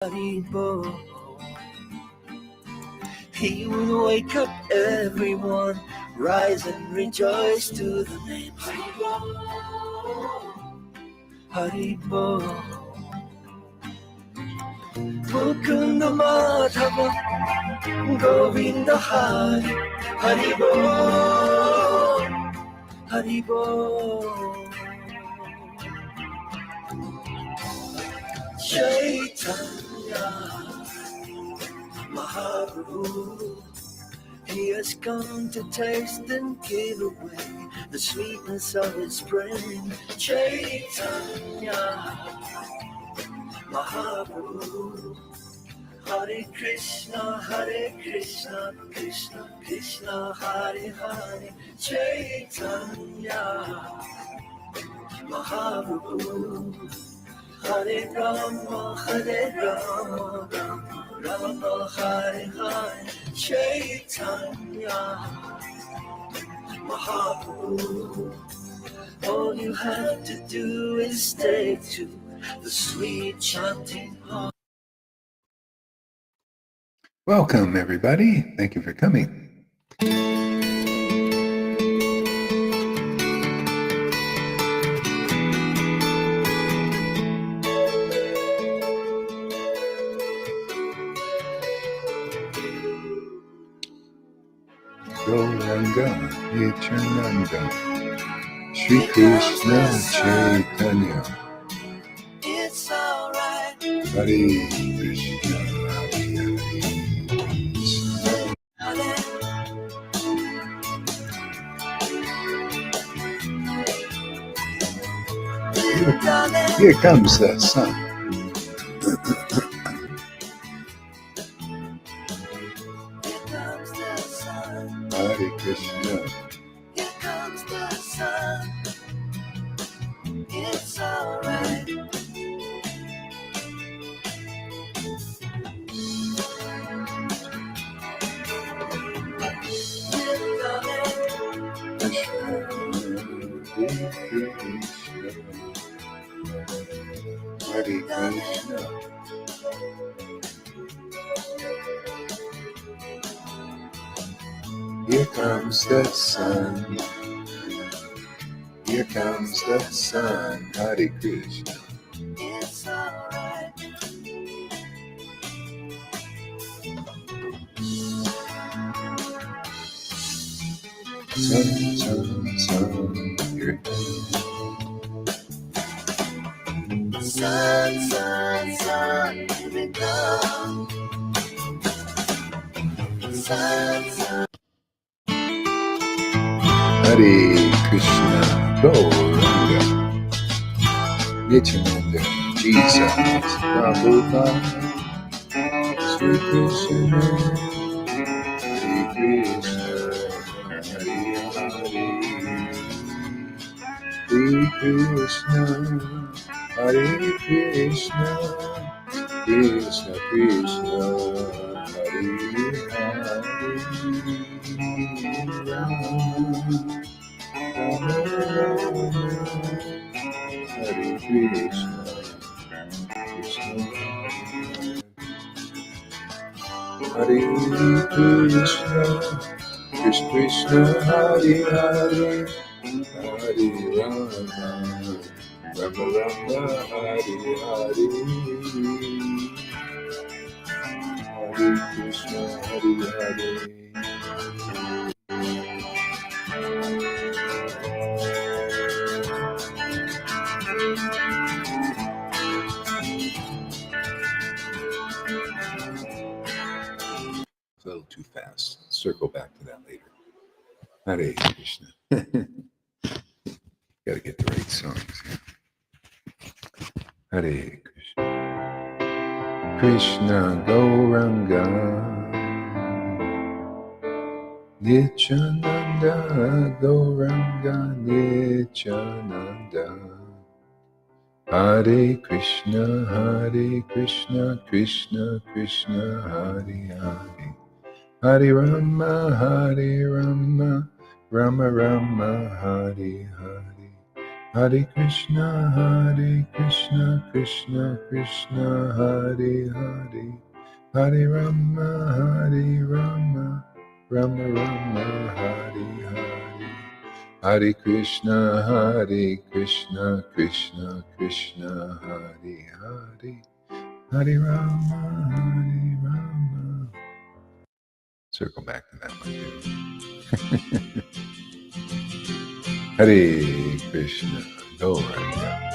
Haribo. He will wake up everyone, rise and rejoice to the name Haribo. Haribo. Mukunda Madhava, Govinda Hari, Haribo. Haribo. Chaitanya Mahaprabhu, he has come to taste and give away the sweetness of his brain. Chaitanya Mahaprabhu, Hare Krishna, Krishna Krishna, Hare Hare. Chaitanya Mahaprabhu, Hare Rama, Rama Hare Hare. Chaitanya Mahaprabhu, all you have to do is take to the sweet chanting heart. Welcome, everybody. Thank you for coming. Gauranga, Nityananda, Shri Krishna Chaitanya, It's alright. Hare Krishna, Hare Hare. Here comes the sun. Hare Krishna. Here comes the sun. It's alright. Hare Krishna. Here comes the sun. Here comes the sun. Hare Krishna. It's alright. Sun, sun, sun. Here it comes. Sun, sun, sun, here we come. Sun, sun. Hare Krishna, Gauranga, Nityananda, Jesus, Prabhupada, Sri Krishna, Hare Krishna, Hare Hare, Sri Krishna, Hare Krishna, Krishna Krishna, Hare Hare, Rama Hare Krishna, Krishna Hare Krishna, Krishna Krishna, Hare Hare, Hare Rama, Rama Rama, Hare Hare, Hare Krishna, Hare Hare. A little too fast. Circle back to that later. Hare Krishna. Got to get the right songs here. Hare Krishna. Krishna Gauranga, Nityananda Gauranga, Nityananda. Hare Krishna, Krishna Krishna, Hare Hare. Hare Rama, Rama Rama, Hare Hare. Hare Krishna, Krishna Krishna, Hare Hare, Hare Rama, Rama Rama, Hare Hare. Hare Krishna, Krishna Krishna, Hare Hare, Hare Rama, Hare Rama. Circle back to that one too. Hare Krishna, go right.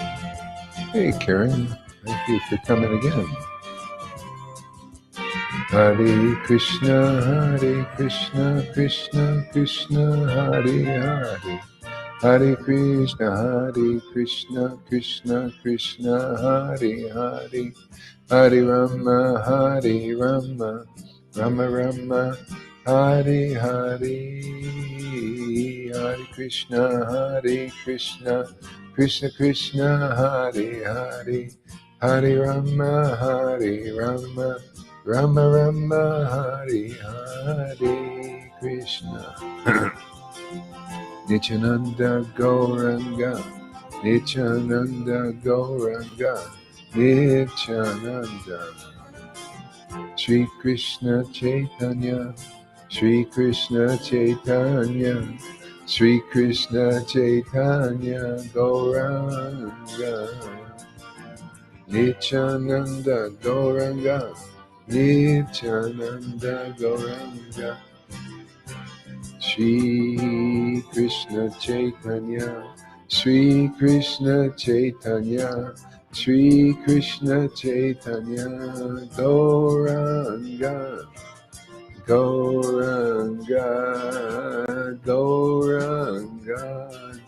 Hey Karen, thank you for coming again. Hare Krishna, Krishna Krishna, Hare Hare. Hare Krishna, Krishna Krishna, Hare Hare. Hare Rama, Rama Rama, Hare Hare. Hare Krishna, Krishna Krishna, Hare Hare. Hare Rama, Rama Rama, Hare Hare Krishna. Nityananda Gauranga, Nityananda Gauranga, Nityananda. Sri Krishna Chaitanya, Sri Krishna Chaitanya, Sri Krishna Chaitanya Gauranga. Nityananda Gauranga, Nityananda Gauranga. Shri Krishna Chaitanya, Shri Krishna Chaitanya, Shri Krishna Chaitanya, Gauranga, Gauranga, Gauranga,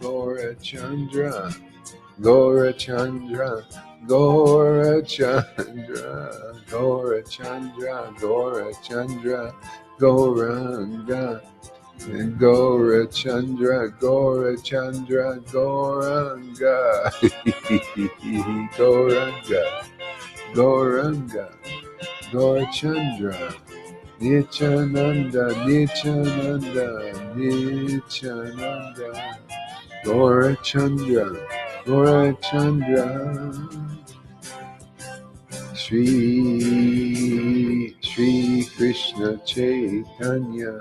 Gaurachandra, Gaurachandra, Gaurachandra, Gaurachandra, Gaurachandra, Gauranga. Gaurachandra, Gaurachandra, Gauranga, Gauranga, Gauranga, Gaurachandra, Nityananda, Nityananda, Nityananda, Gaurachandra, Gaurachandra. Shri Krishna Chaitanya,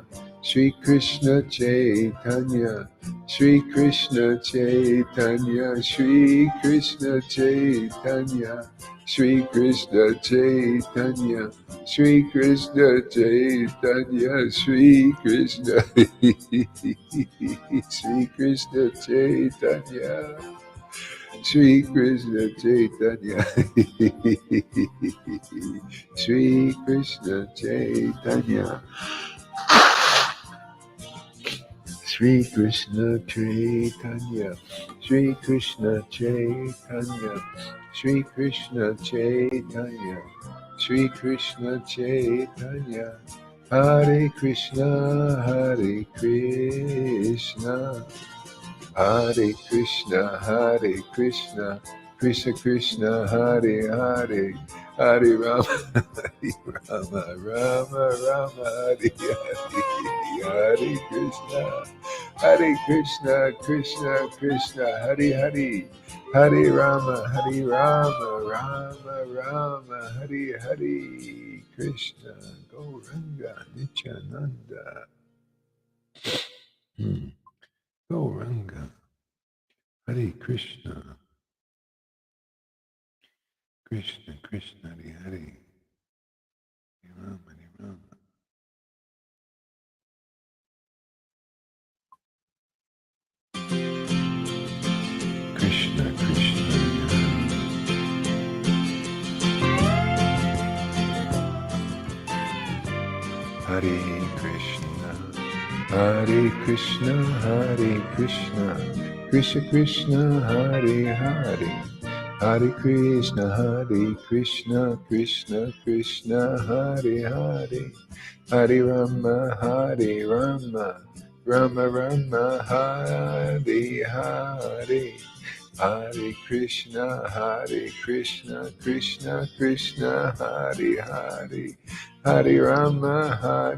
Shri Krishna Chaitanya, Shri Krishna Chaitanya, Shri Krishna Chaitanya, Shri Krishna Chaitanya, Shri Krishna Chaitanya, Shri Krishna, Shri Krishna Chaitanya. Shri Krishna Chaitanya, Shri Krishna Chaitanya, Shri Krishna Chaitanya, Shri Krishna Chaitanya, Shri Krishna Chaitanya, Shri Krishna Chaitanya, Hare Krishna, Hare Krishna. Hare Krishna, Krishna Krishna, Hare Hare, Hare Rama, Hare Rama, Rama Rama, Hare Hare, Hare Krishna, Krishna Krishna, Hare Hare, Hare Rama, Rama Rama, Hare Hare, Krishna, Gauranga, Nityananda. Gauranga, Hare Krishna, Krishna Krishna, Hare Hare, Hare Rama, Hare Rama. Krishna Krishna, Hare Krishna, Hare Krishna, Hare Krishna, Krishna Krishna, Hare Hare. Hare Krishna, Krishna Krishna, Hare Hare. Hare Rama, Rama Rama, Hare Hare. Hare Krishna, Krishna Krishna, Hare Hare, Hare Rama,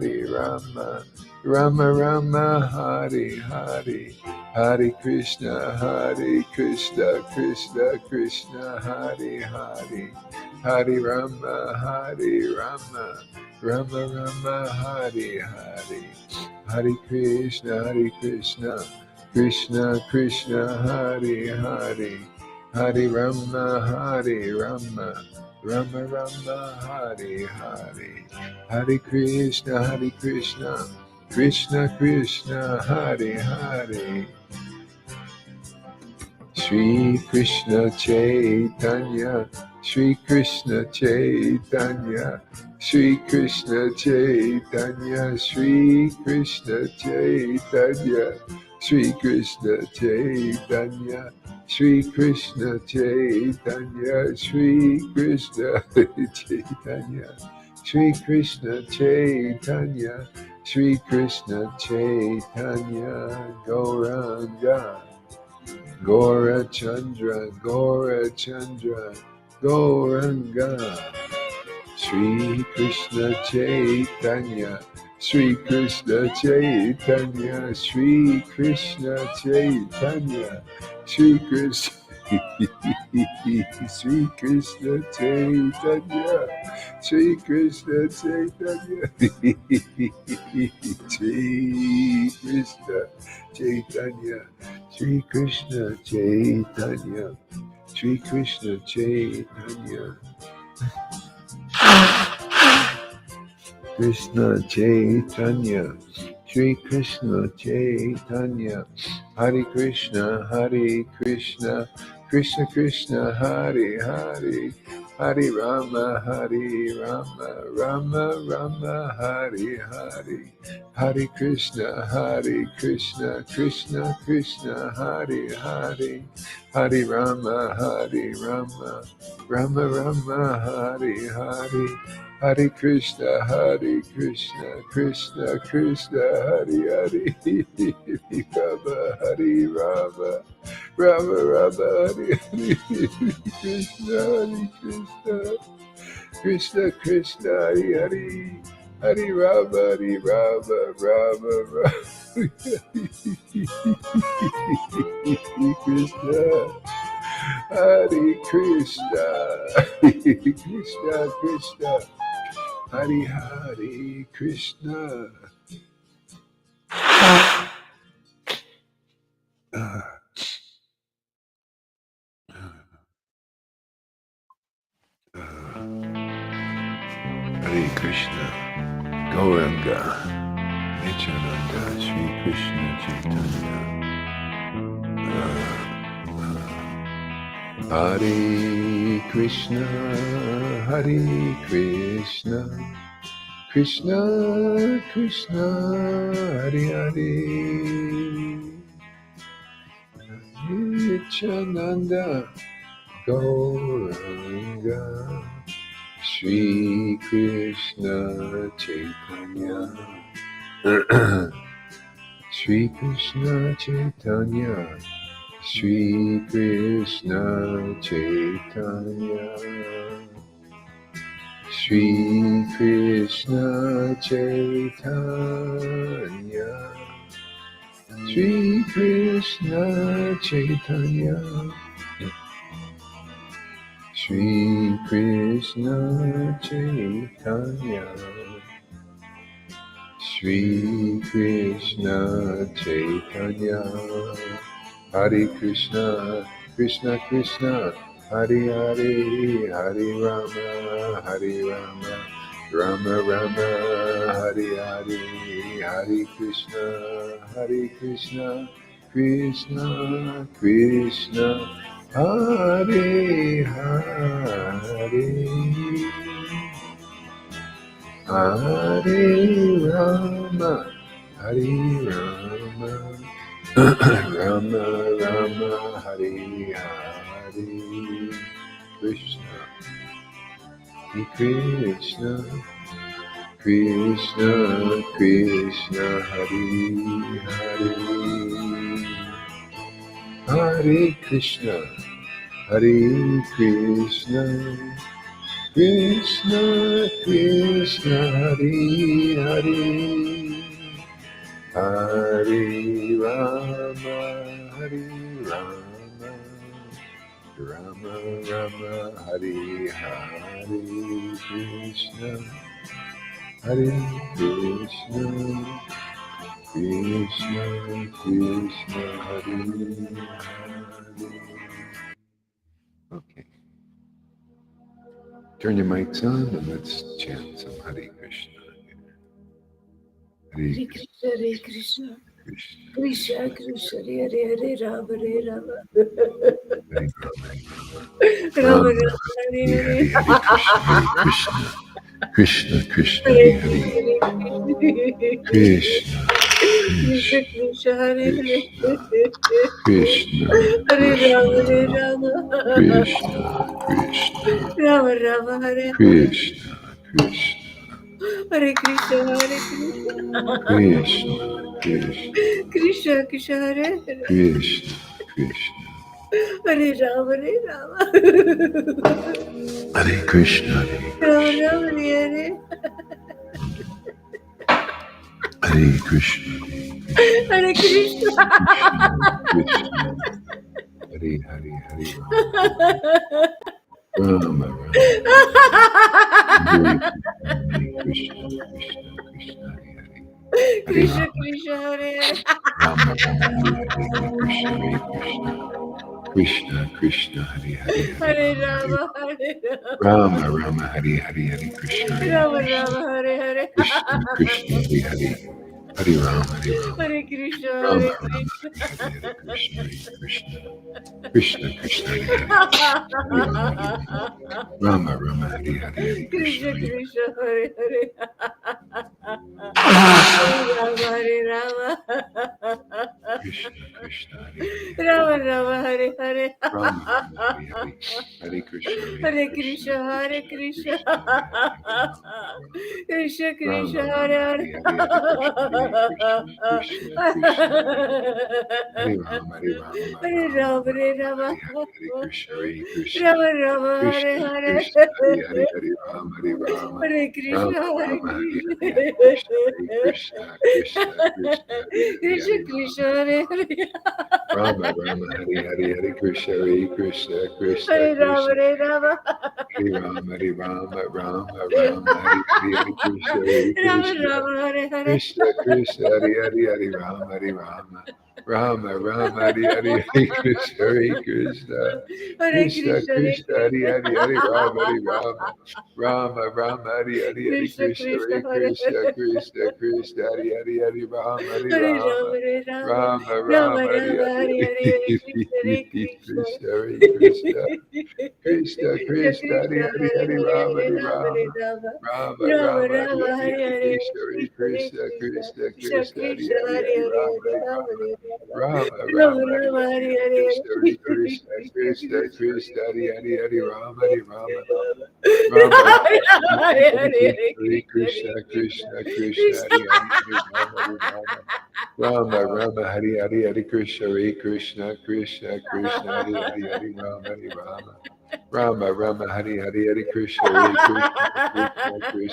Rama Rama, Hare Hare, Hare Krishna, Krishna Krishna, Hare Hare, Hare Rama, Rama Rama, Hare Hare, Hare Krishna, Krishna Krishna, Hare Hare, Hare Rama, Rama Rama, Hare Hare, Hare Krishna, Krishna Krishna, Hare Hare, Shri Krishna Chaitanya, Shri Krishna Chaitanya, Shri Krishna Chaitanya, Shri Krishna Chaitanya, Shri Krishna Chaitanya, Shri Krishna Chaitanya, Shri Krishna Chaitanya, Shri Krishna Chaitanya, Shri Krishna Chaitanya, Gauranga. Gora Chandra, Gauranga, Sri Krishna Chaitanya, Sri Krishna Chaitanya, Sri Krishna Chaitanya, Sri Krishna. Sri Krishna Chaitanya, Sri Krishna Chaitanya, Sri Krishna Chaitanya, Sri Krishna Chaitanya, Sri Krishna Chaitanya, Krishna Chaitanya, Sri Krishna Chaitanya, Hare Krishna, Krishna Krishna, Hare Hare, Hare Rama, Rama Rama, Hare Hare, Hare Krishna, Krishna Krishna, Hare Hare, Hare Rama, Rama Rama, Hare Hare, Hare Krishna, Krishna Krishna, Hare Hare, Hare Rama, Rama, Hare Hare, Krishna, Krishna Krishna, Hare Hare, Hare Rama, Rama, Krishna. Hare Krishna, Krishna, Hare Krishna. Hare Krishna, Gauranga, Nityananda, Sri Krishna Chaitanya. Hare Krishna, Krishna Krishna, Hare Hare, Nityananda, Gauranga, Sri Krishna Chaitanya, Sri Krishna Chaitanya, Sri Krishna Chaitanya, Sri Krishna Chaitanya, Sri Krishna Chaitanya, Sri Krishna Chaitanya, Sri Krishna Chaitanya, Hare Krishna, Krishna Krishna, Hare Hare, Hare Rama, Rama Rama, Hare Hare, Hare Krishna, Krishna Krishna, Hare Hare, Hare Rama, Rama Rama, Hare Hare, Krishna, Krishna, Krishna Krishna, Hare Hare, Hare Krishna, Hare Krishna, Krishna Krishna, Hare Hare, Hare Rama, Hare Rama, Rama Rama, Hare Hare, Krishna, Hare Krishna, Krishna Krishna, Hare Hare. Okay. Turn your mics on and let's chant some Hare Krishna. Hare Hare Krishna, Hare Krishna, Krishna, Krishna Krishna, Hare Hare, Rama Hare Rama, Hare Rama, Rama Rama, Rama, Hare Hare Hare, Hare, Hare Krishna, Hare Krishna, Krishna Krishna, Hare Hare Krishna, Hare, Hare Krishna, Krishna Krishna Krishna, Krishna, Hare Hare, Krishna Hare Rama, Hare Krishna, Rama, Krishna Krishna, Rama Rama, Hare Hare, Krishna Krishna, Hare Krishna, Hare Krishna, Krishna Krishna, Krishna Krishna, Hare Hare, Krishna Krishna, Hare Rama, Hare Rama, Hare Krishna, Hare Rama Krishna, Rama, Hare Hare, Hare Krishna, Hare Krishna. Krishna Krishna, Hare Hare, Hare Rama, Hare Rama, Rama, Hare Krishna, Hare Krishna, Krishna Krishna, Hare Hare, Hare Krishna Rama, Krishna, Hare Hare, Rama Rama, Hare Hare, Hare Krishna, Hare Krishna, Krishna Krishna, Hare Hare, Hare Hare Rama, Hare Rama, Hare Rama, Rama, Rama, Hare Hare, Hare Krishna, Hare Rama Krishna, Rama, Hare Hare, Krishna Krishna, Hare Hare, Hare Rama, Hare Rama, Hare Krishna, Rama Hare Rama, Krishna, Hare Hare, Hare Krishna, Hare Krishna, Krishna Krishna, Hare Hare, Hare Rama, Hare Rama, Rama Rama, Hare Hare, Hare Krishna, Krishna Hare Krishna, Hare Hare, Hare Rama, Hare Rama, Krishna Krishna, Hare Hare, Hare Rama Rama, Rama, Hare Hare, Rama Rama, Hare Hare, Hare Krishna, Hare Krishna Krishna, Hare Krishna, Krishna, Krishna, Hare Hare, Hare Rama, Hare Rama, Krishna Krishna, Rama Hare Rama, Hare. Hare Hare, Hare Krishna, Krishna Krishna, Krishna, Hare Hare, Hare Rama, Hare Rama, Hare Rama Rama, Hare Rama, Rama, Hare Hare, Hare Krishna, Krishna, Rama Rama, Hare Krishna Hare, Krishna, Hare Hare, Hare Rama, Hare Rama, Hare Rama Krishna, Hare Rama, Hare Krishna, Hare, Hare Krishna, Krishna Krishna, Krishna, Hare Hare, Krishna Hare Krishna, Rama, Hare Hare, Rama Rama, Hare Hare, Hare Krishna, Krishna Krishna, Hare Rama, Krishna, Hare Rama, Hare Rama, Hare Rama, Rama Rama, Hare Hare, Hare Krishna, Rama Krishna, Rama, Hare Hare, Krishna Krishna, Hare Hare, Hare Rama, Hare Rama, Rama Rama, Hare Hare, Hare Krishna, Krishna, Hare Krishna Krishna, Hare Krishna, Hare Hare, Hare Rama, Hare Krishna. Rama, Rama Rama, Hare Hare, Hare Krishna Krishna, Krishna, Hare Krishna Hare, Krishna, Krishna, Hare Hare, Hare Rama, Hare Hare Rama, Rama, Hare Rama, Rama Rama Rama, Hare Rama, Hare, Hare Hare Hare, Hare Krishna, Hare Krishna. Krishna, Hare Krishna, Krishna Krishna Krishna, Krishna, Hare Hare, Hare Hare Hare, Rama, Hare Hare Rama, Hare Rama, Rama, Rama Rama Rama, Hare Rama, Hare, Hare Hare Hare, Krishna, Hare Hare Krishna, Hare Krishna, Krishna, Krishna Krishna Krishna, Hare Krishna, Hare, Hare Hare Hare, Rama, Hare Hare Rama, Rama, Hare Rama, Rama Rama Rama, Hare Rama, Hare, Hare Hare Hare, Krishna, Hare Krishna, Krishna Krishna Krishna, Krishna, Hare Hare, Hare Rama, Hare Rama, Rama Rama Rama, Hare Hare Hare, Hare, Hare Hare Krishna, Krishna, Hare Krishna, Krishna Krishna, Krishna. Hare Hare, Hare Rama, Hare Rama, Rama Rama, Hare Hare, Hare Krishna, Hare Krishna, Krishna Krishna, Hare Hare, Hare Rama, Hare Rama, Rama Rama, Hare Hare, Hare Krishna, Hare Krishna,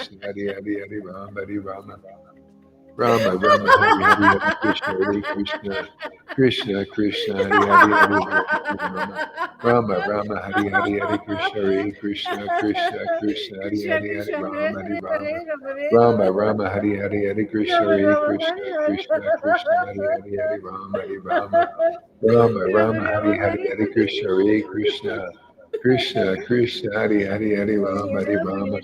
Krishna Krishna, Hare Hare, Hare Rama, Hare Rama, Rama Rama, Hare Hare, Hare Krishna, Hare Krishna, Krishna Krishna, Hare Hare, Hare Rama, Hare Rama, Rama Rama, Hare Hare, Hare Krishna, Hare Krishna, Krishna Krishna, Hare Krishna Hare, Hare Krishna, Hare Rama, Hare Hare, Rama, Hare Rama, Hare Rama Rama, Rama, Hare Hare, Hare Krishna, Rama Hare Rama, Krishna, Hare Krishna Krishna, Hare Hare, Hare Rama, Hare Rama, Rama Rama Rama, Rama, Hare Hare, Hare Hare Krishna, Hare Krishna, Krishna Krishna, Hare Hare, Hare Rama, Hare Rama,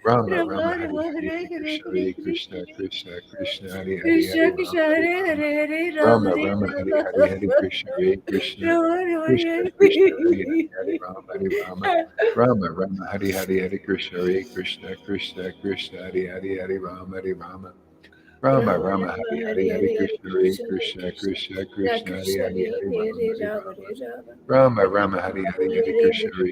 Rama Rama, Hare Rama, Hare, Hare Hare Hare, Krishna, Hare Hare Krishna, Krishna, Krishna Krishna, Hare Hare, Krishna Hare Krishna, Rama, Hare Hare Rama, Hare, Hare Rama, Rama Hare Rama, Hare Hare, Rama, Hare Krishna, Hare Krishna, Rama Rama, Krishna Hare Krishna, Hare Hare, Hare Rama, Hare Rama, Rama Rama, Hare Hare, Hare Krishna, Hare Krishna, Krishna Krishna, Hare Hare, Hare Rama, Hare Rama, Rama Rama Hari Hari Hari Krishna Hare Krishna Krishna Krishna Hari Hari Hari Rama Hari Rama Rama Rama Hari Hari Hari Krishna Hare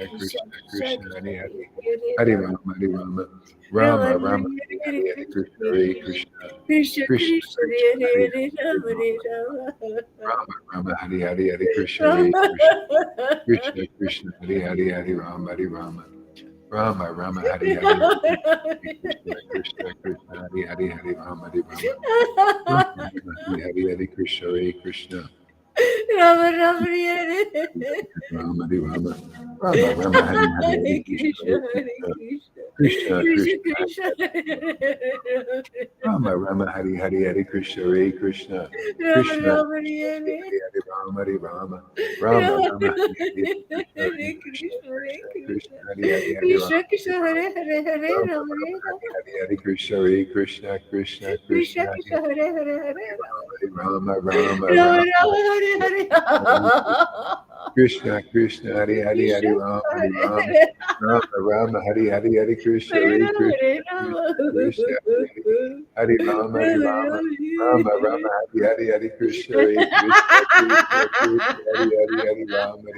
Krishna Krishna Krishna Hari Hari Hari Rama Hari Rama Rama Rama Hari Hari Hari Krishna Hare Krishna Krishna Krishna Krishna Krishna Hare Hari Hare Hari Rama Hare Rama Rama Rama Hari Hari Hari Krishna Hare Krishna Krishna Krishna Hari Hari Hari Rama Hari Rama Rama Rama Hari Hari Hari Krishna Krishna Krishna Hari Hari Hari Rama Hari Rama Rama Rama Hari Hari Hari Krishna Hare Krishna Rama Rama Hare Rama Hari Rama Rama Rama Hari Hari Hari Hare Krishna Krishna Hare Hare Krishna Krishna Krishna Krishna Krishna Hari Krishna Rama Rama Hari Hari Hari Krishna Hare Krishna Rama Krishna Rama Krishna Hari Hare Hari Hari Rama Hari Rama Rama Rama Hari Hari Hari Krishna Hare Hare Krishna Krishna Hare Krishna Krishna Krishna Hari Hari Hari Krishna Rama Hari Krishna Rama Hare Hare Hare Rama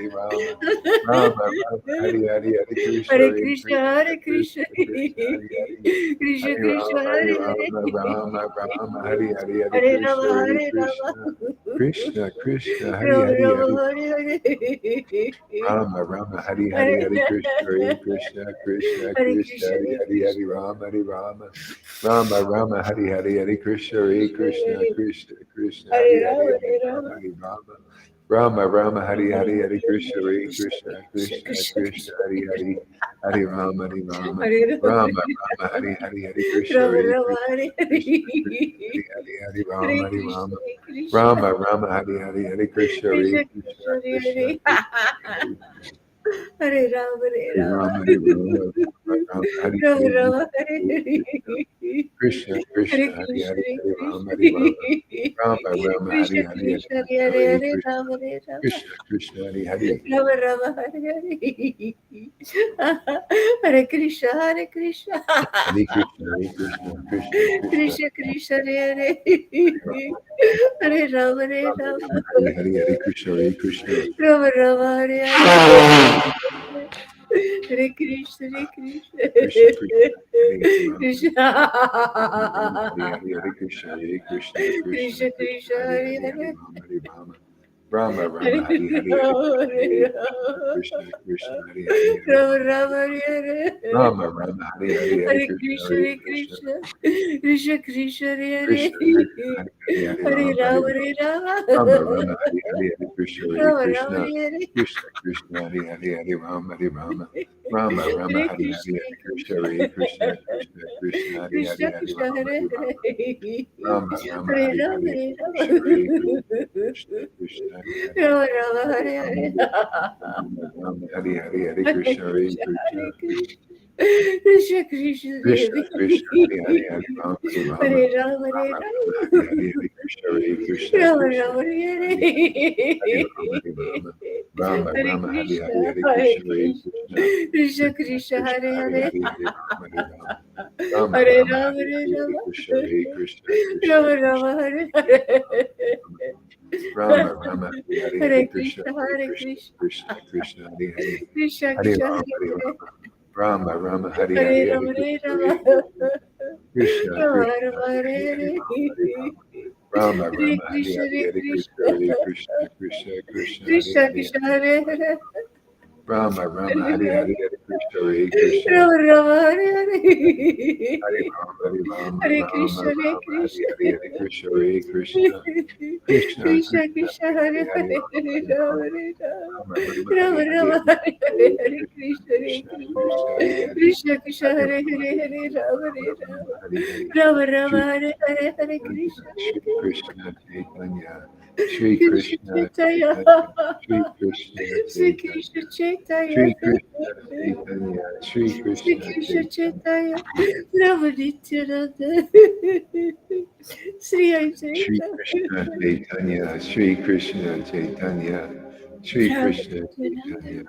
Rama Rama Hare Hari Hari Hari Krishna Hare Krishna Krishna Krishna Krishna Hari Krishna Hare Hare Hare Hari Rama Rama Rama Rama Rama Rama Hare Hare Krishna Krishna Hari Hari Hari Krishna Rama Hari Hare Rama Hare Rama Rama Hari Hari Hari Krishna Hare Hare Rama Krishna Hare Rama Krishna Krishna Hari Hari Hari Rama Hari Rama Rama Rama Rama Rama Hari Hari Hari Krishna Hare Krishna Krishna Krishna Hari Hari Hari Rama Hari Rama Rama Rama Hari Hari Hari Krishna Hare Hare Krishna, Krishna Hare Krishna, Krishna Krishna Hari Hari Krishna Hari Krishna, Hari Hare Rama Hare, Rama Rama Hari Hari Hari Hare Krishna Rama, Hare Hare Rama, Krishna Krishna Krishna Hari Rama Hari Hari Rama, Hare Hare, Rama Rama Hari Hari Hare Hari Krishna Hare Krishna Krishna Hare Krishna Krishna, Hari Hare Hari Hari Krishna, Rama Hari Rama Rama Rama Hari Hari Hari Krishna Hare Krishna Krishna Krishna Hari Hare Hari Rama, Hari Hare Rama Rama, Hari Rama Rama Rama Hari Hare Hari Hari Krishna Hare Hare Krishna, Krishna Krishna, Krishna Krishna, Krishna Krishna, Hari Hari Hari Rama Hari Rama Hare Rama, Rama Rama Hari Hari Hari Krishna Rama Hare Rama, Krishna Hare Krishna Krishna Hare, Hari Hari Hari Rama Hare Hari Krishna, Rama Hare Krishna, Rama Rama Hari Hari Hari Krishna Hare Krishna Krishna Krishna, Krishna Hare Krishna Hare. Hari Hare Rama, Hare Rama. Rama, Hare Rama, Rama Rama, Hare Rama Hare, Rama, Hare Hare Hare. Krishna, Hare Krishna, Hare Krishna, Hare, Hare Hare Rama, Hare Rama, Krishna. Rama Rama, Krishna Hare Hare, Hare Krishna, Krishna, Hare Hare Hare, Krishna, Rama Hare Rama. Krishna, Krishna, Hare Hare, Rama Rama, Hare Hare. Hare Krishna, Hare Krishna. Hare Krishna, Hare Krishna, Krishna, Krishna, Krishna Krishna, Hare Hare. Hare Rama, Hare Rama, Hare Rama Rama. Rama, Hare Hare, Hare Krishna, Hare Krishna, Rama Rama, Hare Hare. Hare Krishna, Hare Krishna. Krishna, Krishna, Hare Hare, Rama, Rama, Krishna. Hare Hare, Hare Krishna, Hare Krishna, Krishna, Krishna Krishna, Krishna, Hare Hare Hare, Hare Hare. Rama, Hare Rama, Rama Rama, Hare Hare Hare, Krishna, Hare Krishna, Hare Hare Rama. Krishna, Krishna, Krishna, Hare Hare, Hare Rama Rama, Hare Rama, Hare Hare. Rama Rama, Hare Hare, Hare Hare Krishna, Krishna, Hare Hare Krishna, Krishna. Krishna Krishna, Hare Hare. Krishna, Krishna, Hare Hare, Hare Hare Rama, Hare Rama, Rama, Hare Rama. Rama Rama, Hare Hare, Hare Krishna, Hare Rama Rama, Krishna, Hare Hare. Krishna, Krishna, Hare Hare, Hare Rama, Hare Rama, Rama Rama, Hare Hare Krishna, Hare, Hare Hare Krishna, Krishna. Hare Krishna, Krishna, Krishna, Hare Hare, Krishna Hare Krishna, Rama, Hare Hare Hare. Rama, Rama Rama, Hare Hare Rama, Hare, Hare Hare Rama. Krishna, Hare Krishna, Krishna, Krishna, Hare Hare, Rama Rama, Hare Hare Rama, Hare. Rama Rama, Hare Hare, Hare Hare Krishna, Hare Krishna, Krishna, Hare Krishna. Krishna Krishna, Hare Krishna, Krishna, Hare Hare, Hare Rama, Hare Rama, Hare Rama, Hare Rama Rama, Hare Rama. Hare, Hare Krishna, Hare Krishna, Rama Krishna, Rama, Hare Hare Hare Rama, Hare Rama, Rama Hare Rama, Hare Krishna, Hare, Hare Hare Krishna, Hare Krishna. Krishna, Krishna Krishna, Krishna, Krishna, Hare Hare Hare. Hare, Hare Rama, Hare Rama, Rama Hare Rama, Rama, Hare Hare Hare, Hare Rama. Krishna, Hare Krishna, Krishna, Rama Krishna, Rama, Hare Hare Hare. Rama, Rama Rama, Hare Hare, Hare Hare Krishna, Krishna, Hare Hare Krishna, Krishna. Krishna, Krishna, Hare Hare, Krishna Hare Krishna, Rama, Hare Hare Hare. Rama, Rama Rama, Hare Hare, Hare Hare Rama, Hare Krishna, Rama. Hare Krishna, Krishna, Rama Krishna, Rama, Hare Hare Hare, Hare Hare. Rama, Hare Rama, Rama Hare Rama, Hare Krishna, Hare, Hare Hare Krishna, Krishna. Hare Krishna, Krishna, Krishna, Hare Krishna Hare, Krishna, Hare Hare Rama, Hare. Rama Rama, Hare Hare Hare, Rama. Hare Krishna, Hare Krishna, Rama Rama, Hare Hare Hare. Rama, Hare Rama, Hare Rama Krishna, Hare Rama, Hare Krishna. Hare, Hare Krishna, Hare Krishna, Krishna, Krishna Krishna, Krishna, Hare Hare Hare, Hare Hare. Rama, Hare Hare Rama, Rama, Hare Rama. Rama Rama, Hare Rama Hare, Rama, Hare Hare Hare. Hare Krishna, Krishna, Hare Krishna, Krishna. Krishna, Hare Hare, Krishna Krishna, Hare Hare Rama, Hare. Hare Hare Rama, Rama, Rama Hare Rama, Rama. Hare Hare, Rama Rama, Shri Hare Hare. Hare Chaitanya, Krishna, Hare Shri Krishna. Krishna Chaitanya, Shri Krishna Krishna Chaitanya. Chaitanya, Shri Krishna Sri Krishna Chaitanya, Chaitanya. Shri Krishna Chaitanya, Shri Sri Krishna Krishna Chaitanya, Chaitanya. Rama Nityananda. Sri Shri Ajaita. Krishna Chaitanya, Shri Krishna Chaitanya, Shri Rama Krishna Nityananda. Chaitanya,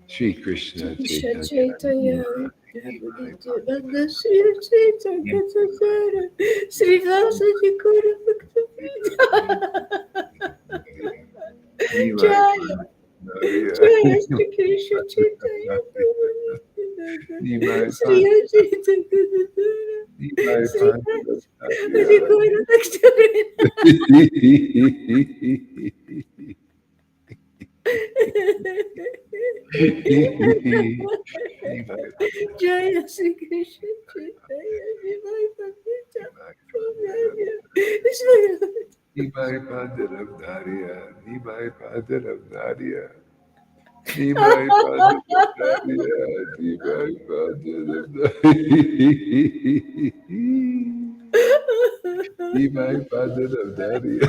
Shri Krishna Krishna Chaitanya, Chaitanya. Nityananda Sri Sri Sankasara Sri Vasaji Guru Bhakti Jaya Jaya Sri Krishna Chaitanya Sri Ajita Gurudara Sri Vasaji Guru Bhakti Jaya Sri Krishna Chaitanya Jivai Pandita Nimai Pandaram Naria, Nimai Pandaram Naria, Nimai Pandaram Naria, Nimai Pandaram Naria, Nimai Pandaram Naria.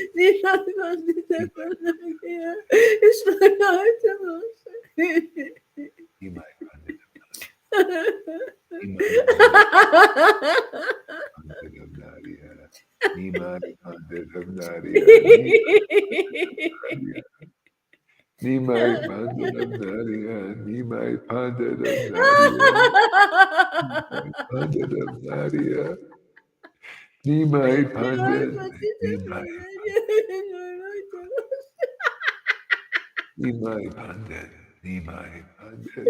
Nimai Pandaram Naria, Nimai Pandaram Naria, Nimai Pandaram Naria, Nimai Pandaram Naria, Pandaram Naria, Nimai Pandaram, Nimai Pandaram, Nimai Pandaram,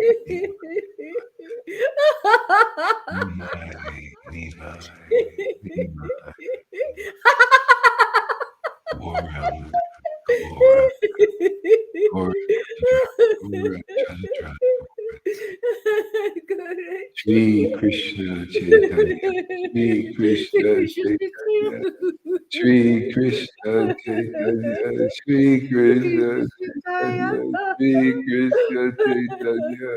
Nimai, Nimai, Nimai, Gora, Gora, Gora, Gora, Chandra, Shri Krishna Chaitanya, Shri Krishna Chaitanya, Shri Krishna Chaitanya, Shri Krishna Chaitanya, Shri Krishna Chaitanya,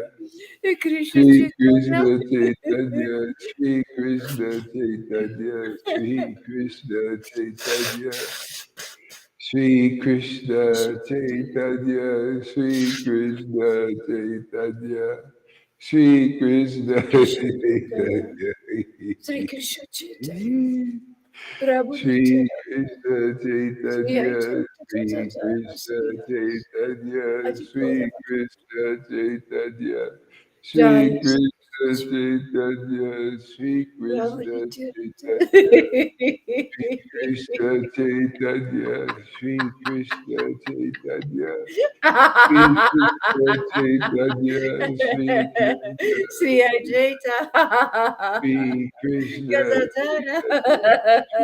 Shri Krishna Chaitanya, Shri Krishna Chaitanya, Shri Krishna Chaitanya, Shri Krishna Chaitanya, Shri Krishna Chaitanya, Shri Krishna Chaitanya, Sri Krishna Chaitanya Shri Krishna Chaitanya, Shri Krishna Chaitanya, Shri Krishna Chaitanya, Shri Krishna Chaitanya, Shri Krishna Chaitanya, Shri Krishna Chaitanya, Shri Krishna Chaitanya, Shri Krishna Chaitanya, Shri Krishna, Sri Ajita Shri Krishna Gadadara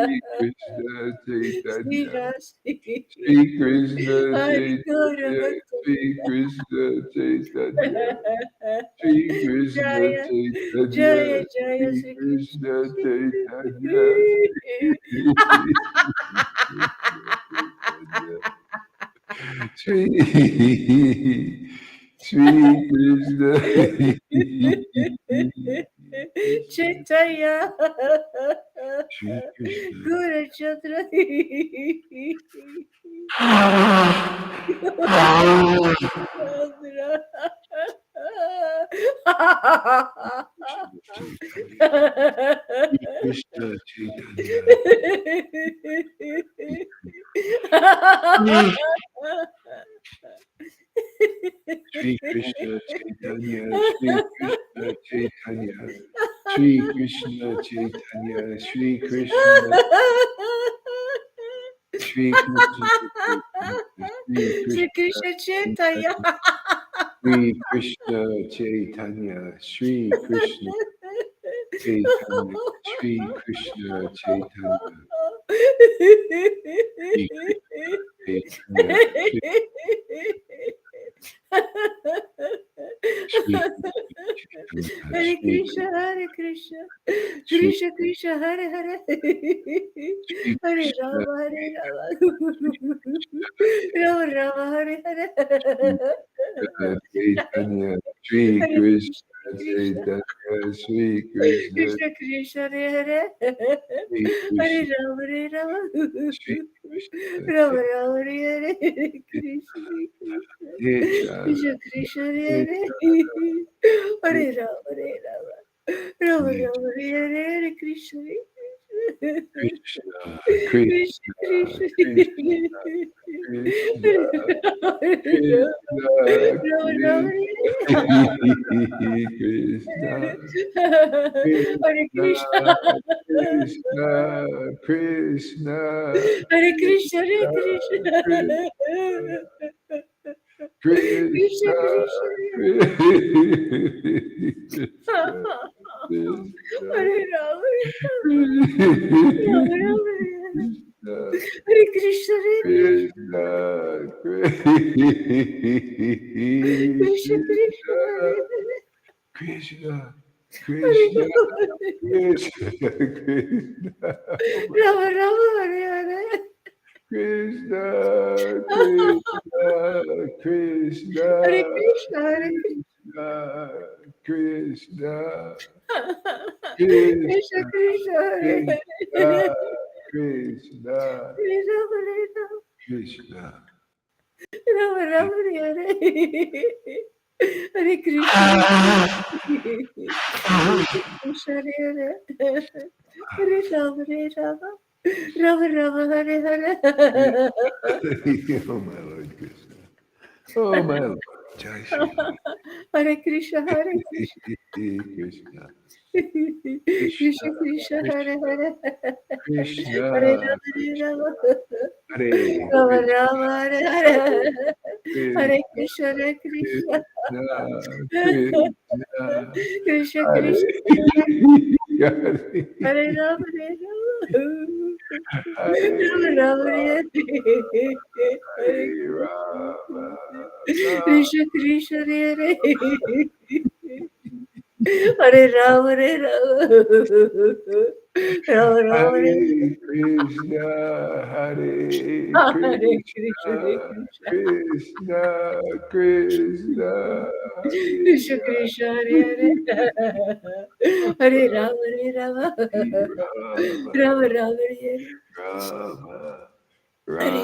Chaitanya, Shri Krishna Sri Chaitanya, Rasi Shri Krishna Hari Guru Chaitanya, Bhakta Shri Krishna Chaitanya, Shri Krishna Jaya Chaitanya, Jaya Shri Jaya Sri Krishna Krishna Chaitanya, Shri Shri Krishna Chaitanya Shri Krishna Guru Chandra Krishna Chaitanya Shri Krishna Chaitanya Shri Krishna Chaitanya Shri Krishna Chaitanya Shri Krishna Shri Krishna Shri Sri Krishna Krishna Chaitanya Shri Krishna Chaitanya Shri Krishna Chaitanya Shri Krishna Chaitanya Shri Krishna Chaitanya Shri Krishna Hare Shri Krishna, Hare Krishna, Shri Krishna Krishna, Hare Hare, Shri Hare Krishna Rama, Hare Rama, Shri Rama Rama, Hare Hare, Krishna Chaitanya Shri Hare Krishna Krishna, Krishna, Chaitanya Shri Krishna Krishna Krishna, Hare Hare, Shri Hare Krishna Rama, Hare Rama, Shri Krishna Rama Rama, Hare Hare, Krishna Chaitanya Krishna, Krishna Krishna, Hare Hare, Hare Rama, Hare Rama. Rama Rama Hare Hare Hare Krishna Krishna, Krishna, Krishna, Krishna, Krishna, Krishna, Rama, Krishna, Hare Krishna, Krishna, Krishna, Krishna, Hare Krishna, Hare Krishna, Krishna, Krishna, Krishna, Krishna, Krishna, Krishna, Hare Rama, Rama, Krishna, Rama, Krishna, Hare Krishna, Hare Krishna, Krishna, Krishna, Krishna, Krishna, Hare Krishna, Hare, Krishna, Krishna, Krishna, oh my Rama, Rama, Hare Hare, Krishna, Krishna, Krishna, Hare Krishna, Hare Krishna, Krishna, Krishna, Krishna, Krishna, Hare Krishna, Hare, Krishna, Hare Rama, Hare Rama, Krishna. Rama, Rama, Hare Hare, Hare Krishna, Hare Krishna, Hare Hare, Hare Rama, Hare Rama, Rama, Rama, Hare Hare, Oh my Lord Krishna. Oh my Lord. Jai Shri Hare Krishna, Hare Krishna, Krishna. Krishna, Krishna, Hare Hare, Krishna. Hare Rama, Hare Rama, Hare Rama, Krishna. Rama, Hare Hare, Hare Krishna. Krishna, Hare Krishna, Krishna. Krishna, Hare. Krishna, Hare. Hare Rama, Hare Rama, Hare. Rama, Rama, Hare Hare, Hare Rama. Krishna, Krishna, Hare Hare Rama, Hare Rama, Rama, Rama, Hare Hare Krishna, Hare Hare Krishna, Krishna, Hare Krishna, Krishna, Krishna, Krishna, Hare Krishna, Hare Hare, Hare Rama, Hare Rama, Rama, Rama, Rama,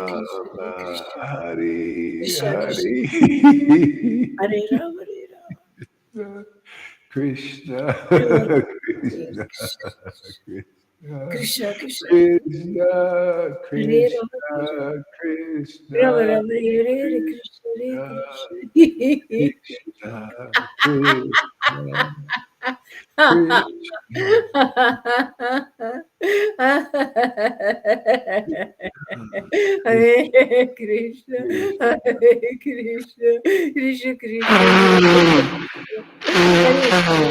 Hare Rama, Hare Krishna, Hare Rama, Krishna, Hare, Krishna, Krishna, Hare Rama, Hare Hare, Krishna, Rama, Krishna, Krishna, Krishna, Krishna, Krishna, Hare Rama, Hare Rama, Krishna, Rama, Krishna, Rama, Hare Krishna, Hare Krishna, Krishna. Krishna, Krishna, Krishna, Hare Krishna, Hare Krishna, Krishna Krishna, Hare Hare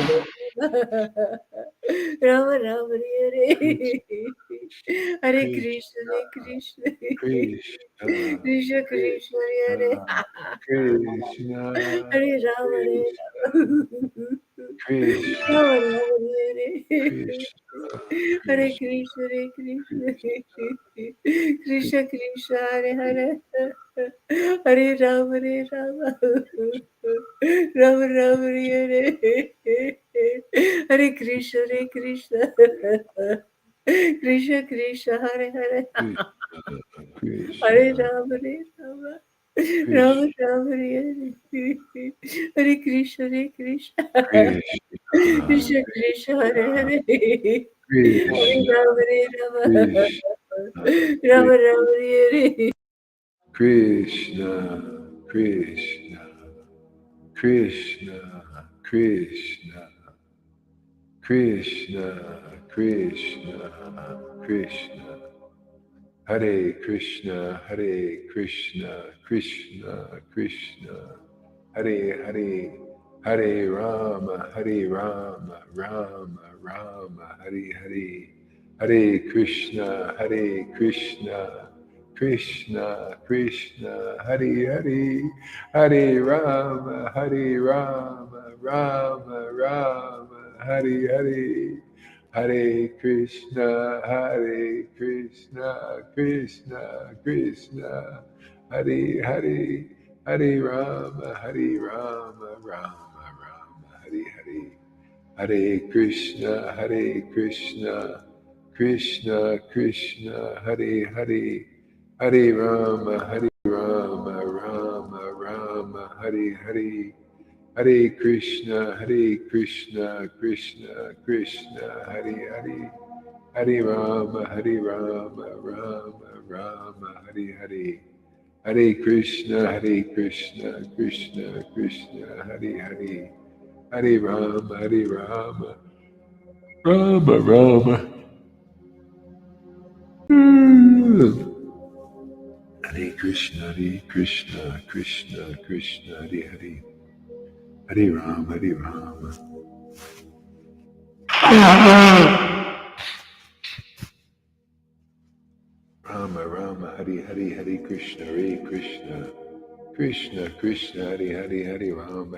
Rama, Rama, Hare Hare Krishna, Hare Krishna, Krishna, Krishna Krishna, Hare Krishna, Hare Rama, Hare Krishna, Rama, Rama, Hare Krishna, Hare Krishna, Krishna, Hare Krishna, Krishna Krishna, Hare Hare, Hare Rama, Hare Rama, Rama Rama, Hare Hare Krishna, Hare Krishna, Krishna Krishna, Hare Hare, Hare Krishna, Rama, Hare Rama, Krishna, Rama Rama, Hare Hare Krishna, Hare Krishna, Krishna, Krishna Krishna, Hare Hare, Hare Krishna, Rama, Hare Rama, Krishna, Rama Rama, Hare Krishna, Krishna, Krishna, Krishna, Krishna, Krishna, Krishna. Hare Krishna, Hare Krishna, Krishna Krishna, Hare Hare, Hare Rama, Hare Rama, Rama Rama, Hare Hare, Hare Krishna, Hare Krishna, Krishna Krishna, Hare Hare, Hare Rama, Hare Rama, Rama Rama, Hare Hare. Hare Krishna, Hare Krishna, Krishna Krishna, Hare Hare, Hare Rama, Hare Rama, Rama Rama, Hare Hare. Hare Krishna, Hare Krishna, Krishna Krishna, Hare Hare, Hare Rama, Hare Rama, Rama Rama, Hare Hare. Hare Krishna, Krishna Krishna, Hare Hare. Hare Rama, Hare Rama, Rama Rama, Hare Hare. Hare Krishna, Krishna Krishna, Hare Hare. Hare Rama, Rama Rama. Hare Krishna, Krishna Krishna, Hare Hare. Hare Rama, Rama Rama, Hare Hare, Hare Krishna, Krishna Krishna, Hare Rama,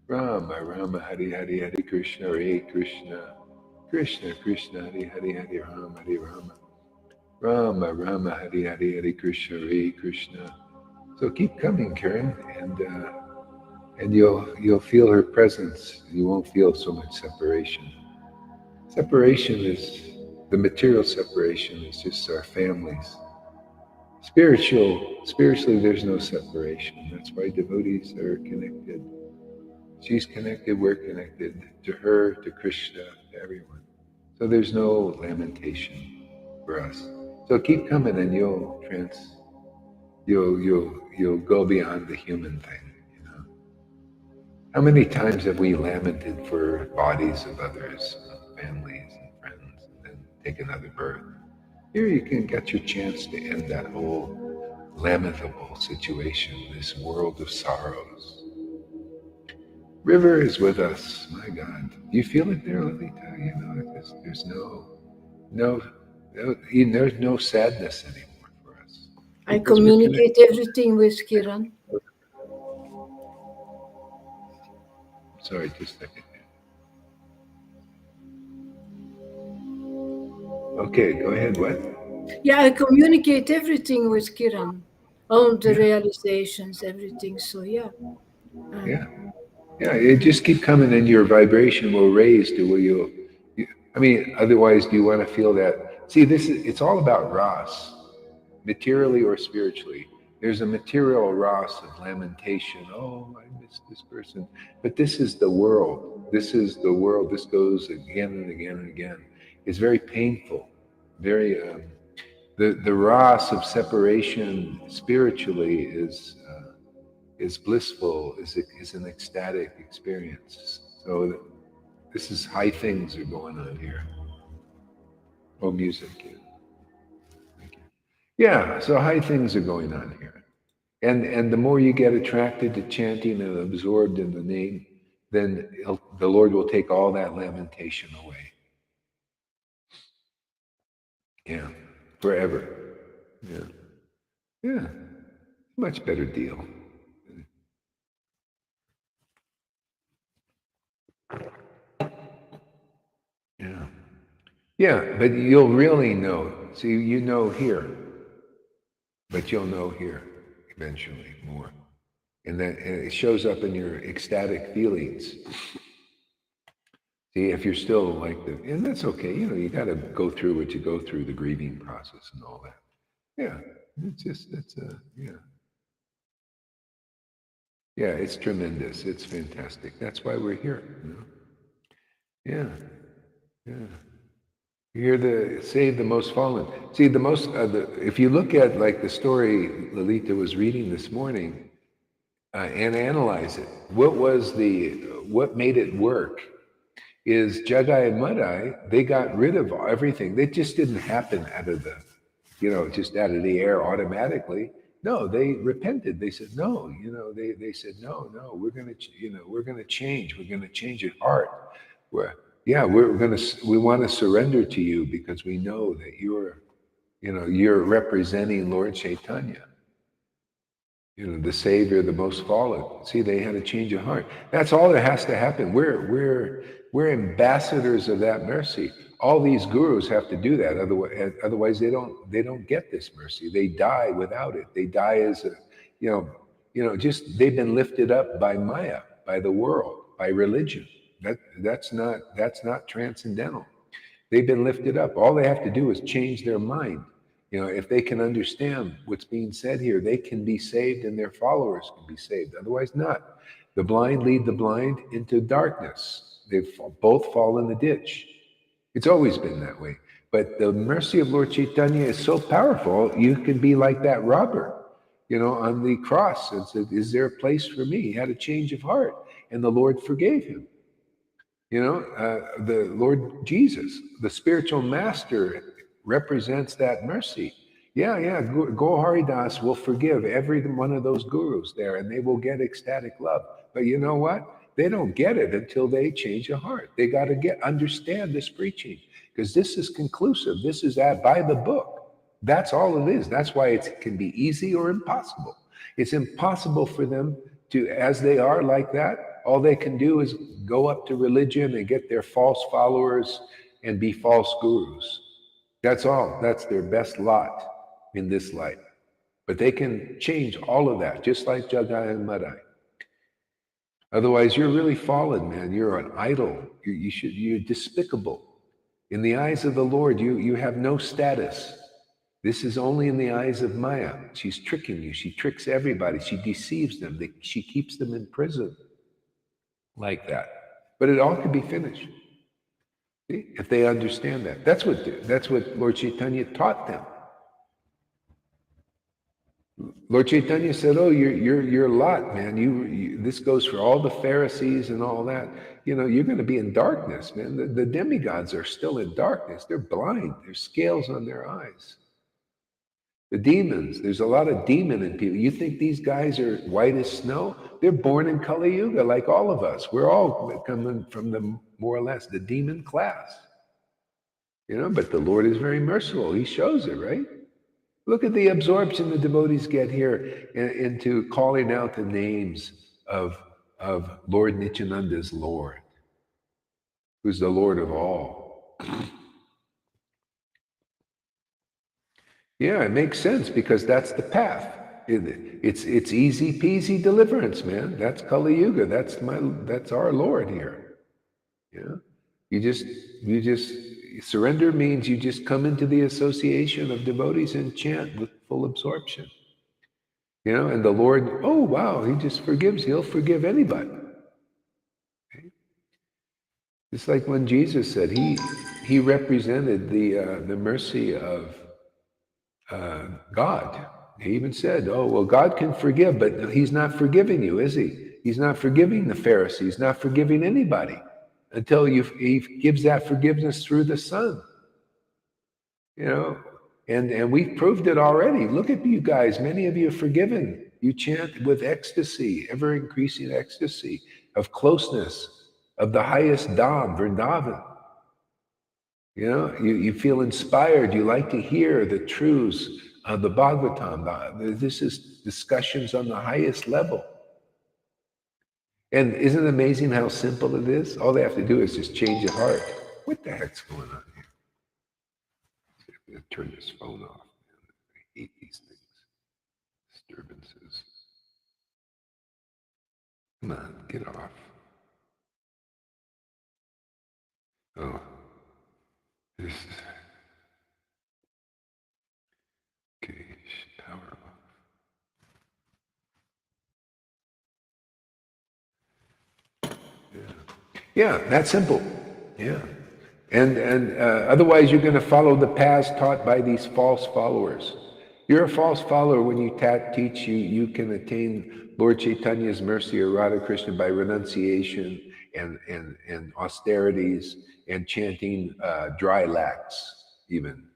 Rama Rama, Hare Hare Krishna, Krishna Krishna, Hare Rama, Rama Hare Krishna, Krishna. So keep coming, Karen, and you'll feel her presence. You won't feel so much separation. Separation is the material separation is just our families. Spiritually, there's no separation. That's why devotees are connected. She's connected, we're connected to her, to Krishna, to everyone. So there's no lamentation for us. So keep coming, and you'll go beyond the human thing. You know, how many times have we lamented for bodies of others, families and friends, and then take another birth? Here you can get your chance to end that whole lamentable situation, this world of sorrows. River is with us, my God. Do you feel it there, Lalita? You know, there's there's no sadness anymore for us. I communicate everything with Kiran. Sorry, just a second. Okay, go ahead. What? Yeah, I communicate everything with Kiran. All the realizations, everything. So yeah. Yeah. You just keep coming, and your vibration will raise to where I mean, otherwise, do you want to feel that? See, it's all about Ras, materially or spiritually. There's a material Ras of lamentation. Oh, I miss this person. But this is the world. This is the world. This goes again and again and again. It's very painful. Very, the Ras of separation spiritually is blissful, is an ecstatic experience. So this is high things are going on here. Oh, music. Yeah, so high things are going on here. And the more you get attracted to chanting and absorbed in the name, then the Lord will take all that lamentation away. Yeah, forever. Yeah. Yeah, much better deal. Yeah. Yeah, but you'll really know. See, you know here, but you'll know here eventually more. And it shows up in your ecstatic feelings. See, if you're still like and that's okay, you know, you got to go through what you go through, the grieving process and all that. Yeah, yeah. Yeah, it's tremendous. It's fantastic. That's why we're here, you know? Yeah, yeah. You're here to save the most fallen. See, if you look at like the story Lalita was reading this morning and analyze it, what made it work is Jagai and Madai, they got rid of everything. They just didn't happen out of just out of the air automatically. No, they repented. They said, no, they said, no, we're going to, we're going to change. We're going to change your heart. We want to surrender to you because we know that you're representing Lord Caitanya, the Savior, the most fallen. See, they had a change of heart. That's all that has to happen. We're ambassadors of that mercy. All these gurus have to do that. Otherwise, they don't get this mercy. They die without it. They die as just they've been lifted up by Maya, by the world, by religion. That's not transcendental. They've been lifted up. All they have to do is change their mind. If they can understand what's being said here, they can be saved and their followers can be saved. Otherwise, not. The blind lead the blind into darkness. They both fall in the ditch. It's always been that way. But the mercy of Lord Caitanya is so powerful, you can be like that robber, on the cross and said, is there a place for me? He had a change of heart, and the Lord forgave him. The Lord Jesus, the spiritual master, represents that mercy. Yeah. Haridas will forgive every one of those gurus there, and they will get ecstatic love. But you know what? They don't get it until they change a heart. They got to understand this preaching, because this is conclusive. This is by the book. That's all it is. That's why it can be easy or impossible. It's impossible for them to, as they are like that, all they can do is go up to religion and get their false followers and be false gurus. That's all. That's their best lot in this life. But they can change all of that, just like Jagai and Madai. Otherwise, you're really fallen, man. You're an idol. You're despicable. In the eyes of the Lord, you have no status. This is only in the eyes of Maya. She's tricking you. She tricks everybody. She deceives them. She keeps them in prison like that. But it all can be finished. See? If they understand that. That's what Lord Caitanya taught them. Lord Caitanya said, "Oh, you're a lot, man. This goes for all the Pharisees and all that. You're going to be in darkness, man. The demigods are still in darkness. They're blind. There's scales on their eyes. The demons, there's a lot of demon in people. You think these guys are white as snow? They're born in Kali Yuga like all of us. We're all coming from more or less the demon class. But the Lord is very merciful. He shows it, right? Look at the absorption the devotees get here into calling out the names of Lord Nityananda's Lord, who's the Lord of all. Yeah, it makes sense, because that's the path. It's easy peasy deliverance, man. That's Kali Yuga. That's our Lord here. Yeah, you just surrender means you just come into the association of devotees and chant with full absorption. And the Lord, oh wow, he just forgives. He'll forgive anybody. Okay? It's like when Jesus said he represented the mercy of God. He even said, oh, well, God can forgive, but he's not forgiving you, is he? He's not forgiving the Pharisees, not forgiving anybody until he gives that forgiveness through the Son. And we've proved it already. Look at you guys. Many of you are forgiven. You chant with ecstasy, ever increasing ecstasy of closeness, of the highest Dham, Vrindavan. You feel inspired. You like to hear the truths of the Bhagavatam. This is discussions on the highest level. And isn't it amazing how simple it is? All they have to do is just change your heart. What the heck's going on here? I'm going to turn this phone off. I hate these things. Disturbances. Come on, get off. Oh. This is... Okay, power off. Yeah, that's simple. Yeah. And otherwise you're going to follow the paths taught by these false followers. You're a false follower when you teach you can attain Lord Chaitanya's mercy or Radha Krishna by renunciation and austerities and chanting dry lakhs even,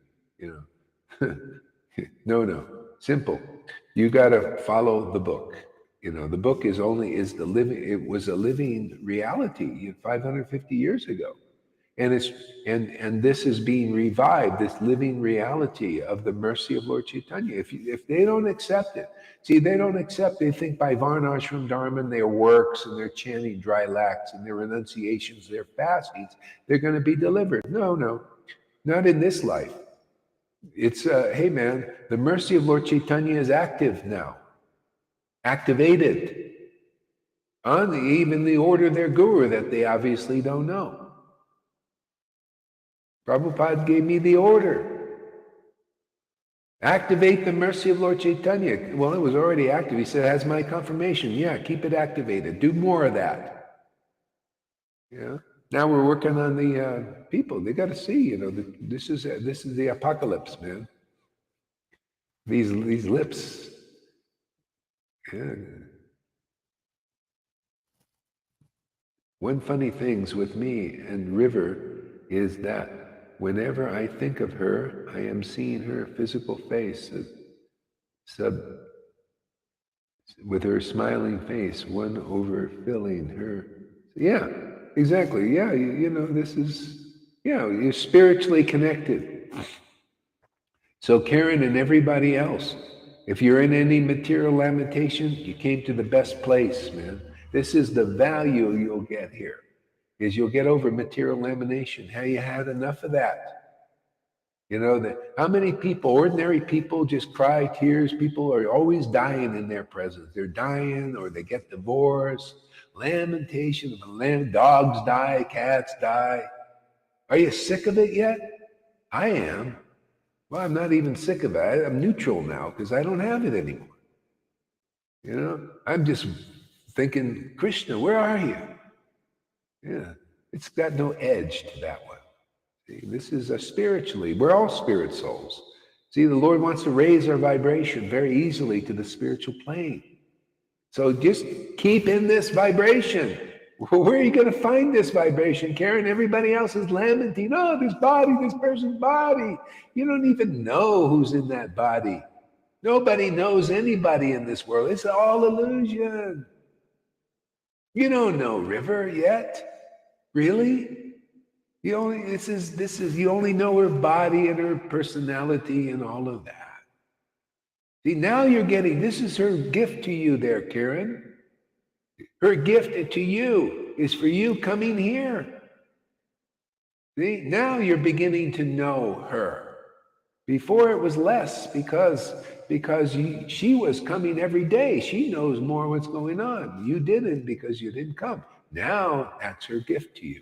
No, simple. You got to follow the book. The book is the living. It was a living reality 550 years ago, and this is being revived. This living reality of the mercy of Lord Caitanya. If they don't accept it, they don't accept. They think by Varnashram Dharma and their works and their chanting dry lakhs and their renunciations, their fastings, they're going to be delivered. No, not in this life. It's hey man, the mercy of Lord Caitanya is active now. Activated on even the order of their guru that they obviously don't know. Prabhupada gave me the order. Activate the mercy of Lord Caitanya. Well, it was already active. He said, it has my confirmation. Yeah, keep it activated. Do more of that. Yeah. Now we're working on the people. They got to see, this is the apocalypse, man. These lips. Yeah. One funny things with me and River is that whenever I think of her, I am seeing her physical face, sub with her smiling face, one overfilling her. Yeah, exactly. Yeah, this is, you're spiritually connected. So Karen and everybody else, if you're in any material lamentation, you came to the best place, man. This is the value you'll get here, is you'll get over material lamination. How you had enough of that. How many people, ordinary people, just cry tears? People are always dying in their presence. They're dying or they get divorced. Lamentation, dogs die, cats die. Are you sick of it yet? I am. Well, I'm not even sick of it. I'm neutral now because I don't have it anymore. I'm just thinking, Krishna, where are you? Yeah, it's got no edge to that one. See, this is spiritually, we're all spirit souls. See, the Lord wants to raise our vibration very easily to the spiritual plane. So just keep in this vibration. Where are you going to find this vibration, Karen? Everybody else is lamenting, oh, this person's body. You don't even know who's in that body. Nobody knows anybody in this world. It's all illusion. You don't know River yet. Really? You only know her body and her personality and all of that. See, now this is her gift to you there, Karen. Her gift to you is for you coming here. See, now you're beginning to know her. Before it was less because she was coming every day. She knows more what's going on. You didn't because you didn't come. Now that's her gift to you,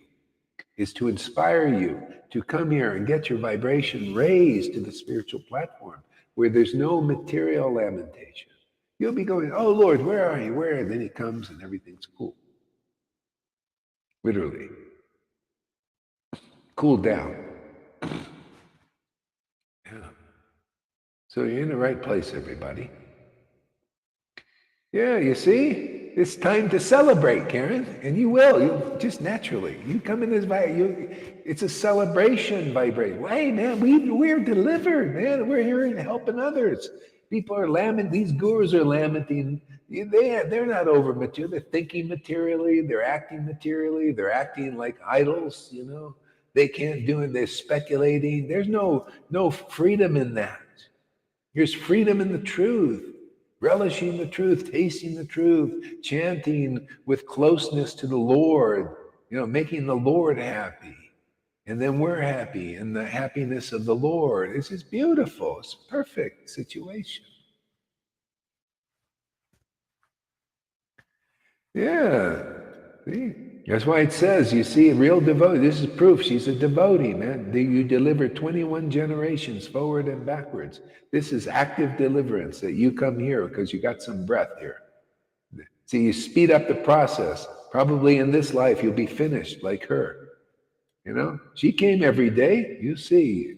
is to inspire you to come here and get your vibration raised to the spiritual platform where there's no material lamentation. You'll be going, oh, Lord, where are you? Where? And then he comes and everything's cool. Literally. Cool down. Yeah. So you're in the right place, everybody. Yeah, you see? It's time to celebrate, Karen. And you will. You just naturally. You come in this it's a celebration vibration. Hey, man, we're delivered, man. We're here and helping others. People are lamenting. These gurus are lamenting. They're not over material. They're thinking materially. They're acting materially. They're acting like idols, They can't do it. They're speculating. There's no freedom in that. There's freedom in the truth. Relishing the truth, tasting the truth, chanting with closeness to the Lord, making the Lord happy. And then we're happy in the happiness of the Lord. It's just beautiful. It's a perfect situation. Yeah. See? That's why it says, you see, a real devotee, this is proof she's a devotee, man. You deliver 21 generations forward and backwards. This is active deliverance that you come here because you got some breath here. See, you speed up the process. Probably in this life, you'll be finished like her. She came every day, you see.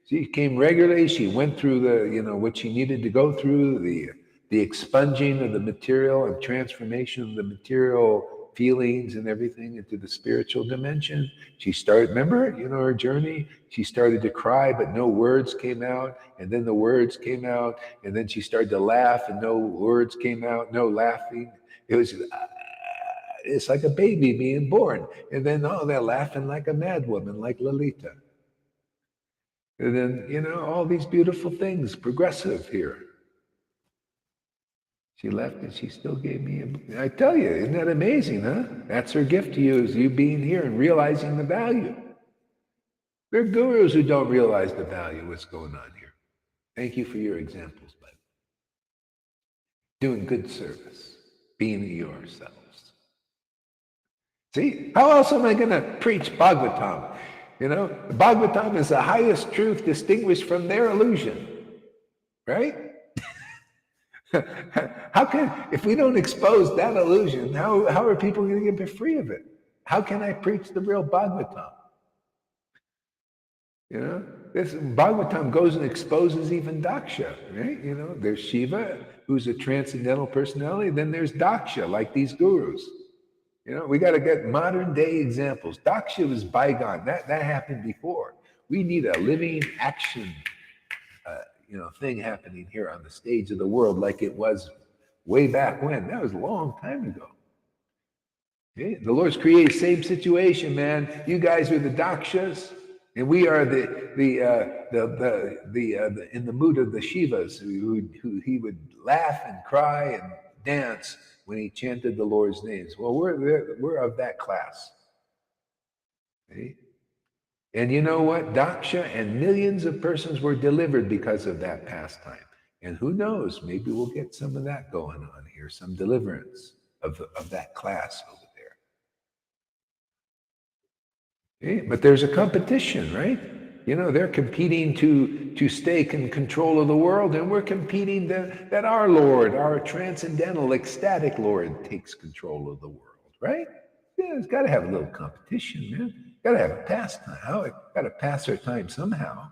She came regularly. She went through what she needed to go through, the expunging of the material and transformation of the material feelings and everything into the spiritual dimension. She started, remember, her journey? She started to cry, but no words came out. And then the words came out. And then she started to laugh and no words came out, no laughing. It was, it's like a baby being born. And then, they're laughing like a mad woman, like Lalita. And then, all these beautiful things, progressive here. She left and she still gave me I tell you, isn't that amazing, huh? That's her gift to you, is you being here and realizing the value. There are gurus who don't realize the value of what's going on here. Thank you for your examples, bud. Doing good service, being yourselves. See, how else am I going to preach Bhagavatam? Bhagavatam is the highest truth distinguished from their illusion, right? How can, if we don't expose that illusion, how are people going to get free of it? How can I preach the real Bhagavatam? You know, this Bhagavatam goes and exposes even Daksha, right? You know, there's Shiva, who's a transcendental personality. Then there's Daksha, like these gurus. You know, we got to get modern day examples. Daksha was bygone. That happened before. We need a living action, thing happening here on the stage of the world, like it was way back when. That was a long time ago. Okay? The Lord's created same situation, man. You guys are the Dakshas, and we are in the mood of the Shivas, who he would laugh and cry and dance when he chanted the Lord's names. Well, we're of that class. Okay? And you know what? Daksha and millions of persons were delivered because of that pastime. And who knows? Maybe we'll get some of that going on here, some deliverance of that class over there. Okay? But there's a competition, right? You know, they're competing to stay in control of the world, and we're competing that our Lord, our transcendental, ecstatic Lord, takes control of the world, right? Yeah, it's got to have a little competition, man. Got to have a pastime. Got to pass our time somehow.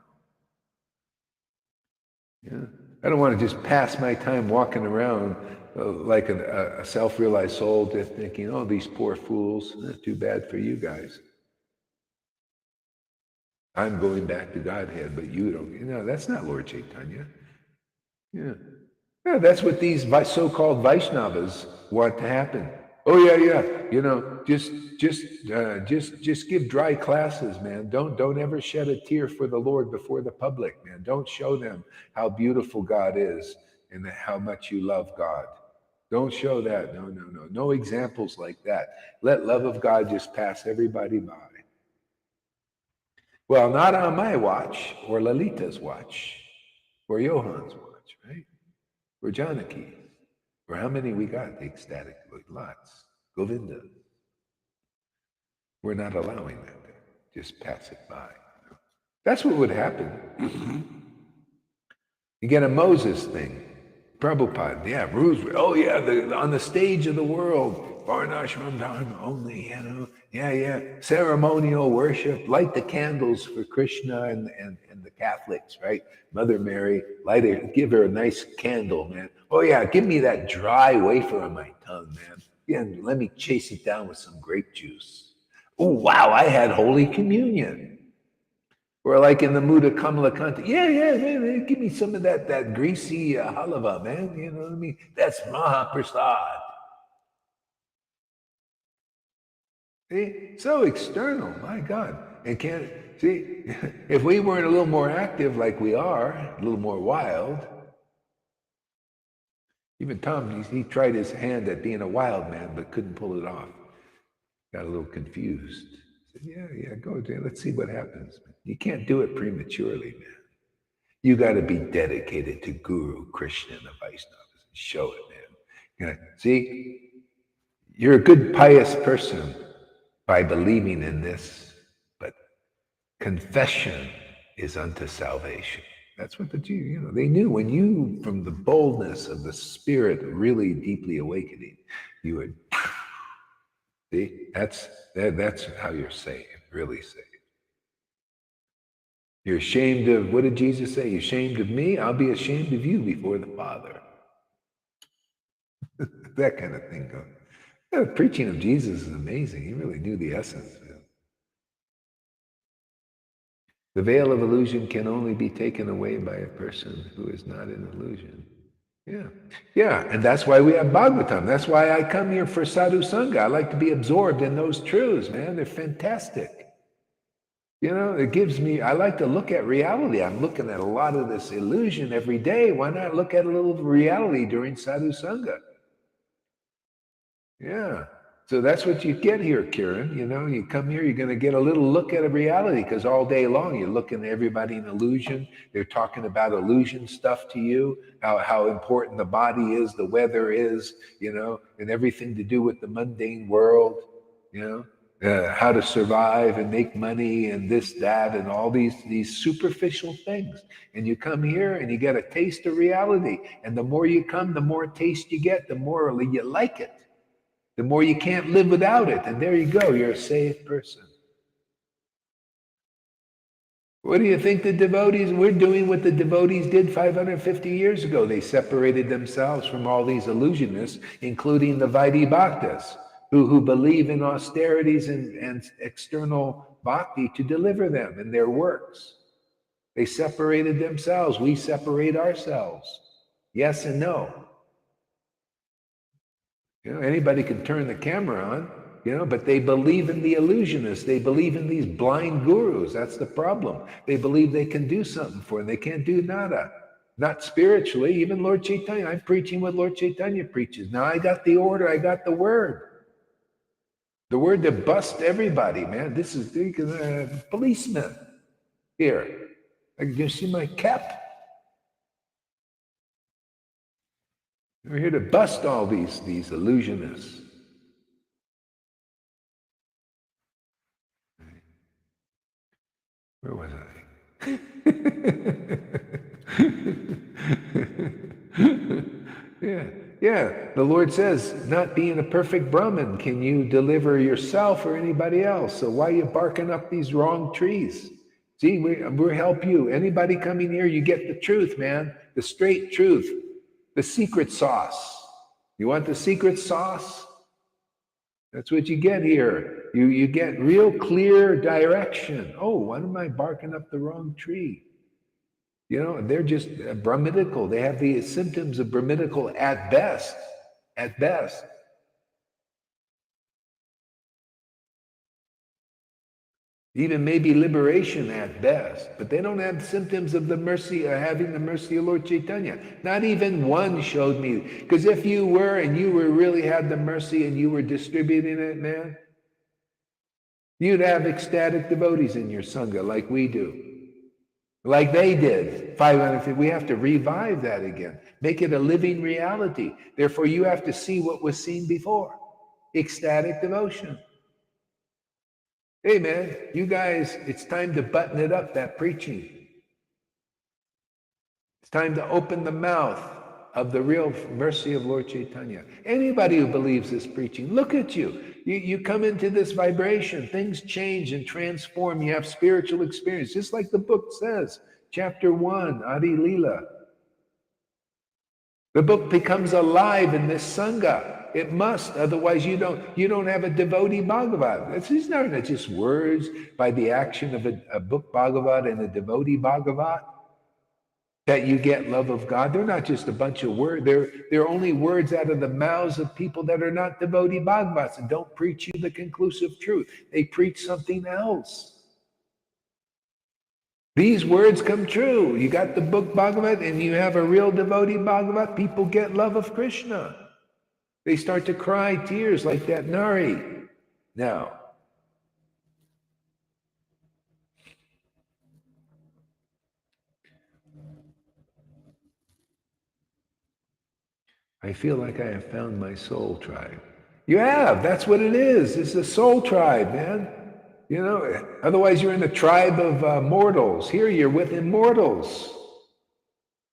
Yeah, I don't want to just pass my time walking around like a self-realized soul, just thinking, "Oh, these poor fools. Too bad for you guys. I'm going back to Godhead, but you don't." You know, that's not Lord Caitanya. Yeah. Yeah, that's what these so-called Vaishnavas want to happen. Oh yeah. You know, just give dry classes, man. Don't ever shed a tear for the Lord before the public, man. Don't show them how beautiful God is and how much you love God. Don't show that. No. No examples like that. Let love of God just pass everybody by. Well, not on my watch, or Lalita's watch, or Johan's watch, right? Or Janaki. Or how many we got, the ecstatic, lots. Govinda. We're not allowing that. Just pass it by. That's what would happen. You get a Moses thing. Prabhupada, yeah, oh yeah, on the stage of the world, Varnashram Dharma only, you know, yeah, ceremonial worship, light the candles for Krishna and the Catholics, right? Mother Mary, give her a nice candle, man. Oh yeah, give me that dry wafer on my tongue, man. Yeah, let me chase it down with some grape juice. Oh wow, I had Holy Communion. Or like in the mood of Kamalakanta, yeah, give me some of that greasy halava, man. You know what I mean? That's Mahaprasad. See, so external, my God. And can't see if we weren't a little more active like we are, a little more wild. Even Tom, he tried his hand at being a wild man, but couldn't pull it off. Got a little confused. Said, yeah, go, Jay. Let's see what happens. You can't do it prematurely, man. You got to be dedicated to Guru, Krishna, and the Vaishnavas. Show it, man. You know, see, you're a good, pious person by believing in this, but confession is unto salvation. That's what the Jews, they knew when you, from the boldness of the spirit, really deeply awakening, you would, see, that's how you're saved, really saved. You're ashamed of, what did Jesus say? You're ashamed of me? I'll be ashamed of you before the Father. That kind of thing going. The preaching of Jesus is amazing. He really knew the essence of it. The veil of illusion can only be taken away by a person who is not in illusion. Yeah, and that's why we have Bhagavatam. That's why I come here for Sadhu Sangha. I like to be absorbed in those truths, man. They're fantastic. It gives me, I like to look at reality. I'm looking at a lot of this illusion every day. Why not look at a little reality during Sadhu Sangha? Yeah. So that's what you get here, Kiran. You come here, you're going to get a little look at a reality because all day long you're looking at everybody in illusion. They're talking about illusion stuff to you, how important the body is, the weather is, and everything to do with the mundane world, how to survive and make money and this, that, and all these superficial things. And you come here and you get a taste of reality. And the more you come, the more taste you get, the more you like it. the more you can't live without it. And there you go, you're a saved person. What do you think the devotees, we're doing what the devotees did 550 years ago. They separated themselves from all these illusionists, including the Vaidhi Bhaktas, who believe in austerities and external bhakti to deliver them in their works. They separated themselves. We separate ourselves. Yes and no. Anybody can turn the camera on, but they believe in the illusionists. They believe in these blind gurus. That's the problem. They believe they can do something for them. They can't do nada. Not spiritually. Even Lord Caitanya. I'm preaching what Lord Caitanya preaches. Now I got the order. I got the word. The word to bust everybody, man. This is policeman. Here. You see my cap? We're here to bust all these illusionists. Where was I? Yeah. The Lord says, not being a perfect Brahmin, can you deliver yourself or anybody else? So why are you barking up these wrong trees? See, we'll help you. Anybody coming here, you get the truth, man. The straight truth. The secret sauce. You want the secret sauce? That's what you get here. You get real clear direction. Oh, why am I barking up the wrong tree? They're just Brahminical. They have the symptoms of Brahminical at best. At best. Even maybe liberation at best, but they don't have symptoms of the mercy, or having the mercy of Lord Caitanya. Not even one showed me. Because if you were, and you really had the mercy, and you were distributing it, man, you'd have ecstatic devotees in your Sangha like we do. Like they did. 550. We have to revive that again. Make it a living reality. Therefore, you have to see what was seen before. Ecstatic devotion. Hey, man, you guys, it's time to button it up, that preaching. It's time to open the mouth of the real mercy of Lord Caitanya. Anybody who believes this preaching, look at you. You come into this vibration, things change and transform. You have spiritual experience, just like the book says, chapter 1, Adi Lila. The book becomes alive in this Sangha. It must, otherwise you don't have a devotee Bhagavat. These aren't just words by the action of a book Bhagavat and a devotee Bhagavat that you get love of God. They're not just a bunch of words. They're only words out of the mouths of people that are not devotee Bhagavats and don't preach you the conclusive truth. They preach something else. These words come true. You got the book Bhagavat and you have a real devotee Bhagavat, people get love of Krishna. They start to cry tears like that Nari. Now, I feel like I have found my soul tribe. You have. That's what it is. It's a soul tribe, man. Otherwise you're in the tribe of mortals. Here you're with immortals.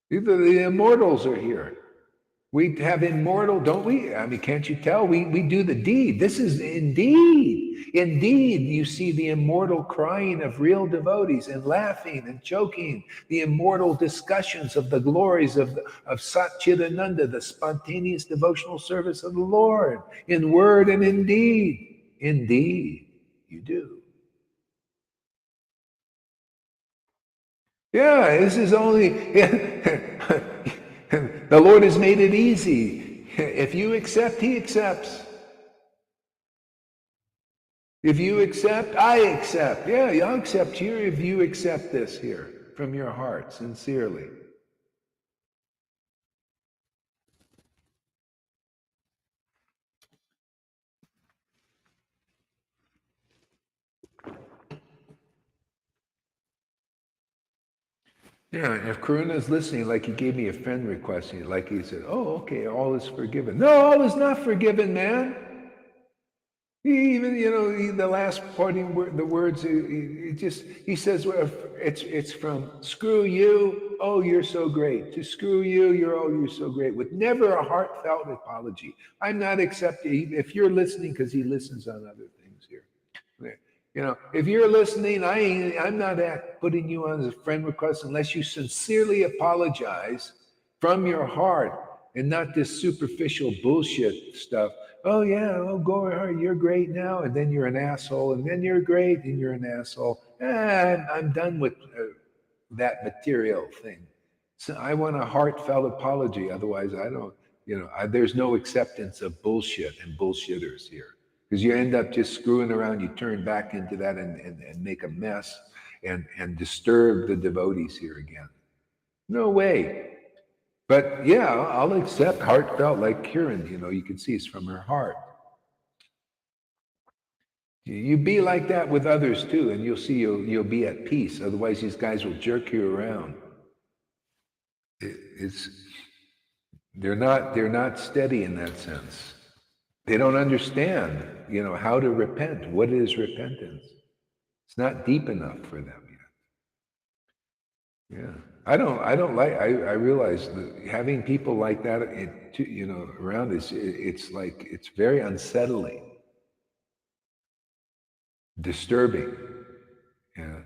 The immortals are here. We have immortal, don't we? I mean, can't you tell? We do the deed. This is indeed you see the immortal crying of real devotees and laughing and choking, the immortal discussions of the glories of Satchidananda, the spontaneous devotional service of the Lord, in word and in deed. Indeed, you do. Yeah, this is only... The Lord has made it easy. If you accept, He accepts. If you accept, I accept. Yeah, I'll accept here if you accept this here from your heart, sincerely. Yeah, if Karuna is listening, like he gave me a friend request, like he said, oh, okay, all is forgiven. No, all is not forgiven, man. Even, the last parting word, the words, he says, well, it's from screw you, oh, you're so great. To screw you, you're so great. With never a heartfelt apology. I'm not accepting, if you're listening, because he listens on other things here. You know, if you're listening, I'm not putting you on as a friend request unless you sincerely apologize from your heart and not this superficial bullshit stuff. Oh yeah, oh go ahead, you're great now, and then you're an asshole, and then you're great, and you're an asshole. I'm done with that material thing. So I want a heartfelt apology. Otherwise, I don't. You know, there's no acceptance of bullshit and bullshitters here, because you end up just screwing around. You turn back into that and make a mess and disturb the devotees here again. No way. But yeah, I'll accept heartfelt like Kiran, you know, you can see it's from her heart. You be like that with others too, and you'll see you'll be at peace. Otherwise, these guys will jerk you around. It's they're not steady in that sense. They don't understand, you know, how to repent. What is repentance? It's not deep enough for them yet. Yeah. I don't like, I realize that having people like that, you know, around us, it's like, it's very unsettling, disturbing. Yeah.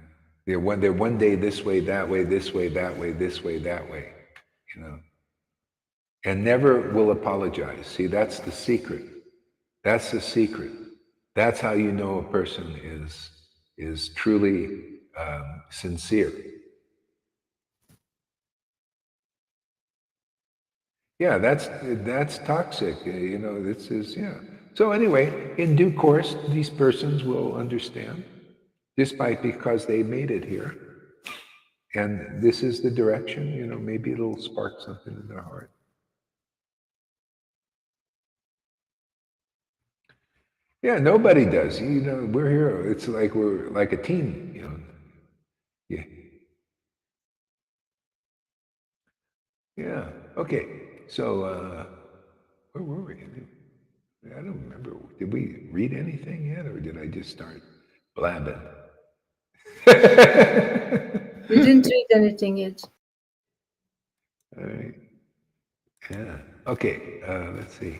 They're one day this way, that way, this way, that way, this way, that way, you know, and never will apologize. See, that's the secret. That's the secret. That's how you know a person is truly sincere. Yeah, that's toxic. You know, this is yeah. So anyway, in due course, these persons will understand, despite because they made it here, and this is the direction. You know, maybe it'll spark something in their heart. Yeah, nobody does. You know, we're here. It's like we're like a team. You know. Yeah. Yeah. Okay. So where were we? I don't remember. Did we read anything yet, or did I just start blabbing? We didn't read anything yet. All right. Yeah. Okay. Let's see.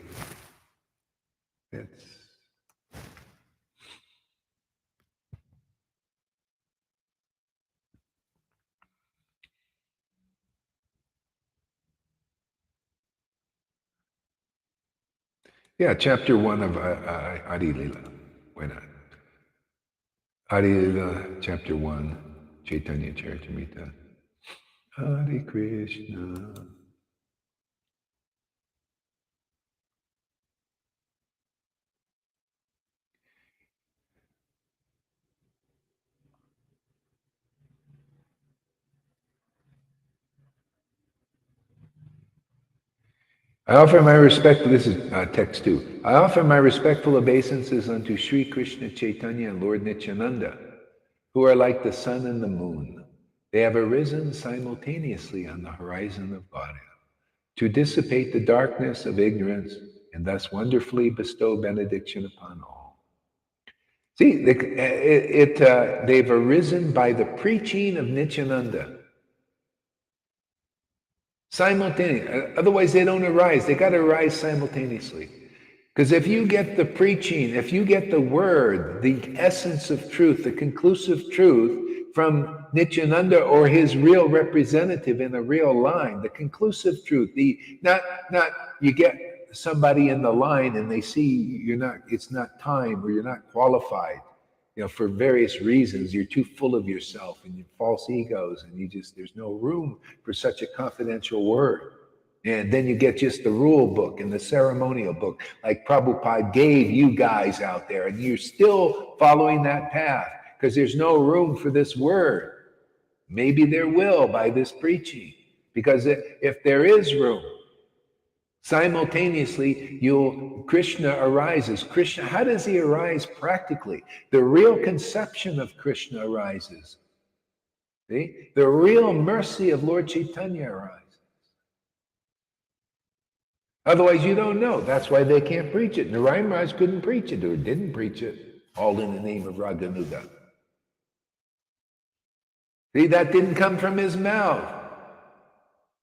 That's yeah. Chapter 1 of Adi Lila. Why not? Adi Lila, chapter 1, Chaitanya Charitamrita. Hare Krishna. I offer my respectful, this is text 2. I offer my respectful obeisances unto Sri Krishna Chaitanya and Lord Nityananda, who are like the sun and the moon. They have arisen simultaneously on the horizon of Bharat to dissipate the darkness of ignorance and thus wonderfully bestow benediction upon all. See, they've arisen by the preaching of Nityananda. Simultaneously. Otherwise, they don't arise. They got to arise simultaneously. Because if you get the preaching, if you get the word, the essence of truth, the conclusive truth from Nityananda or his real representative in a real line, the conclusive truth, not you get somebody in the line and they see it's not time or you're not qualified, you know, for various reasons. You're too full of yourself and your false egos, and there's no room for such a confidential word. And then you get just the rule book and the ceremonial book, like Prabhupada gave you guys out there, and you're still following that path because there's no room for this word. Maybe there will by this preaching, because if there is room, simultaneously, Krishna arises. Krishna, how does he arise practically? The real conception of Krishna arises. See? The real mercy of Lord Caitanya arises. Otherwise, you don't know. That's why they can't preach it. Narayan Maharaj couldn't preach it or didn't preach it, all in the name of Raganuga. See, that didn't come from his mouth.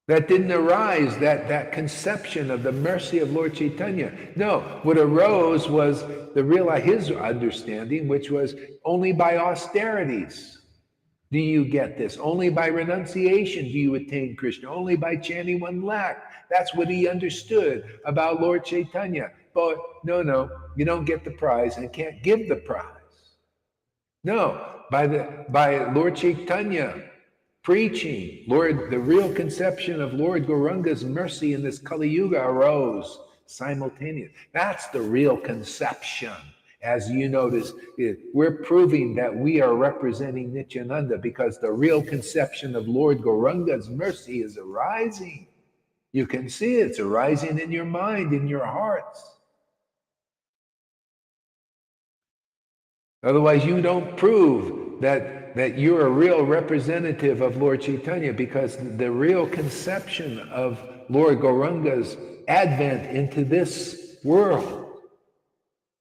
That didn't arise, that conception of the mercy of Lord Caitanya. No, what arose was his understanding, which was only by austerities do you get this. Only by renunciation do you attain Krishna. Only by chanting one lakh. That's what he understood about Lord Caitanya. But no, you don't get the prize and can't give the prize. No, by Lord Caitanya preaching, the real conception of Lord Gauranga's mercy in this Kali Yuga arose simultaneously. That's the real conception. As you notice, we're proving that we are representing Nityananda because the real conception of Lord Gauranga's mercy is arising. You can see it's arising in your mind, in your hearts. Otherwise, you don't prove that you're a real representative of Lord Caitanya, because the real conception of Lord Gauranga's advent into this world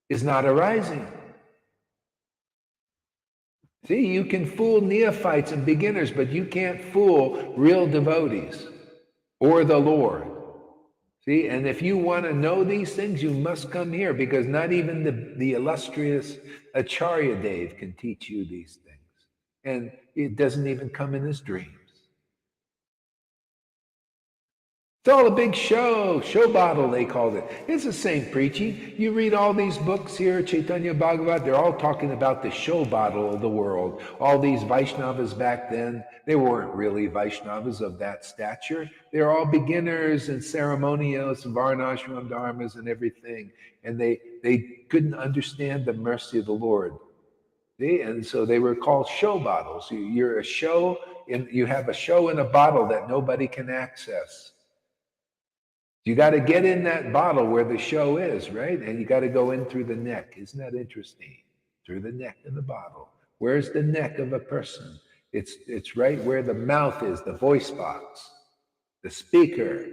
is not arising. See, you can fool neophytes and beginners, but you can't fool real devotees or the Lord. See, and if you want to know these things, you must come here, because not even the illustrious Acharya Dev can teach you these things. And it doesn't even come in his dreams. It's all a big show bottle, they called it. It's the same preaching. You read all these books here, Chaitanya Bhagavat, they're all talking about the show bottle of the world. All these Vaishnavas back then, they weren't really Vaishnavas of that stature. They're all beginners and ceremonials and Varnashram dharmas and everything. And they couldn't understand the mercy of the Lord. See? And so they were called show bottles. You're a show, and you have a show in a bottle that nobody can access. You got to get in that bottle where the show is, right? And you got to go in through the neck. Isn't that interesting? Through the neck of the bottle. Where's the neck of a person? It's right where the mouth is, the voice box, the speaker.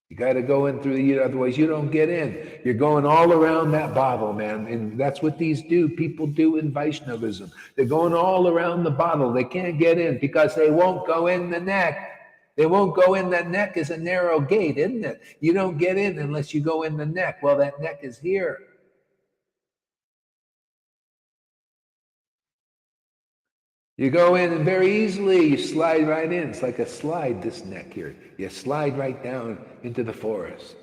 You got to go in through, otherwise you don't get in. You're going all around that bottle, man. And that's what people do in Vaishnavism. They're going all around the bottle. They can't get in because they won't go in the neck. They won't go in. That neck is a narrow gate, isn't it? You don't get in unless you go in the neck. Well, that neck is here. You go in and very easily, you slide right in. It's like a slide, this neck here. You slide right down into the forest.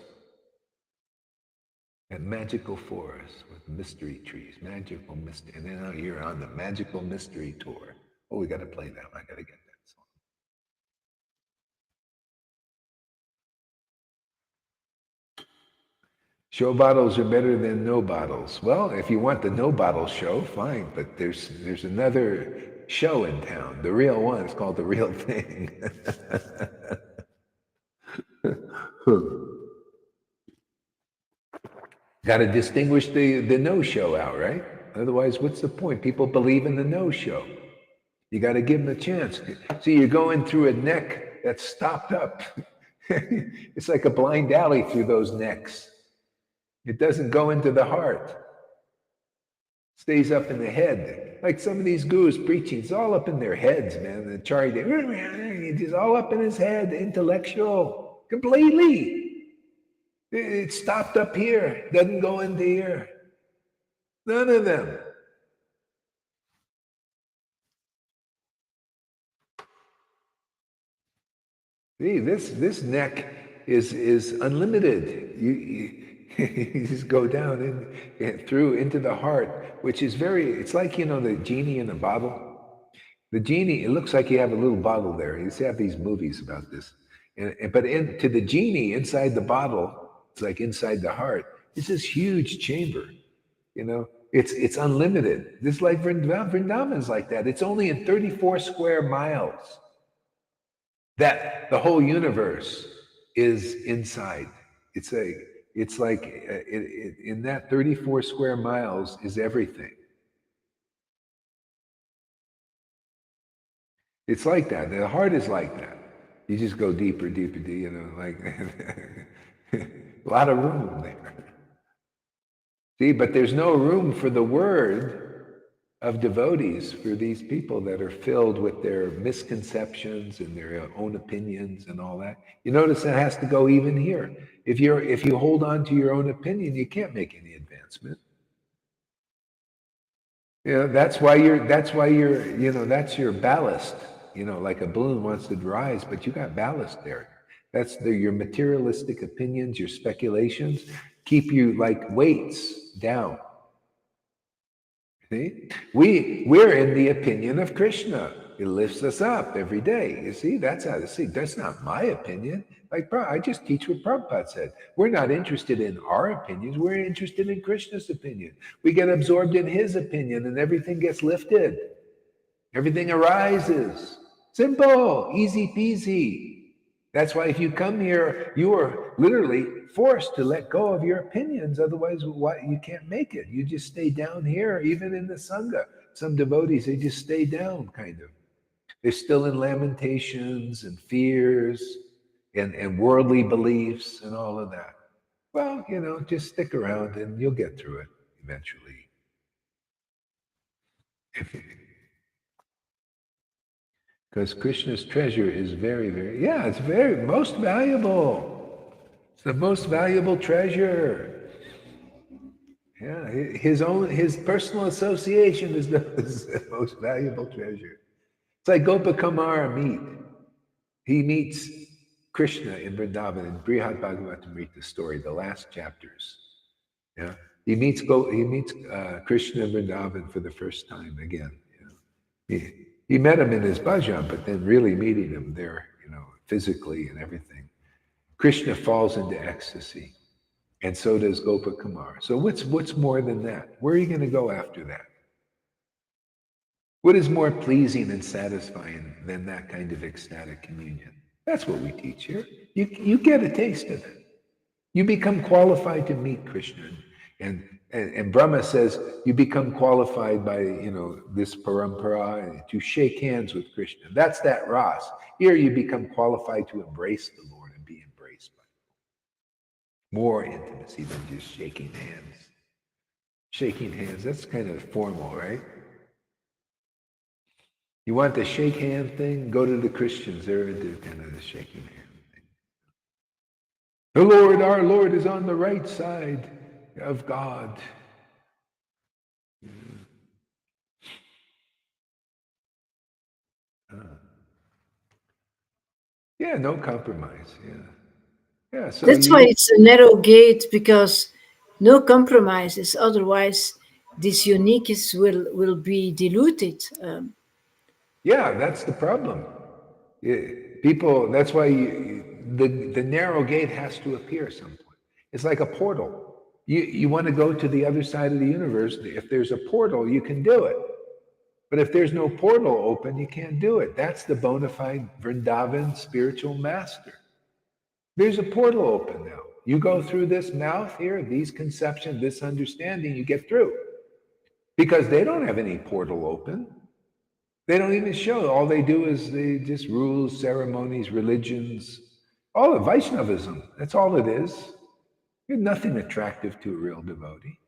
That magical forest with mystery trees, magical mystery. And then out here on the magical mystery tour. Oh, we got to play that one. I got to get that song. Show bottles are better than no bottles. Well, if you want the no bottle show, fine. But there's another show in town. The real one. It's called The Real Thing. Got to distinguish the no show out, right? Otherwise, what's the point? People believe in the no show. You got to give them a chance. See, you're going through a neck that's stopped up. It's like a blind alley through those necks. It doesn't go into the heart. It stays up in the head. Like some of these gurus preaching, it's all up in their heads, man. The Charya, it's all up in his head, intellectual, completely. It's stopped up here, doesn't go into here. None of them. See, this neck is unlimited. You just go down through into the heart, which is it's like, the genie in a bottle. The genie, it looks like you have a little bottle there. You have these movies about this. But to the genie inside the bottle, it's like inside the heart, it's this huge chamber. It's unlimited. This like Vrindavan's like that. It's only in 34 square miles that the whole universe is inside. It's like in that 34 square miles is everything. It's like that. The heart is like that. You just go deeper, like a lot of room there. See, but there's no room for the word of devotees for these people that are filled with their misconceptions and their own opinions and all that. You notice that has to go even here. If you hold on to your own opinion, you can't make any advancement. That's why you're, that's your ballast. Like a balloon wants to rise, but you got ballast there. That's your materialistic opinions, your speculations keep you like weights down. See, we're in the opinion of Krishna. It lifts us up every day. You see, that's how to see. That's not my opinion. Like, I just teach what Prabhupada said. We're not interested in our opinions. We're interested in Krishna's opinion. We get absorbed in his opinion, and everything gets lifted. Everything arises. Simple, easy peasy. That's why if you come here, you are literally forced to let go of your opinions. Otherwise, you can't make it. You just stay down here, even in the Sangha. Some devotees, they just stay down, kind of. They're still in lamentations and fears and worldly beliefs and all of that. Well, just stick around and you'll get through it eventually. Because Krishna's treasure is very, very, it's very, most valuable. It's the most valuable treasure. Yeah, his personal association is the most valuable treasure. It's like Gopakumara He meets Krishna in Vrindavan in Brihad Bhagavatamrita story, the last chapters. Yeah, he meets Krishna in Vrindavan for the first time again. He met him in his bhajan, but then really meeting him there, physically and everything. Krishna falls into ecstasy, and so does Gopakumar. So what's more than that? Where are you going to go after that? What is more pleasing and satisfying than that kind of ecstatic communion? That's what we teach here. You get a taste of it. You become qualified to meet Krishna. And Brahma says you become qualified by, this parampara to shake hands with Krishna. That's that ras. Here you become qualified to embrace the Lord and be embraced by him. More intimacy than just shaking hands. Shaking hands, that's kind of formal, right? You want the shake hand thing? Go to the Christians. They're into kind of the shaking hand thing. The Lord, our Lord, is on the right side of God. Yeah, no compromise. Yeah. So That's why it's a narrow gate, because no compromises. Otherwise, this uniqueness will be diluted. Yeah, that's the problem. People. That's why the narrow gate has to appear someplace. It's like a portal. You want to go to the other side of the universe. If there's a portal, you can do it. But if there's no portal open, you can't do it. That's the bona fide Vrindavan spiritual master. There's a portal open now. You go through this mouth here, these conceptions, this understanding, you get through. Because they don't have any portal open. They don't even show. All they do is they just rules, ceremonies, religions, all of Vaishnavism. That's all it is. There's nothing attractive to a real devotee.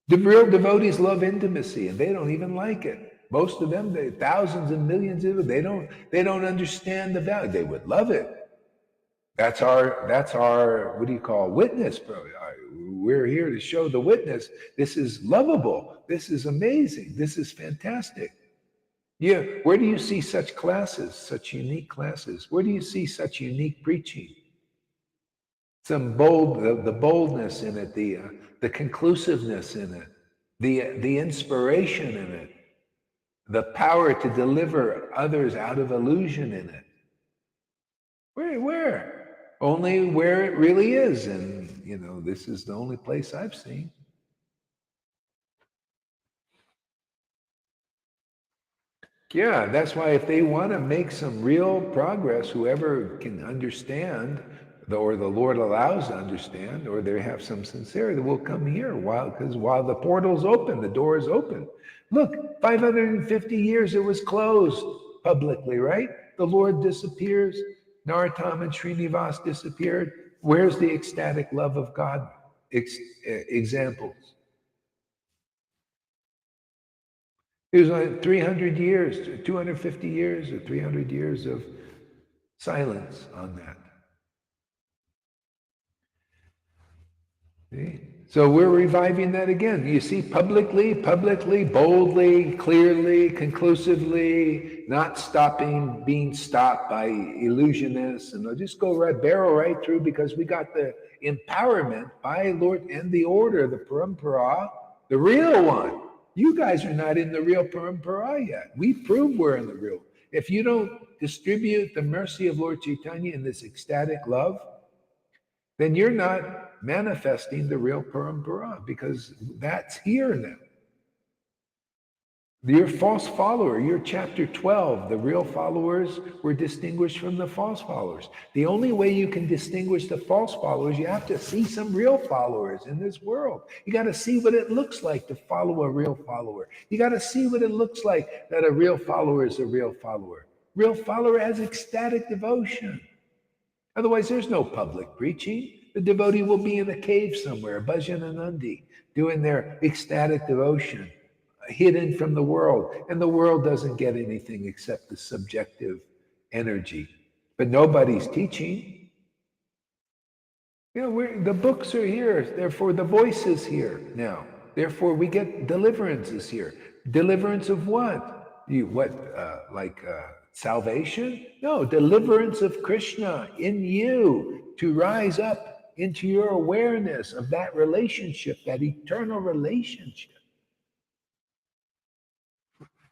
The real devotees love intimacy, and they don't even like it. Most of them, thousands and millions of them, they don't understand the value. They would love it. That's our what do you call, witness, bro? We're here to show the witness. This is lovable. This is amazing. This is fantastic. Yeah, where do you see such classes, such unique classes? Where do you see such unique preaching? Some the boldness in it, the conclusiveness in it, the inspiration in it, the power to deliver others out of illusion in it. Where? Only where it really is, and this is the only place I've seen. Yeah, that's why if they want to make some real progress, whoever can understand, or the Lord allows to understand, or they have some sincerity, will come here because while the portal's open, the door is open. Look, 550 years it was closed publicly, right? The Lord disappears. Narottam and Srinivas disappeared. Where's the ecstatic love of God examples? It was like 300 years, 250 years, or 300 years of silence on that. See? So we're reviving that again. You see, publicly, boldly, clearly, conclusively, not stopping, being stopped by illusionists, and they'll just go right, barrel right through because we got the empowerment by Lord and the order, the parampara, the real one. You guys are not in the real parampara yet. We prove we're in the real. If you don't distribute the mercy of Lord Caitanya in this ecstatic love, then you're not manifesting the real parampara because that's here now. Your false follower, your chapter 12, the real followers were distinguished from the false followers. The only way you can distinguish the false followers, you have to see some real followers in this world. You got to see what it looks like to follow a real follower. You got to see what it looks like that a real follower is a real follower. Real follower has ecstatic devotion. Otherwise, there's no public preaching. The devotee will be in a cave somewhere, Bhajananandi, doing their ecstatic devotion, hidden from the world. And the world doesn't get anything except the subjective energy. But nobody's teaching. You know, the books are here. Therefore, the voice is here now. Therefore, we get deliverances here. Deliverance of what? Salvation? No, deliverance of Krishna in you to rise up into your awareness of that relationship, that eternal relationship.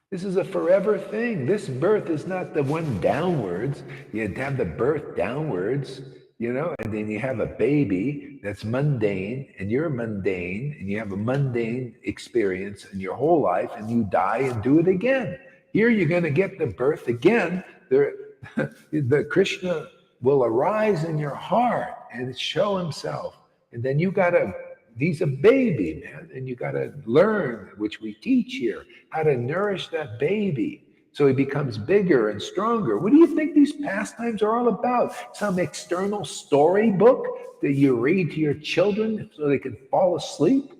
This is a forever thing. This birth is not the one downwards. You have the birth downwards, you know, and then you have a baby that's mundane, and you're mundane, and you have a mundane experience in your whole life, and you die and do it again. Here you're going to get the birth again. The Krishna will arise in your heart and show himself. And then he's a baby, man, and you got to learn, which we teach here, how to nourish that baby so he becomes bigger and stronger. What do you think these pastimes are all about? Some external storybook that you read to your children so they can fall asleep?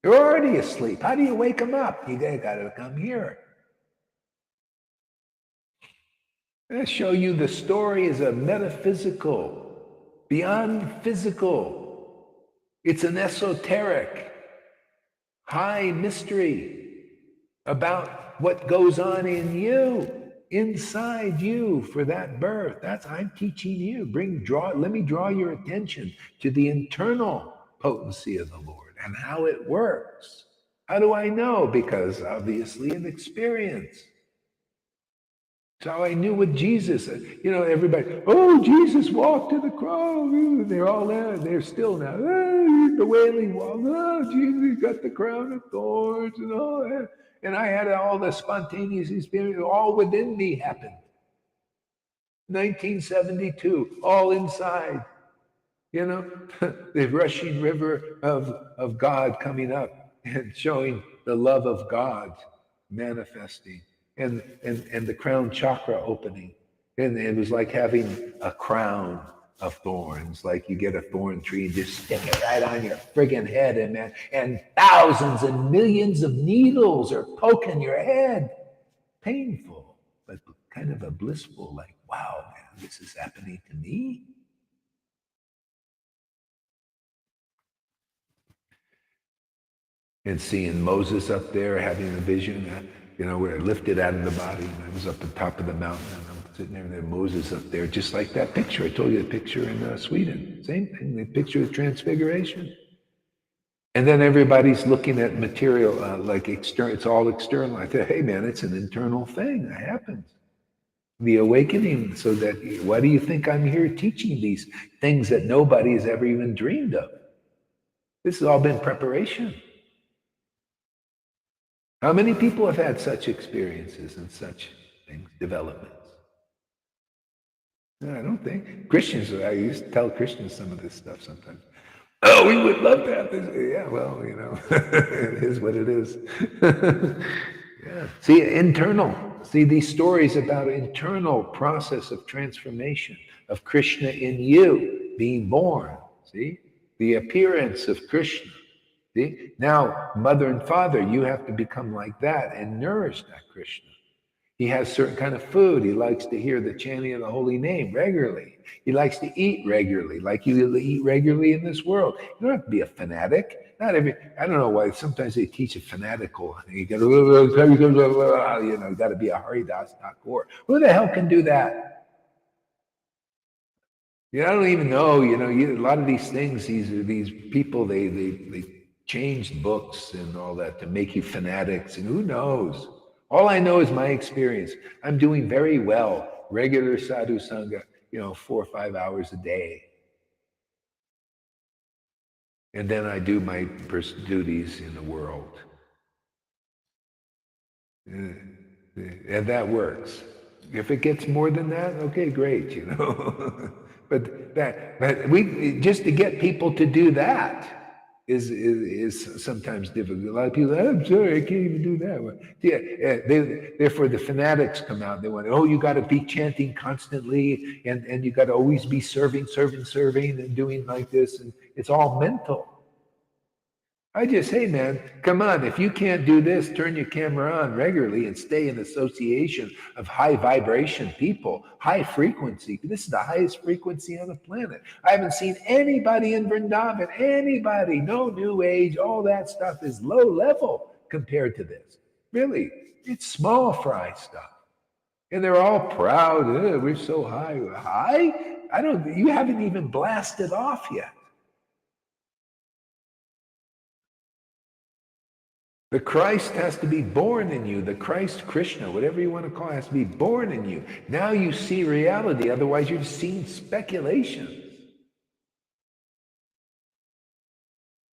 They're already asleep. How do you wake them up? You got to come here. I show you the story is a metaphysical, beyond physical. It's an esoteric, high mystery about what goes on in you, inside you for that birth. That's I'm teaching you. Let me draw your attention to the internal potency of the Lord and how it works. How do I know? Because obviously of experience. So I knew what Jesus, you know, everybody, oh, Jesus walked to the cross. They're all there. They're still now. The wailing walk. Oh, Jesus got the crown of thorns and all that. And I had all the spontaneous experience. All within me happened. 1972, all inside. You know, the rushing river of God coming up and showing the love of God manifesting. And the crown chakra opening. And it was like having a crown of thorns, like you get a thorn tree and just stick it right on your friggin' head, and thousands and millions of needles are poking your head. Painful, but kind of a blissful, like, wow, man, this is happening to me. And seeing Moses up there having a vision, you know, where I lifted out of the body, and I was up the top of the mountain, and I'm sitting there, and there's Moses up there, just like that picture. I told you the picture in Sweden. Same thing, the picture of transfiguration. And then everybody's looking at material, like external, it's all external. I said, hey, man, it's an internal thing that happens. The awakening, so that, why do you think I'm here teaching these things that nobody has ever even dreamed of? This has all been preparation. How many people have had such experiences and such things, developments? No, I don't think. Christians, I used to tell Christians some of this stuff sometimes. Oh, we would love to have this. Yeah, well, you know, it is what it is. Yeah. See, internal. See, these stories about internal process of transformation of Krishna in you being born. See, the appearance of Krishna. See? Now, mother and father, you have to become like that and nourish that Krishna. He has certain kind of food. He likes to hear the chanting of the holy name regularly. He likes to eat regularly, like you eat regularly in this world. You don't have to be a fanatic. Not every. I don't know why. Sometimes they teach a fanatical. You got to, got to be a Haridas Thakur. Who the hell can do that? I don't even know. A lot of these things. These people. They changed books and all that to make you fanatics. And who knows? All I know is my experience. I'm doing very well. Regular Sadhu Sangha, 4 or 5 hours a day. And then I do my duties in the world. And that works. If it gets more than that, okay, great, but we just to get people to do that is sometimes difficult. A lot of people, I'm sorry, I can't even do that. Well, therefore, the fanatics come out. They want, you got to be chanting constantly, and you got to always be serving, and doing like this, and it's all mental. I just, hey man, come on, if you can't do this, turn your camera on regularly and stay in association of high vibration people, high frequency. This is the highest frequency on the planet. I haven't seen anybody in Vrindavan, no new age, all that stuff is low level compared to this. Really, it's small fry stuff. And they're all proud, we're so high. High? You haven't even blasted off yet. The Christ has to be born in you. The Christ Krishna, whatever you want to call it, has to be born in you. Now you see reality. Otherwise, you're seeing speculations.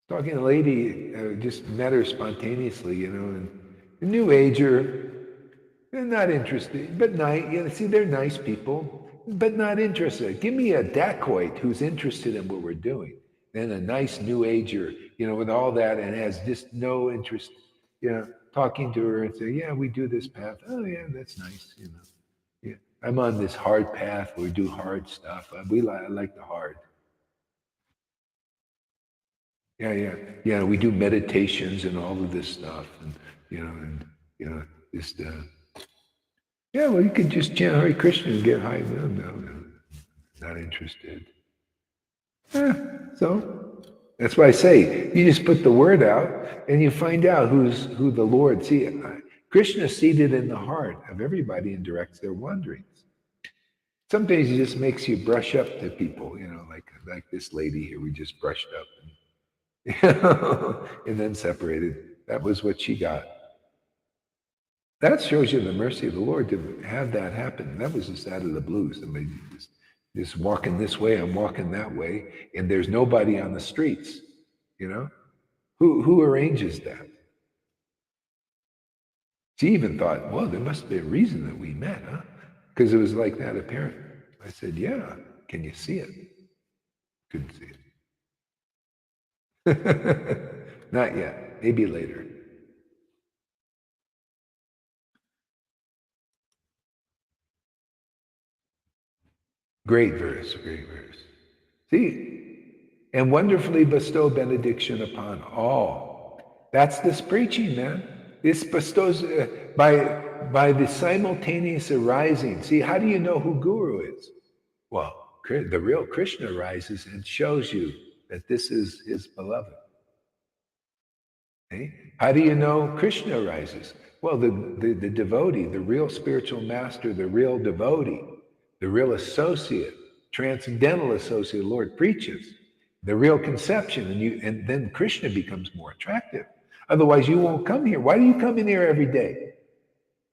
Talking to a lady, just met her spontaneously, and a new ager, they're not interested, but nice. See, they're nice people, but not interested. Give me a dacoit who's interested in what we're doing. Then a nice new ager, with all that and has just no interest. Talking to her and say, yeah, we do this path. Oh, yeah, that's nice. Yeah, I'm on this hard path. We do hard stuff. I like the hard. Yeah. We do meditations and all of this stuff, just well, you could just chant Hare Krishna and get high. No, not interested. So. That's why I say, you just put the word out and you find out who the Lord. See, Krishna is seated in the heart of everybody and directs their wanderings. Sometimes he just makes you brush up to people, like this lady here, we just brushed up and then separated. That was what she got. That shows you the mercy of the Lord to have that happen. That was just out of the blue. Somebody just walking this way, I'm walking that way, and there's nobody on the streets, Who arranges that? She even thought, well, there must be a reason that we met, huh? Because it was like that apparent. I said, yeah, can you see it? Couldn't see it. Not yet, maybe later. Great verse. See, and wonderfully bestow benediction upon all. That's this preaching, man. This bestows by the simultaneous arising. See, how do you know who Guru is? Well, the real Krishna arises and shows you that this is his beloved. Okay? How do you know Krishna arises? Well, the devotee, the real spiritual master, the real devotee, the real associate, transcendental associate, the Lord preaches, the real conception, and then Krishna becomes more attractive. Otherwise, you won't come here. Why do you come in here every day?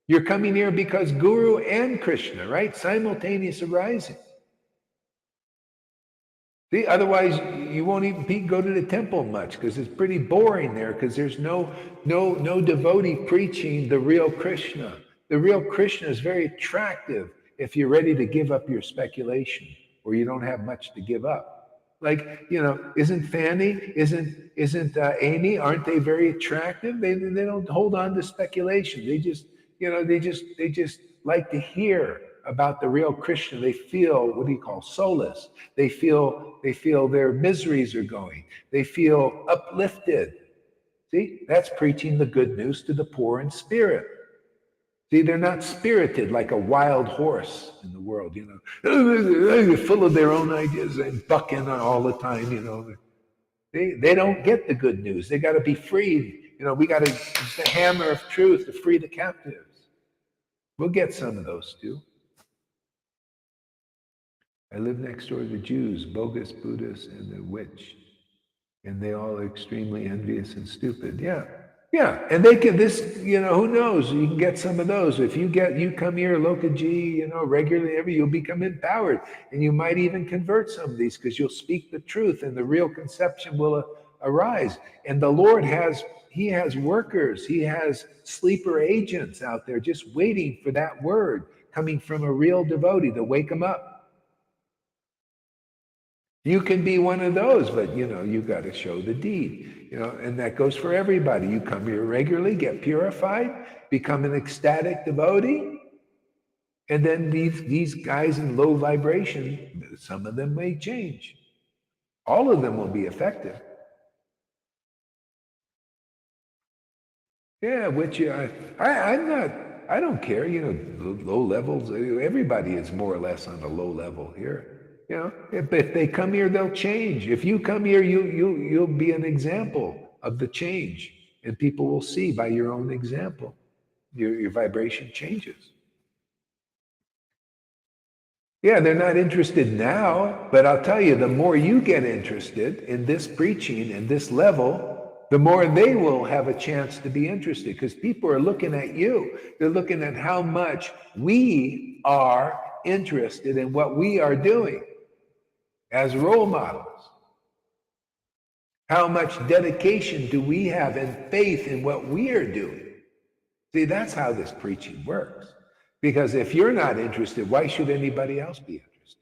You're coming here because Guru and Krishna, right? Simultaneous arising. See, otherwise you won't even go to the temple much because it's pretty boring there because there's no devotee preaching the real Krishna. The real Krishna is very attractive if you're ready to give up your speculation or you don't have much to give up. Like, isn't Fanny, isn't Amy, aren't they very attractive? They don't hold on to speculation. They just, they just like to hear about the real Krishna. They feel, solace. They feel their miseries are going. They feel uplifted. See, that's preaching the good news to the poor in spirit. See, they're not spirited like a wild horse in the world, you know. They're full of their own ideas and bucking all the time, you know. They don't get the good news. They got to be freed. You know, we got to use the hammer of truth to free the captives. We'll get some of those too. I live next door to the Jews, bogus Buddhists, and the witch. And they all are extremely envious and stupid. Yeah. Yeah. And they can this, you know, who knows? You can get some of those. If you come here, Loka G, you know, regularly, you'll become empowered. And you might even convert some of these because you'll speak the truth and the real conception will arise. And the Lord he has workers, he has sleeper agents out there just waiting for that word coming from a real devotee to wake them up. You can be one of those, but you know, you got to show the deed, you know, and that goes for everybody. You come here regularly, get purified, become an ecstatic devotee, and then these guys in low vibration, some of them may change. All of them will be effective. Yeah, which I'm not, I don't care, you know, low levels, everybody is more or less on a low level here. You know, if they come here, they'll change. If you come here, you'll be an example of the change, and people will see by your own example, your vibration changes. Yeah, they're not interested now, but I'll tell you, the more you get interested in this preaching and this level, the more they will have a chance to be interested because people are looking at you. They're looking at how much we are interested in what we are doing as role models. How much dedication do we have and faith in what we are doing? See, that's how this preaching works. Because if you're not interested, why should anybody else be interested?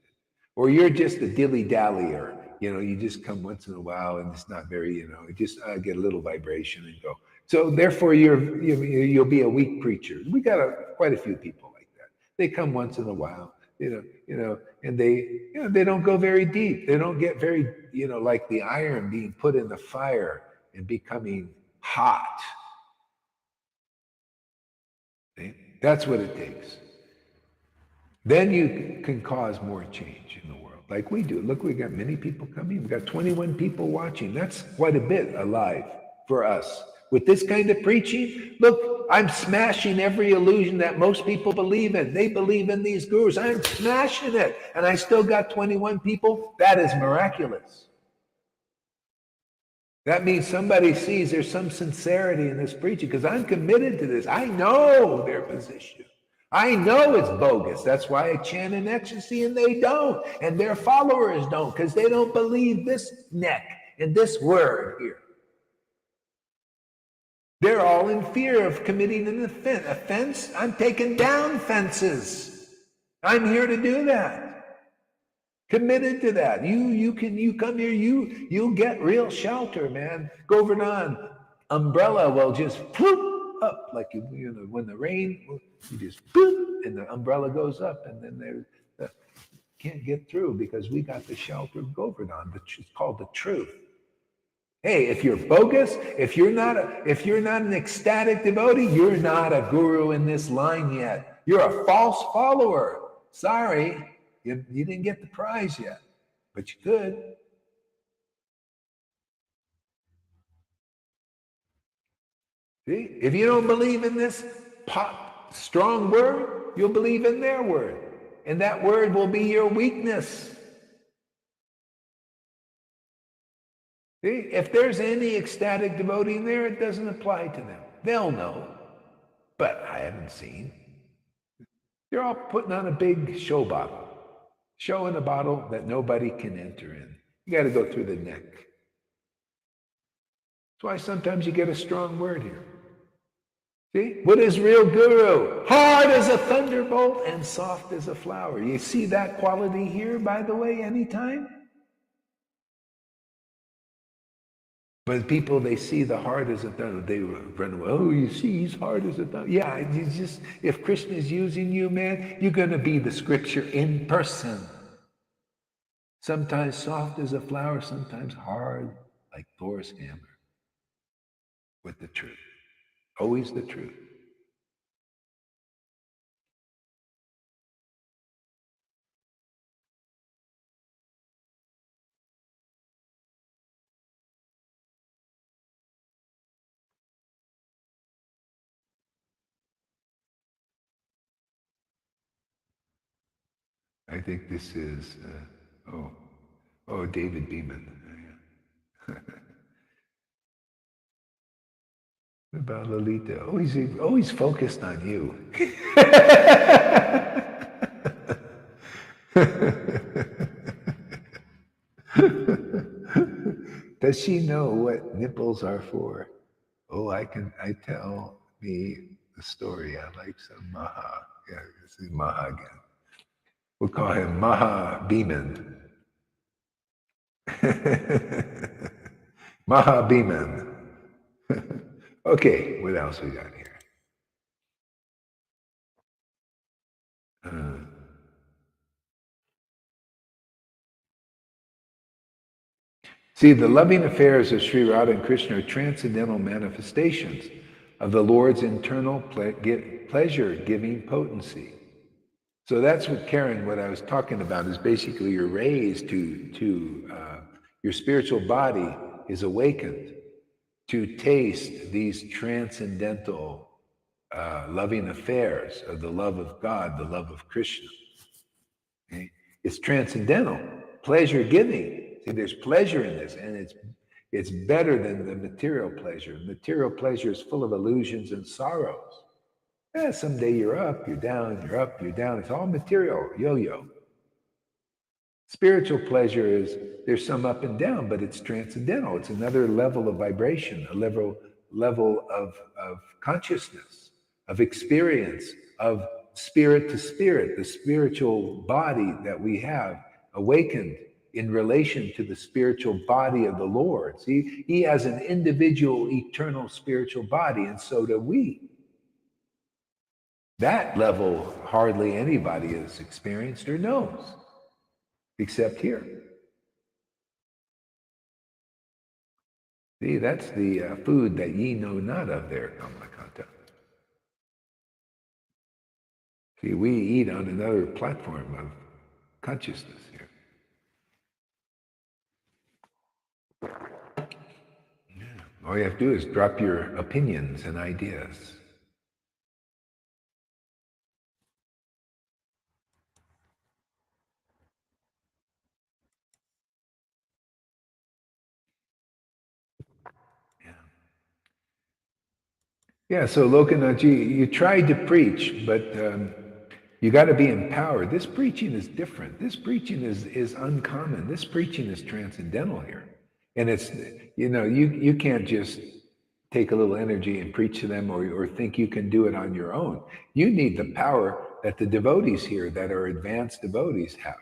Or you're just a dilly-dallyer. You know, you just come once in a while and it's not very, you know, just get a little vibration and go. So therefore, you'll be a weak preacher. We got quite a few people like that. They come once in a while. And they don't go very deep. They don't get very, like the iron being put in the fire and becoming hot. See? That's what it takes. Then you can cause more change in the world, like we do. Look, we got many people coming. We got 21 people watching. That's quite a bit alive for us. With this kind of preaching, look, I'm smashing every illusion that most people believe in. They believe in these gurus. I'm smashing it. And I still got 21 people. That is miraculous. That means somebody sees there's some sincerity in this preaching because I'm committed to this. I know their position. I know it's bogus. That's why I chant in ecstasy and they don't. And their followers don't because they don't believe this neck and this word here. They're all in fear of committing an offense. I'm taking down fences. I'm here to do that. Committed to that. You come here, you'll get real shelter, man. Govardhan umbrella will just poof up like when the rain, you just poof, and the umbrella goes up, and then they can't get through because we got the shelter of Govardhan. It's called the truth. Hey, if you're bogus, if you're not an ecstatic devotee, you're not a guru in this line yet. You're a false follower. Sorry, you didn't get the prize yet, but you could. See, if you don't believe in this strong word, you'll believe in their word, and that word will be your weakness. See, if there's any ecstatic devotee in there, it doesn't apply to them. They'll know, but I haven't seen. They're all putting on a big show bottle. Show in a bottle that nobody can enter in. You got to go through the neck. That's why sometimes you get a strong word here. See? What is real guru? Hard as a thunderbolt and soft as a flower. You see that quality here, by the way, anytime? But people, they see the hard as a thunder, they run away. Oh, you see, he's hard as a thunder. Yeah, if Krishna is using you, man, you're going to be the scripture in person. Sometimes soft as a flower, sometimes hard like Thor's hammer. with the truth. Always the truth. I think this is, David Beeman. What about Lolita? Always focused on you. Does she know what nipples are for? Oh, I tell me the story. I like some Maha. Yeah, this is Maha again. We'll call him Maha Beeman. Maha Beeman. Okay, what else we got here? See, the loving affairs of Sri Radha and Krishna are transcendental manifestations of the Lord's internal pleasure-giving potency. So that's what Karen, what I was talking about, is basically you're raised to your spiritual body is awakened to taste these transcendental loving affairs of the love of God, the love of Krishna. Okay? It's transcendental, pleasure giving. See, there's pleasure in this, and it's better than the material pleasure. Material pleasure is full of illusions and sorrows. Yeah, someday you're up, you're down, you're up, you're down. It's all material, yo-yo. Spiritual pleasure is there's some up and down, but it's transcendental. It's another level of vibration, a level of consciousness, of experience, of spirit to spirit, the spiritual body that we have awakened in relation to the spiritual body of the Lord. See, he has an individual, eternal spiritual body, and so do we. That level hardly anybody has experienced or knows, except here. See, that's the food that ye know not of there, Kamalakanta. See, we eat on another platform of consciousness here. Yeah. All you have to do is drop your opinions and ideas. Yeah, so Lokanathji, you tried to preach, but you got to be empowered. This preaching is different. This preaching is uncommon. This preaching is transcendental here. And it's, you can't just take a little energy and preach to them or think you can do it on your own. You need the power that the devotees here that are advanced devotees have.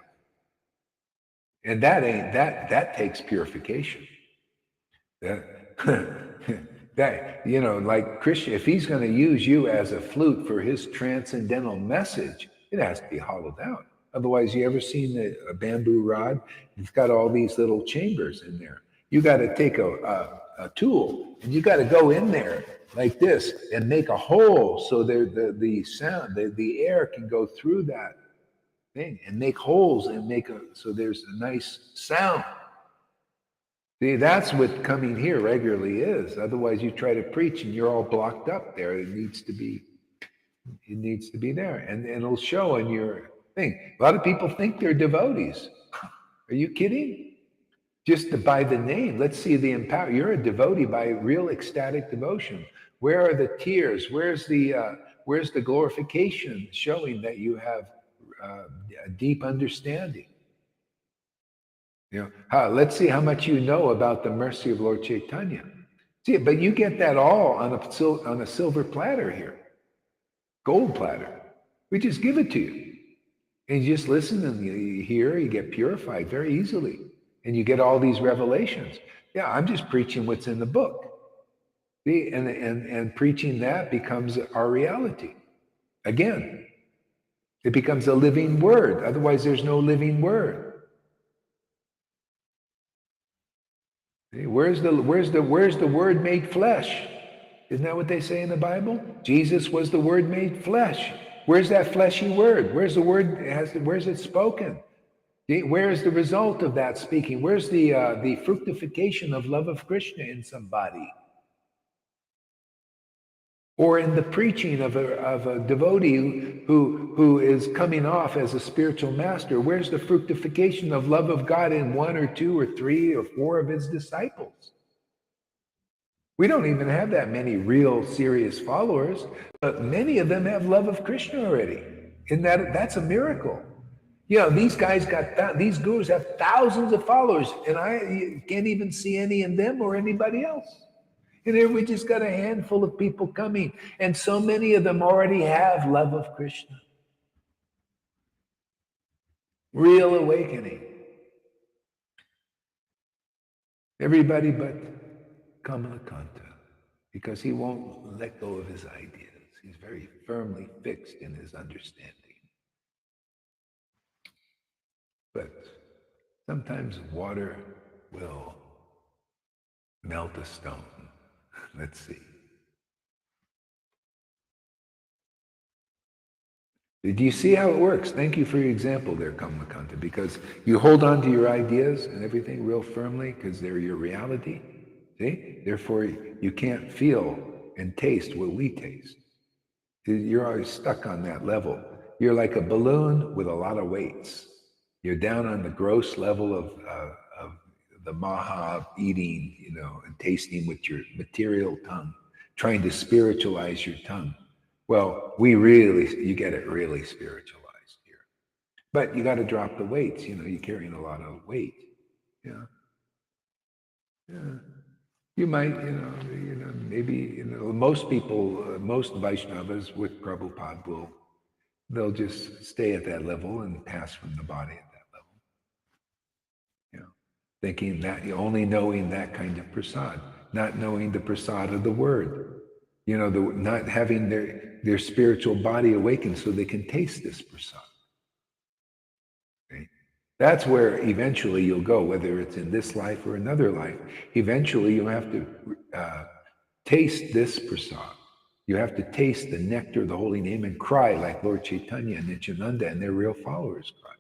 And that takes purification. That, like Krishna, if he's going to use you as a flute for his transcendental message, it has to be hollowed out. Otherwise, you ever seen a bamboo rod? It's got all these little chambers in there. You got to take a tool and you got to go in there like this and make a hole so the sound, the air can go through that thing and make holes and so there's a nice sound. See, that's what coming here regularly is. Otherwise, you try to preach and you're all blocked up there. It needs to be there. And it'll show in your thing. A lot of people think they're devotees. Are you kidding? Just by the name, let's see the empower. You're a devotee by real ecstatic devotion. Where are the tears? Where's the glorification showing that you have a deep understanding? Let's see how much you know about the mercy of Lord Caitanya. See, but you get that all on a silver platter here, gold platter. We just give it to you, and you just listen and you hear. You get purified very easily, and you get all these revelations. Yeah, I'm just preaching what's in the book. See, and preaching that becomes our reality. Again, it becomes a living word. Otherwise, there's no living word. Where's the word made flesh? Isn't that what they say in the Bible? Jesus was the Word made flesh. Where's that fleshy word? Where's the word? Where's it spoken? Where's the result of that speaking? Where's the fructification of love of Krishna in somebody? Or in the preaching of a devotee who is coming off as a spiritual master? Where's the fructification of love of God in one or two or three or four of his disciples? We don't even have that many real serious followers, but many of them have love of Krishna already. And that's a miracle. You know, these guys these gurus have thousands of followers, and I can't even see any in them or anybody else. And here we just got a handful of people coming, and so many of them already have love of Krishna. Real awakening. Everybody but Kamalakanta, because he won't let go of his ideas. He's very firmly fixed in his understanding. But sometimes water will melt a stone. Let's see. Did you see how it works? Thank you for your example there, Kamalakanta, because you hold on to your ideas and everything real firmly because they're your reality. See? Therefore, you can't feel and taste what we taste. You're always stuck on that level. You're like a balloon with a lot of weights. You're down on the gross level of the maha of eating, you know, and tasting with your material tongue, trying to spiritualize your tongue. Well, you get it really spiritualized here. But you got to drop the weights. You know, you're carrying a lot of weight. Yeah. Yeah. You might, maybe, most people, most Vaishnavas with Prabhupada they'll just stay at that level and pass from the body at that level. You know, thinking that, only knowing that kind of prasad, not knowing the prasad of the word. You know, not having their spiritual body awakened so they can taste this prasad. Okay? That's where eventually you'll go, whether it's in this life or another life. Eventually you'll have to taste this prasad. You have to taste the nectar of the holy name and cry like Lord Caitanya and Nityananda and their real followers cry.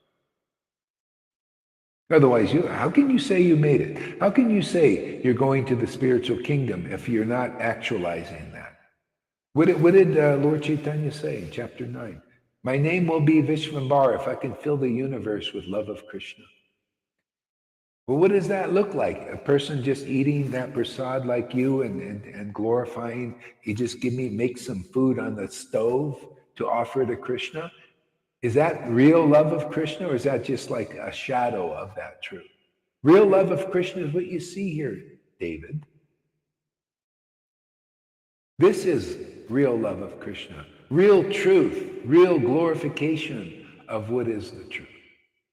Otherwise, how can you say you made it? How can you say you're going to the spiritual kingdom if you're not actualizing that? What did Lord Caitanya say in chapter 9? My name will be Vishvambara if I can fill the universe with love of Krishna. Well, what does that look like? A person just eating that prasad like you and glorifying, you just make some food on the stove to offer to Krishna? Is that real love of Krishna, or is that just like a shadow of that truth? Real love of Krishna is what you see here, David. This is real love of Krishna, real truth, real glorification of what is the truth.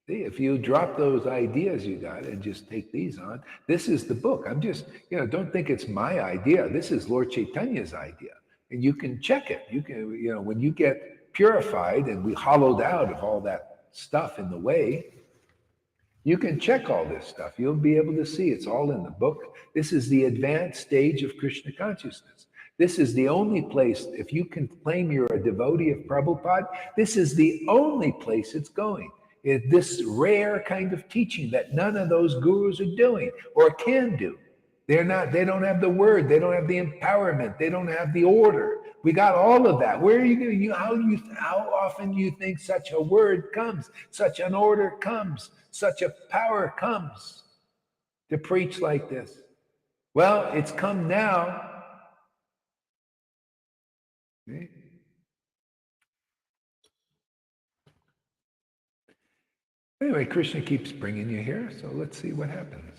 See, if you drop those ideas you got and just take these on, this is the book. I'm just, don't think it's my idea. This is Lord Chaitanya's idea. And you can check it. You can, when you get purified and we hollowed out of all that stuff in the way, you can check all this stuff. You'll be able to see it's all in the book. This is the advanced stage of Krishna consciousness. This is the only place, if you can claim you're a devotee of Prabhupada, this is the only place it's going. It's this rare kind of teaching that none of those gurus are doing or can do. They don't have the word, they don't have the empowerment, they don't have the order. We got all of that. Where are you going? How often do you think such a word comes, such an order comes, such a power comes to preach like this? Well, it's come now. Okay. Anyway, Krishna keeps bringing you here, so let's see what happens.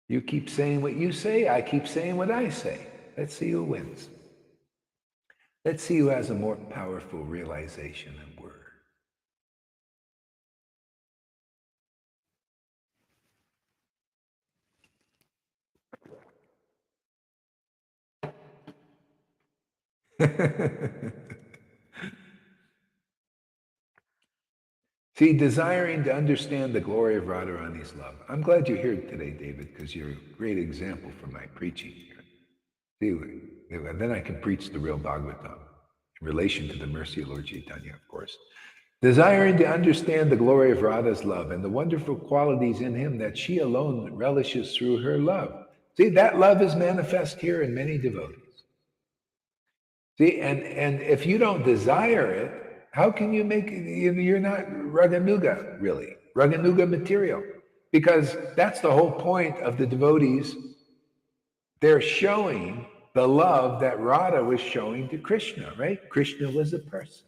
You keep saying what you say, I keep saying what I say. Let's see who wins. Let's see who has a more powerful realization and word. See, desiring to understand the glory of Radharani's love. I'm glad you're here today, David, because you're a great example for my preaching here. See, then I can preach the real Bhagavatam in relation to the mercy of Lord Caitanya, of course. Desiring to understand the glory of Radha's love and the wonderful qualities in him that she alone relishes through her love. See, that love is manifest here in many devotees. See, and if you don't desire it, how can you make it? You're not Raganuga, really. Raganuga material. Because that's the whole point of the devotees. They're showing the love that Radha was showing to Krishna, right? Krishna was a person.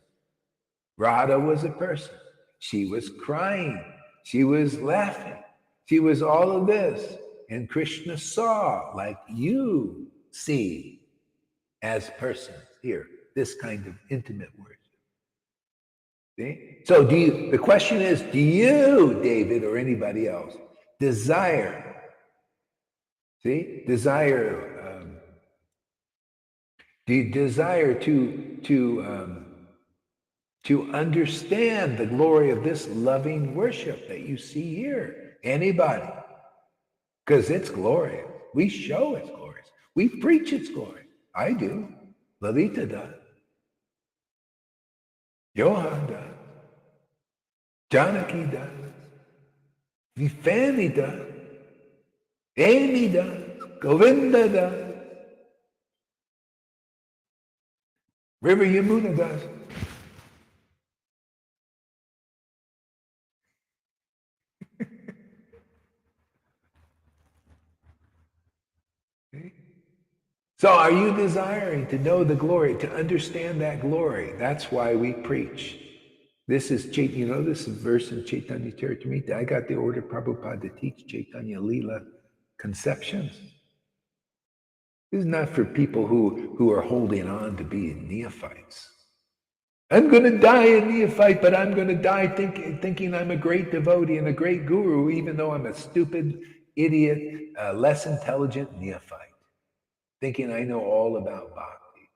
Radha was a person. She was crying. She was laughing. She was all of this. And Krishna saw, like you see as persons here, this kind of intimate worship. See? So the question is, do you, David, or anybody else, desire, do you desire to understand the glory of this loving worship that you see here? Anybody? Because it's glorious. We show it's glorious. We preach its glory. I do. Lalita does. Johan does. Janaki does. Fanny does. Amy does. Govinda does. River Yamuna does. So are you desiring to know the glory, to understand that glory? That's why we preach. This is, this is a verse in Chaitanya Charitamrita. I got the order of Prabhupada to teach Chaitanya Leela conceptions. This is not for people who are holding on to being neophytes. I'm going to die a neophyte, but I'm going to die thinking I'm a great devotee and a great guru, even though I'm a stupid, idiot, less intelligent neophyte, thinking I know all about bhakti.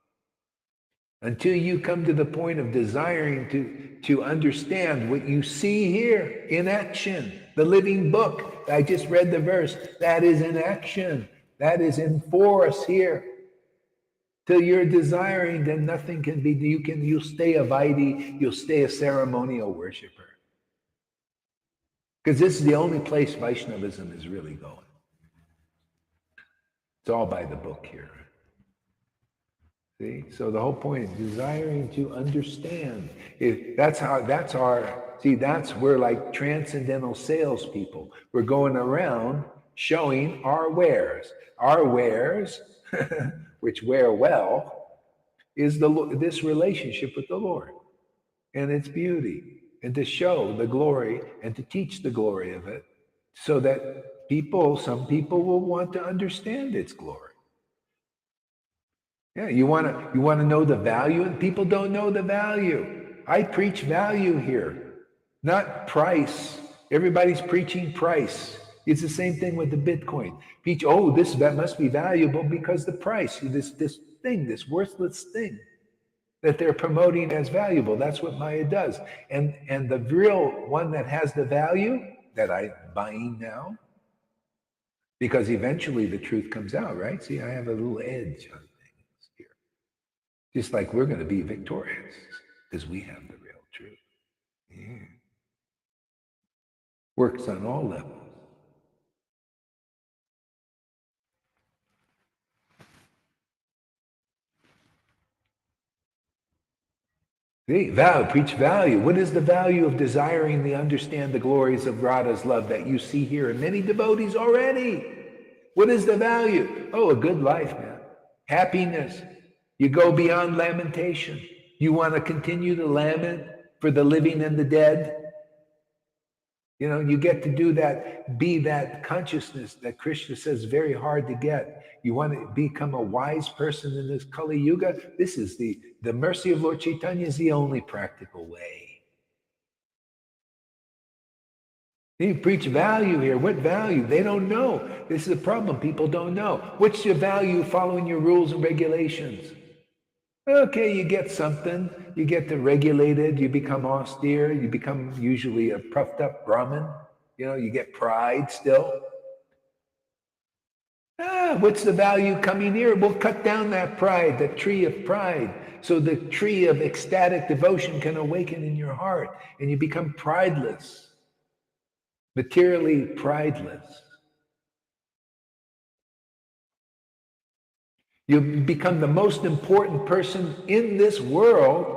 Until you come to the point of desiring to understand what you see here in action, the living book. I just read the verse. That is in action. That is in force here. Till you're desiring, then nothing can be. You'll stay a Vaidhi. You'll stay a ceremonial worshiper. Because this is the only place Vaishnavism is really going. It's all by the book here. See, so the whole point is desiring to understand. That's we're like transcendental salespeople. We're going around showing our wares. Our wares, which wear well, is this relationship with the Lord and its beauty, and to show the glory and to teach the glory of it, so that some people will want to understand its glory. Yeah, you want to know the value, and people don't know the value. I preach value here, not price. Everybody's preaching price. It's the same thing with the Bitcoin. That must be valuable because the price, this worthless thing that they're promoting as valuable. That's what Maya does. And the real one that has the value that I'm buying now, because eventually the truth comes out, right? See, I have a little edge on things here. Just like we're going to be victorious because we have the real truth. Yeah. Works on all levels. See, preach value. What is the value of desiring to understand the glories of Radha's love that you see here in many devotees already? What is the value? A good life, man. Happiness. You go beyond lamentation. You want to continue to lament for the living and the dead? You get to do that, be that consciousness that Krishna says very hard to get. You want to become a wise person in this Kali Yuga? This is the mercy of Lord Caitanya is the only practical way. You preach value here. What value? They don't know. This is a problem. People don't know. What's your value following your rules and regulations? Okay, you get something. You get regulated. You become austere. You become usually a puffed up Brahmin. You get pride still. What's the value coming here? We'll cut down that pride, the tree of pride, so the tree of ecstatic devotion can awaken in your heart and you become prideless, materially prideless. You become the most important person in this world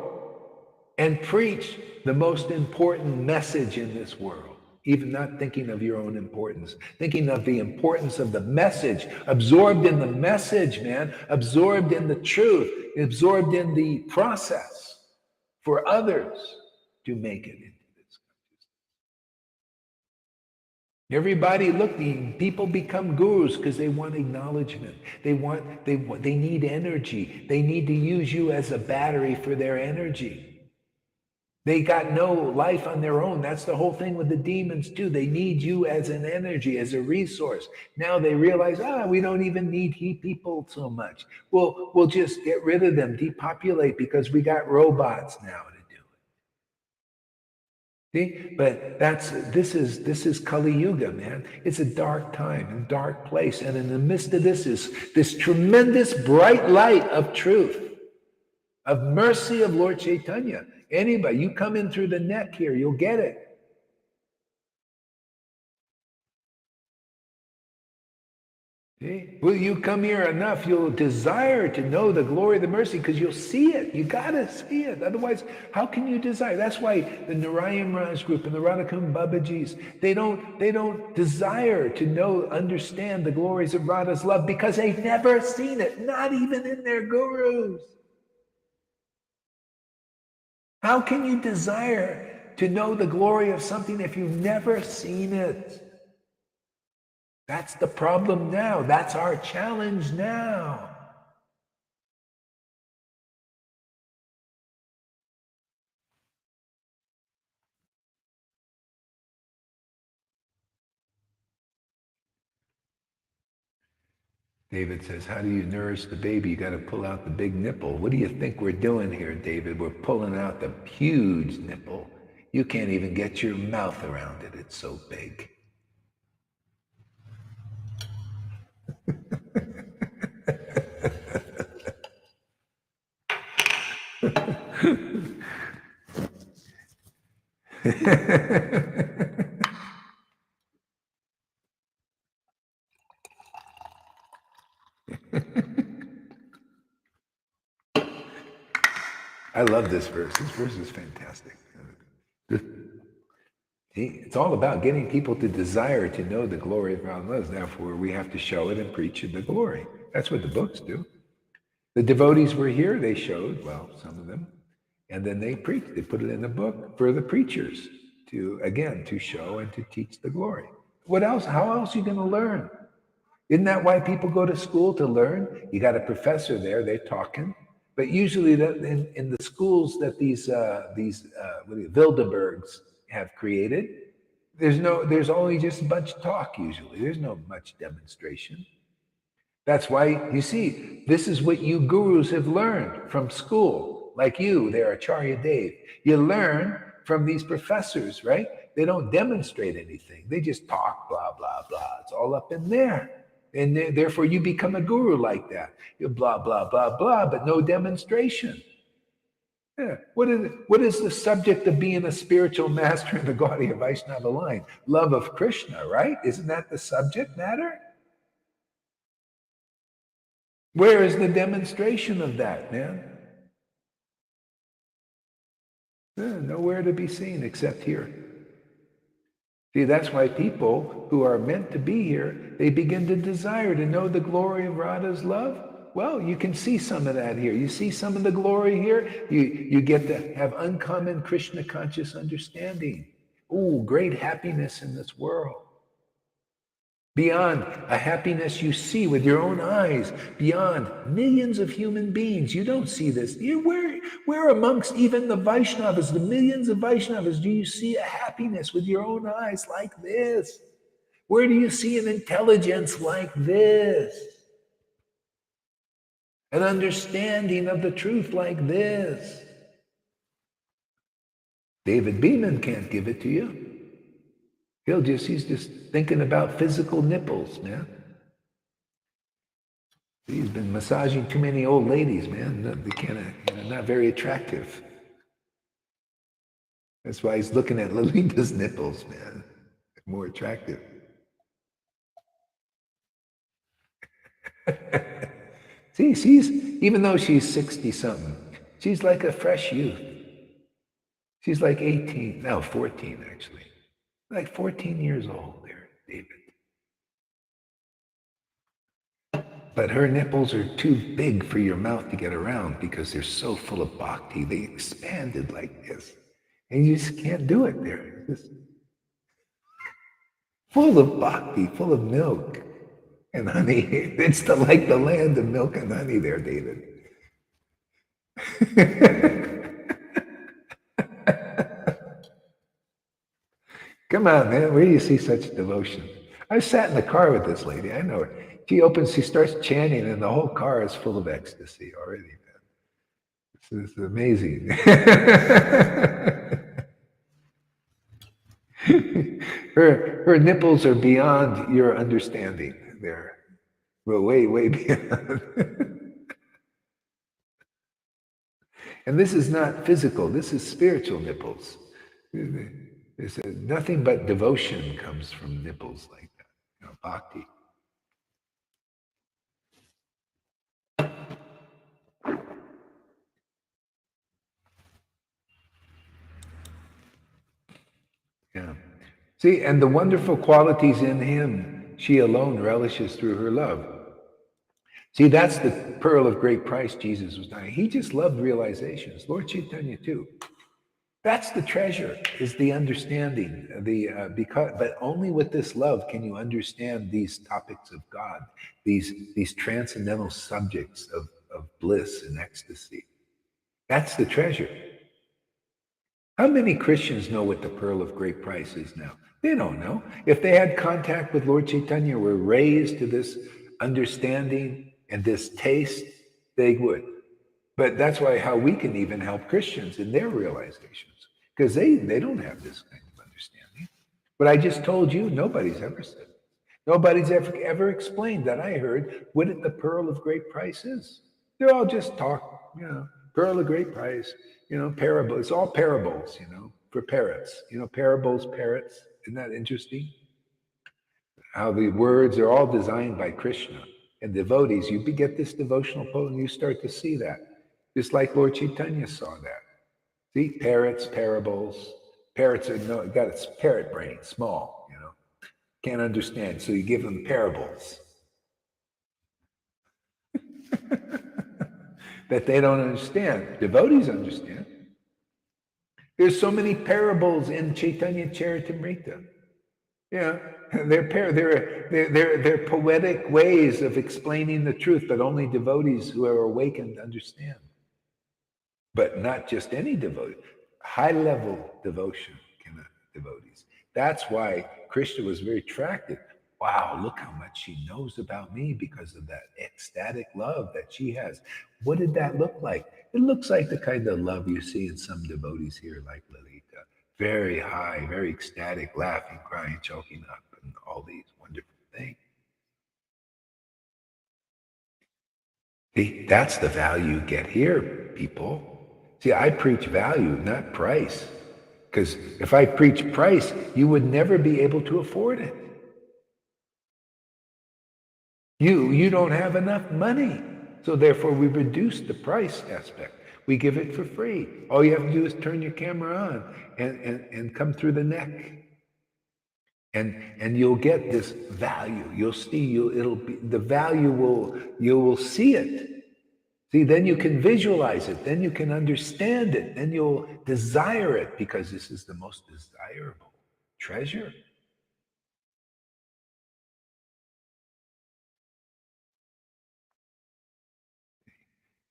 and preach the most important message in this world, even not thinking of your own importance, thinking of the importance of the message, absorbed in the message, man, absorbed in the truth, absorbed in the process for others to make it into this. Everybody looking, people become gurus because they want acknowledgement. They need energy. They need to use you as a battery for their energy. They got no life on their own. That's the whole thing with the demons too. They need you as an energy, as a resource. Now they realize, we don't even need people so much. We'll just get rid of them, depopulate, because we got robots now to do it. See? But this is Kali Yuga, man. It's a dark time, a dark place. And in the midst of this is this tremendous bright light of truth, of mercy of Lord Caitanya. Anybody, you come in through the neck here, you'll get it. See? Will you come here enough, you'll desire to know the glory of the mercy because you'll see it. You got to see it. Otherwise, how can you desire? That's why the Narayan Raj group and the Radhakund Babajis, they don't desire to know, understand the glories of Radha's love because they've never seen it, not even in their gurus. How can you desire to know the glory of something if you've never seen it? That's the problem now. That's our challenge now. David says, how do you nourish the baby? You got to pull out the big nipple. What do you think we're doing here, David? We're pulling out the huge nipple. You can't even get your mouth around it. It's so big. I love this verse. This verse is fantastic. It's all about getting people to desire to know the glory of God loves. Therefore, we have to show it and preach the glory. That's what the books do. The devotees were here. They showed, well, some of them, and then they preached. They put it in the book for the preachers to, again, to show and to teach the glory. What else? How else are you going to learn? Isn't that why people go to school to learn? You got a professor there. They're talking. But usually in the schools that these Bilderbergs have created, there's only just a bunch of talk usually. There's no much demonstration. That's why, you see, this is what you gurus have learned from school. Like you there, Acharya Dev. You learn from these professors, right? They don't demonstrate anything. They just talk, blah, blah, blah. It's all up in there. And therefore you become a guru like that. You blah, blah, blah, blah, but no demonstration. Yeah. What is the subject of being a spiritual master in the Gaudiya Vaishnava line? Love of Krishna, right? Isn't that the subject matter? Where is the demonstration of that, man? Nowhere to be seen except here. See, that's why people who are meant to be here, they begin to desire to know the glory of Radha's love. Well, you can see some of that here. You see some of the glory here. You get to have uncommon Krishna conscious understanding. Ooh, great happiness in this world. Beyond a happiness you see with your own eyes, beyond millions of human beings. You don't see this. Where amongst even the Vaishnavas, the millions of Vaishnavas, do you see a happiness with your own eyes like this? Where do you see an intelligence like this? An understanding of the truth like this? David Beeman can't give it to you. He's just thinking about physical nipples, man. He's been massaging too many old ladies, man. They can't, not very attractive. That's why he's looking at Lolita's nipples, man. More attractive. See, even though she's 60 something, she's like a fresh youth. She's like 18, no, 14 actually. Like 14 years old there, David. But her nipples are too big for your mouth to get around because they're so full of bhakti. They expanded like this. And you just can't do it there. It's just full of bhakti, full of milk and honey. It's like the land of milk and honey there, David. Come on, man. Where do you see such devotion? I sat in the car with this lady. I know her. She starts chanting, and the whole car is full of ecstasy already, man. This is amazing. her nipples are beyond your understanding. They're way, way beyond. And this is not physical. This is spiritual nipples. Nothing but devotion comes from nipples like that, bhakti. Yeah. See, and the wonderful qualities in him, she alone relishes through her love. See, that's the pearl of great price Jesus was dying. He just loved realizations. Lord Caitanya too. That's the treasure, is the understanding. But only with this love can you understand these topics of God, these transcendental subjects of bliss and ecstasy. That's the treasure. How many Christians know what the pearl of great price is now? They don't know. If they had contact with Lord Caitanya, were raised to this understanding and this taste, they would. But that's why how we can even help Christians in their realizations, because they don't have this kind of understanding. But I just told you, nobody's ever said. Nobody's ever explained that I heard what the pearl of great price is. They're all just talk, pearl of great price, parable. It's all parables, for parrots. Parables, parrots. Isn't that interesting? How the words are all designed by Krishna and devotees. You get this devotional poem, you start to see that. Just like Lord Caitanya saw that. See, parrots, parables. Parrots got its parrot brain, small, can't understand. So you give them parables that they don't understand. Devotees understand. There's so many parables in Chaitanya Charitamrita. Yeah, they're poetic ways of explaining the truth that only devotees who are awakened understand. But not just any devotee, high-level devotion devotees. That's why Krishna was very attracted. Wow, look how much she knows about me because of that ecstatic love that she has. What did that look like? It looks like the kind of love you see in some devotees here, like Lalita. Very high, very ecstatic, laughing, crying, choking up, and all these wonderful things. See, that's the value you get here, people. See, I preach value, not price. Because if I preach price, you would never be able to afford it. You don't have enough money. So therefore, we reduce the price aspect. We give it for free. All you have to do is turn your camera on and come through the neck. And you'll get this value. You'll see, the value you will see it. See, then you can visualize it. Then you can understand it. Then you'll desire it because this is the most desirable treasure.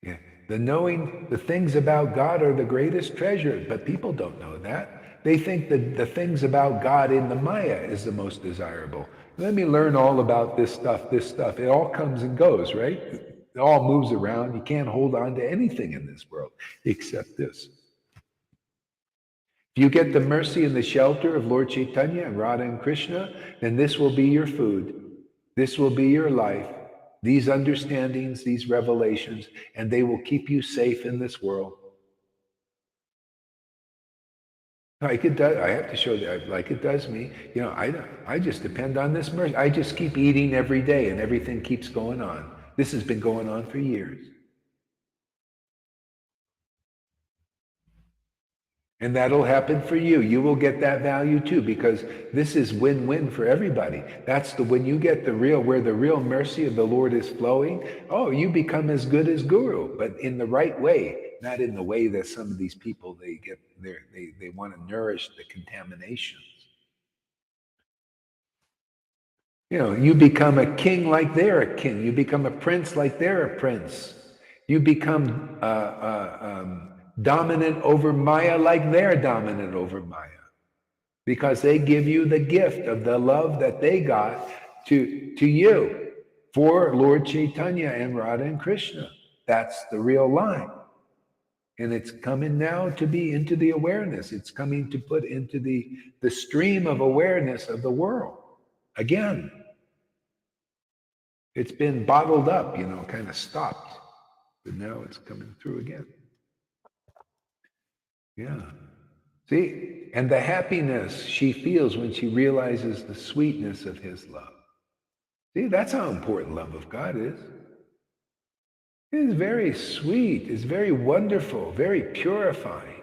Yeah. The things about God are the greatest treasure, but people don't know that. They think that the things about God in the Maya is the most desirable. Let me learn all about this stuff. It all comes and goes, right? It all moves around. You can't hold on to anything in this world except this. If you get the mercy and the shelter of Lord Caitanya and Radha and Krishna, then this will be your food. This will be your life. these understandings, these revelations, and they will keep you safe in this world. Like it does, I have to show that, like it does me. You know, I just depend on this mercy. I just keep eating every day and everything keeps going on. This has been going on for years. And that'll happen for you. You will get that value too, because this is win-win for everybody. That's when you get where the real mercy of the Lord is flowing, oh, you become as good as guru, but in the right way, not in the way that some of these people, they want to nourish the contaminations. You know, you become a king like they're a king. You become a prince like they're a prince. You become dominant over Maya like they're dominant over Maya. Because they give you the gift of the love that they got to you for Lord Caitanya and Radha and Krishna. That's the real line. And it's coming now to be into the awareness. It's coming to put into the stream of awareness of the world. Again, it's been bottled up, you know, kind of stopped. But now it's coming through again. Yeah. See, and the happiness she feels when she realizes the sweetness of his love. See, that's how important love of God is. It is very sweet, it's very wonderful, very purifying.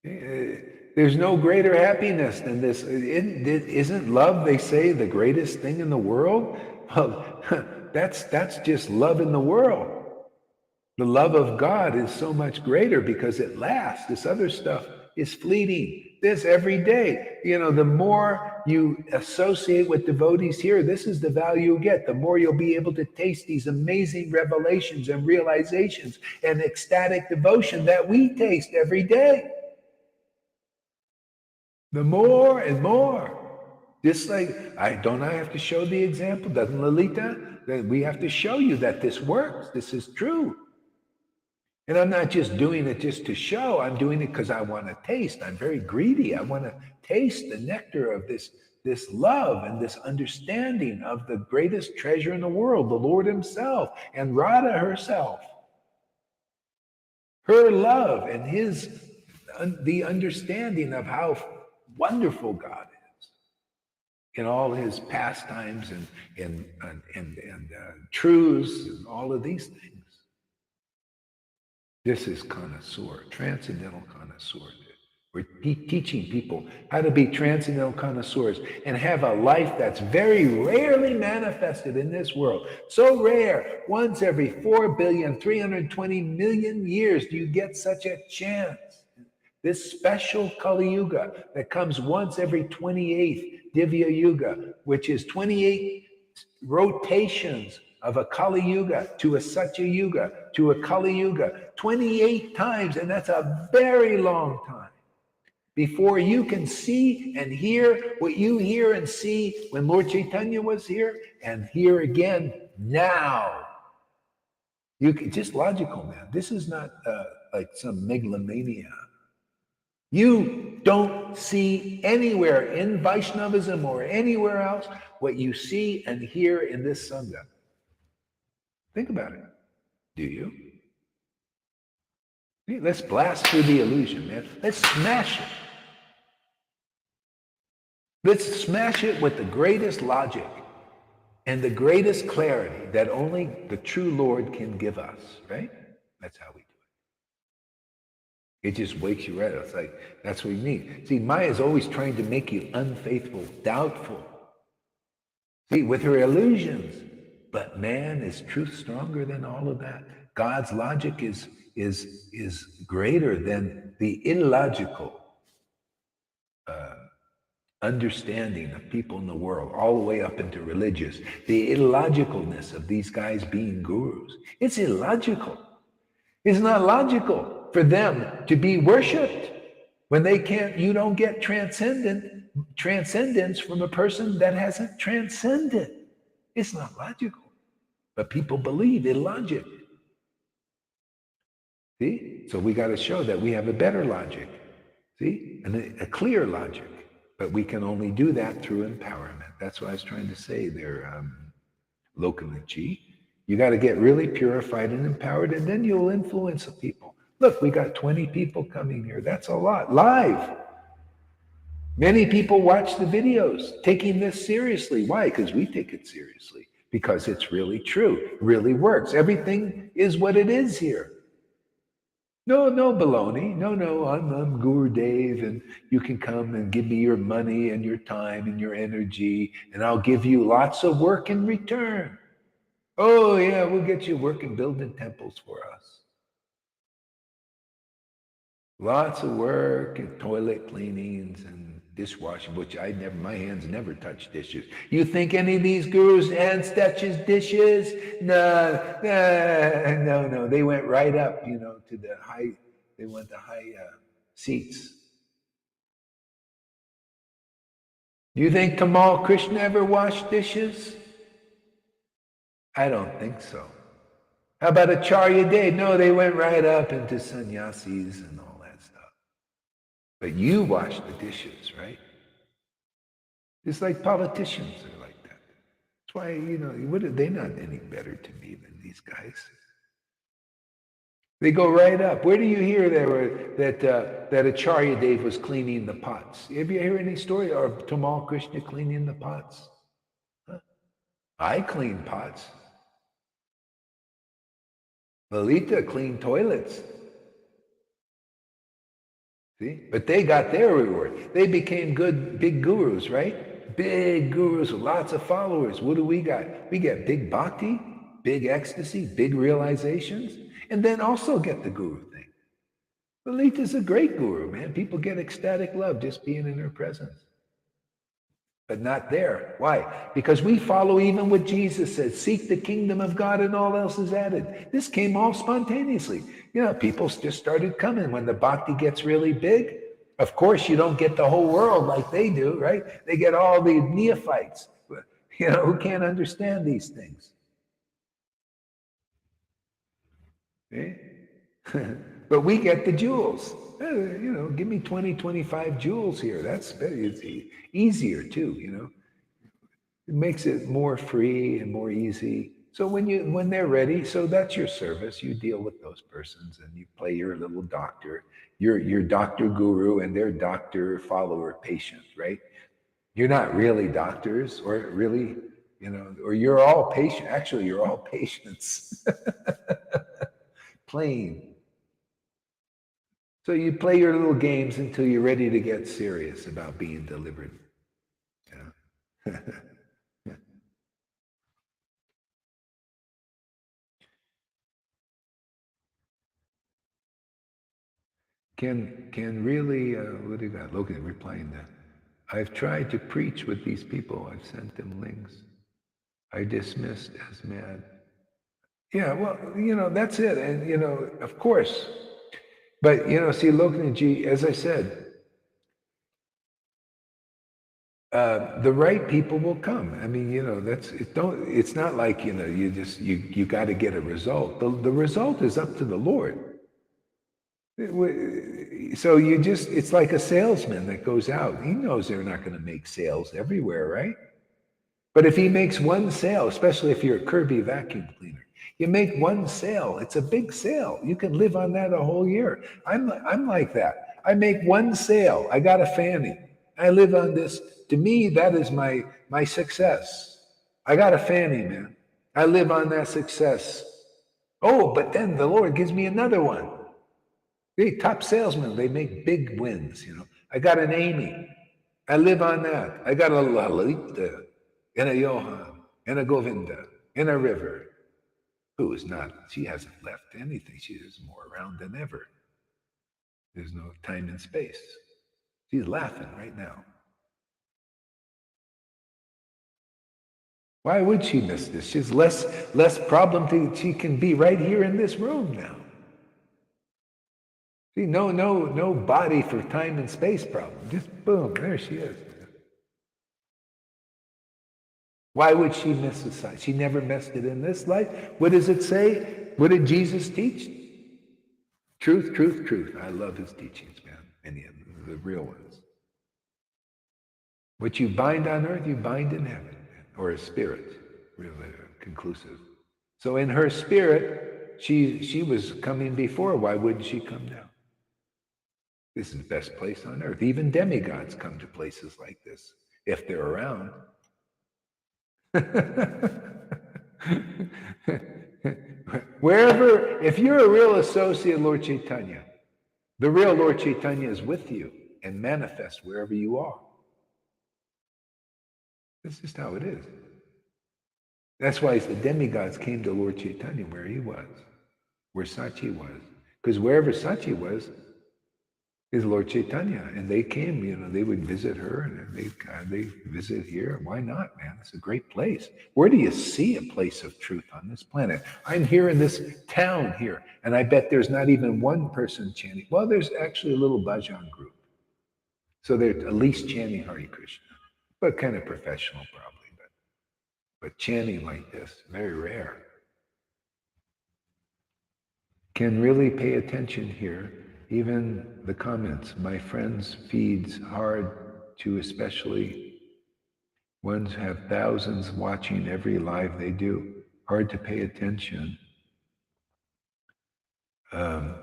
There's no greater happiness than this. Isn't love, they say, the greatest thing in the world? Well, that's just love in the world. The love of God is so much greater because it lasts. This other stuff is fleeting. This every day. You know, the more you associate with devotees here, this is the value you get. The more you'll be able to taste these amazing revelations and realizations and ecstatic devotion that we taste every day. The more and more. Just like, I have to show the example? Doesn't Lalita? Then we have to show you that this works. This is true. And I'm not just doing it just to show. I'm doing it because I want to taste. I'm very greedy. I want to taste the nectar of this love and this understanding of the greatest treasure in the world, the Lord himself and Radha herself. Her love and the understanding of how wonderful God is in all his pastimes and truths and all of these things. This is connoisseur, transcendental connoisseur. We're teaching people how to be transcendental connoisseurs and have a life that's very rarely manifested in this world. So rare, once every 4,320,000,000 years do you get such a chance. This special Kali Yuga that comes once every 28th Divya Yuga, which is 28 rotations of a Kali Yuga to a Satya Yuga to a Kali Yuga 28 times, and that's a very long time before you can see and hear what you hear and see when Lord Caitanya was here and hear again now. You can, just logical, man. This is not like some megalomania. You don't see anywhere in Vaishnavism or anywhere else what you see and hear in this Sangha. Think about it. Do you? Let's blast through the illusion, man. Let's smash it. Let's smash it with the greatest logic and the greatest clarity that only the true Lord can give us, right? That's how we do it. It just wakes you right up. It's like, that's what you need. See, Maya is always trying to make you unfaithful, doubtful. See, with her illusions. But man, is truth stronger than all of that? God's logic is greater than the illogical understanding of people in the world, all the way up into religious. The illogicalness of these guys being gurus. It's illogical. It's not logical for them to be worshipped when they can't. You don't get transcendence from a person that hasn't transcended. It's not logical. But people believe in logic. See? So we got to show that we have a better logic. See? And a clear logic. But we can only do that through empowerment. That's what I was trying to say there, Lokanachi. You got to get really purified and empowered, and then you'll influence the people. Look, we got 20 people coming here. That's a lot. Live. Many people watch the videos, taking this seriously. Why? Because we take it seriously. Because it's really true, really works. Everything is what it is here. No, no baloney. No, I'm Guru Dave, and you can come and give me your money and your time and your energy, and I'll give you lots of work in return. Oh, yeah, we'll get you working building temples for us. Lots of work and toilet cleanings and dishwashing, which my hands never touch dishes. You think any of these gurus' hands touches dishes? No. They went right up, to the high, they went to high seats. You think Tamal Krishna ever washed dishes? I don't think so. How about Acharya Dev? No, they went right up into sannyasis and all that stuff. But you wash the dishes, right? It's like politicians are like that. That's why, they're not any better to me than these guys. They go right up. Where do you hear that Acharya Dev was cleaning the pots? Have you heard any story of Tamal Krishna cleaning the pots? Huh? I clean pots. Lalita cleaned toilets. See? But they got their reward. They became good, big gurus, right? Big gurus with lots of followers. What do we got? We get big bhakti, big ecstasy, big realizations, and then also get the guru thing. Lalita's a great guru, man. People get ecstatic love just being in her presence. But not there. Why? Because we follow even what Jesus said, seek the kingdom of God and all else is added. This came all spontaneously. People just started coming. When the bhakti gets really big, of course you don't get the whole world like they do, right? They get all the neophytes, who can't understand these things. Okay? But we get the jewels. Give me 20, 25 jewels here. That's better. It's easier too, It makes it more free and more easy. So when they're ready, so that's your service. You deal with those persons and you play your little doctor, your doctor guru and their doctor follower patient, right? You're not really doctors or really, or you're all patient. Actually, you're all patients. Plain. So you play your little games until you're ready to get serious about being delivered. Yeah. Can really, what do you got? Logan replying that. I've tried to preach with these people. I've sent them links. I dismissed as mad. Yeah, well, that's it. And, of course. But, see, Lokanaji, as I said, the right people will come. I mean, it's not like, you got to get a result. The result is up to the Lord. So it's like a salesman that goes out. He knows they're not going to make sales everywhere, right? But if he makes one sale, especially if you're a Kirby vacuum cleaner, you make one sale, it's a big sale. You can live on that a whole year. I'm like that. I make one sale. I got a fanny. I live on this. To me, that is my success. I got a fanny, man. I live on that success. Oh, but then the Lord gives me another one. Hey, top salesmen, they make big wins, I got an Amy. I live on that. I got a Lalita and a Johan and a Govinda and a River, who is not, she hasn't left anything. She is more around than ever. There's no time and space. She's laughing right now. Why would she miss this? She's less problem. She can be right here in this room now. See, no body for time and space problem. Just boom, there she is. Why would she miss the sight? She never missed it in this life. What does it say? What did Jesus teach? Truth, truth, truth. I love his teachings, man. Many of them, the real ones. What you bind on earth, you bind in heaven, or a spirit, really conclusive. So in her spirit, she was coming before. Why wouldn't she come now? This is the best place on earth. Even demigods come to places like this, if they're around. Wherever, if you're a real associate of Lord Caitanya, the real Lord Caitanya is with you and manifests wherever you are. That's just how it is. That's why the demigods came to Lord Caitanya where he was, where Sachi was. Because wherever Sachi was, is Lord Caitanya. And they came, they would visit her, and they visit here. Why not, man? It's a great place. Where do you see a place of truth on this planet? I'm here in this town here, and I bet there's not even one person chanting. Well, there's actually a little bhajan group. So they're at least chanting Hare Krishna, but kind of professional probably. But chanting like this, very rare. Can really pay attention here. Even the comments, my friends feeds hard to, especially ones who have thousands watching every live they do. Hard to pay attention to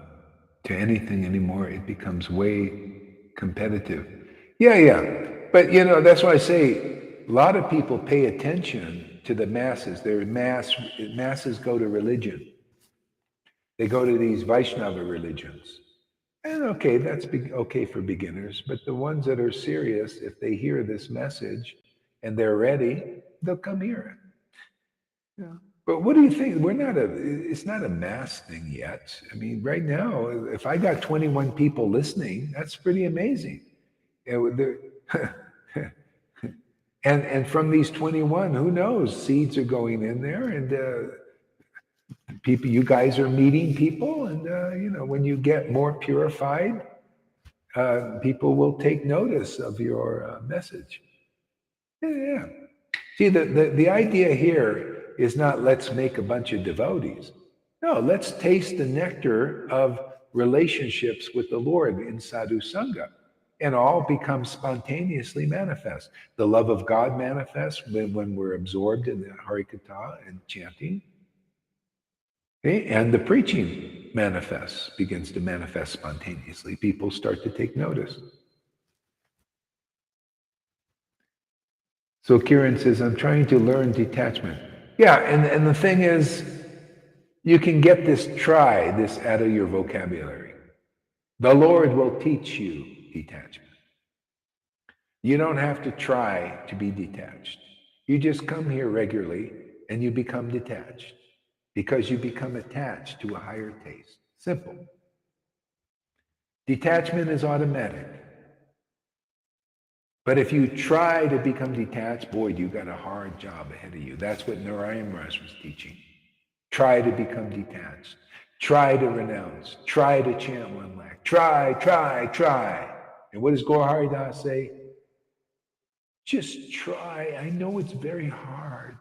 anything anymore. It becomes way competitive. Yeah. But that's why I say a lot of people pay attention to the masses. Masses go to religion. They go to these Vaishnava religions. And okay, that's okay for beginners, but the ones that are serious, if they hear this message and they're ready, they'll come hear it. Yeah. But what do you think? It's not a mass thing yet. I mean, right now, if I got 21 people listening, that's pretty amazing. And from these 21, who knows? Seeds are going in there, and people, you guys are meeting people, and when you get more purified, people will take notice of your message. Yeah. See, the idea here is not let's make a bunch of devotees. No, let's taste the nectar of relationships with the Lord in Sadhu Sangha, and all becomes spontaneously manifest. The love of God manifests when we're absorbed in the Hare Katha and chanting. Okay? And the preaching begins to manifest spontaneously. People start to take notice. So Kiran says, I'm trying to learn detachment. Yeah, and the thing is, you can get this out of your vocabulary. The Lord will teach you detachment. You don't have to try to be detached. You just come here regularly and you become detached because you become attached to a higher taste. Simple. Detachment is automatic. But if you try to become detached, boy, you got a hard job ahead of you. That's what Narayan Maharaj was teaching. Try to become detached. Try to renounce. Try to chant 1 lakh. Try. And what does Gaur Hari Das say? Just try. I know it's very hard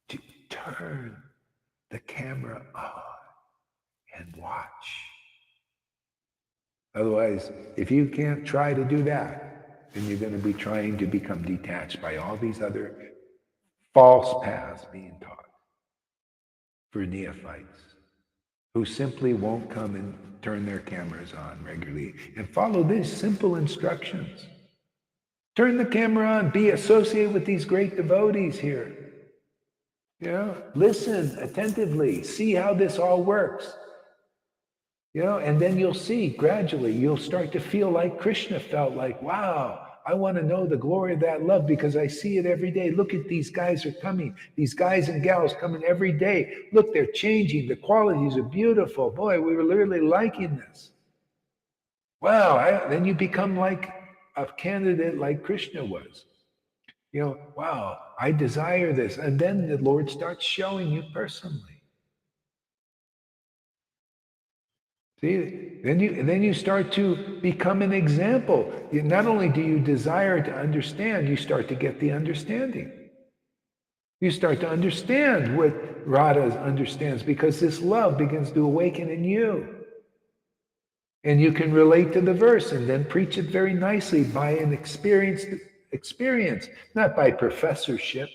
to turn the camera on and watch. Otherwise, if you can't try to do that, then you're going to be trying to become detached by all these other false paths being taught for neophytes who simply won't come and turn their cameras on regularly and follow these simple instructions. Turn the camera on, be associated with these great devotees here. Listen attentively, see how this all works. And then you'll see gradually, you'll start to feel like Krishna felt like, wow, I want to know the glory of that love because I see it every day. Look at these guys are coming. These guys and gals coming every day. Look, they're changing. The qualities are beautiful. Boy, we were literally liking this. Wow, then you become like a candidate like Krishna was. Wow, I desire this. And then the Lord starts showing you personally. See, then you start to become an example. Not only do you desire to understand, you start to get the understanding. You start to understand what Radha understands because this love begins to awaken in you. And you can relate to the verse and then preach it very nicely by an experienced experience, not by professorship.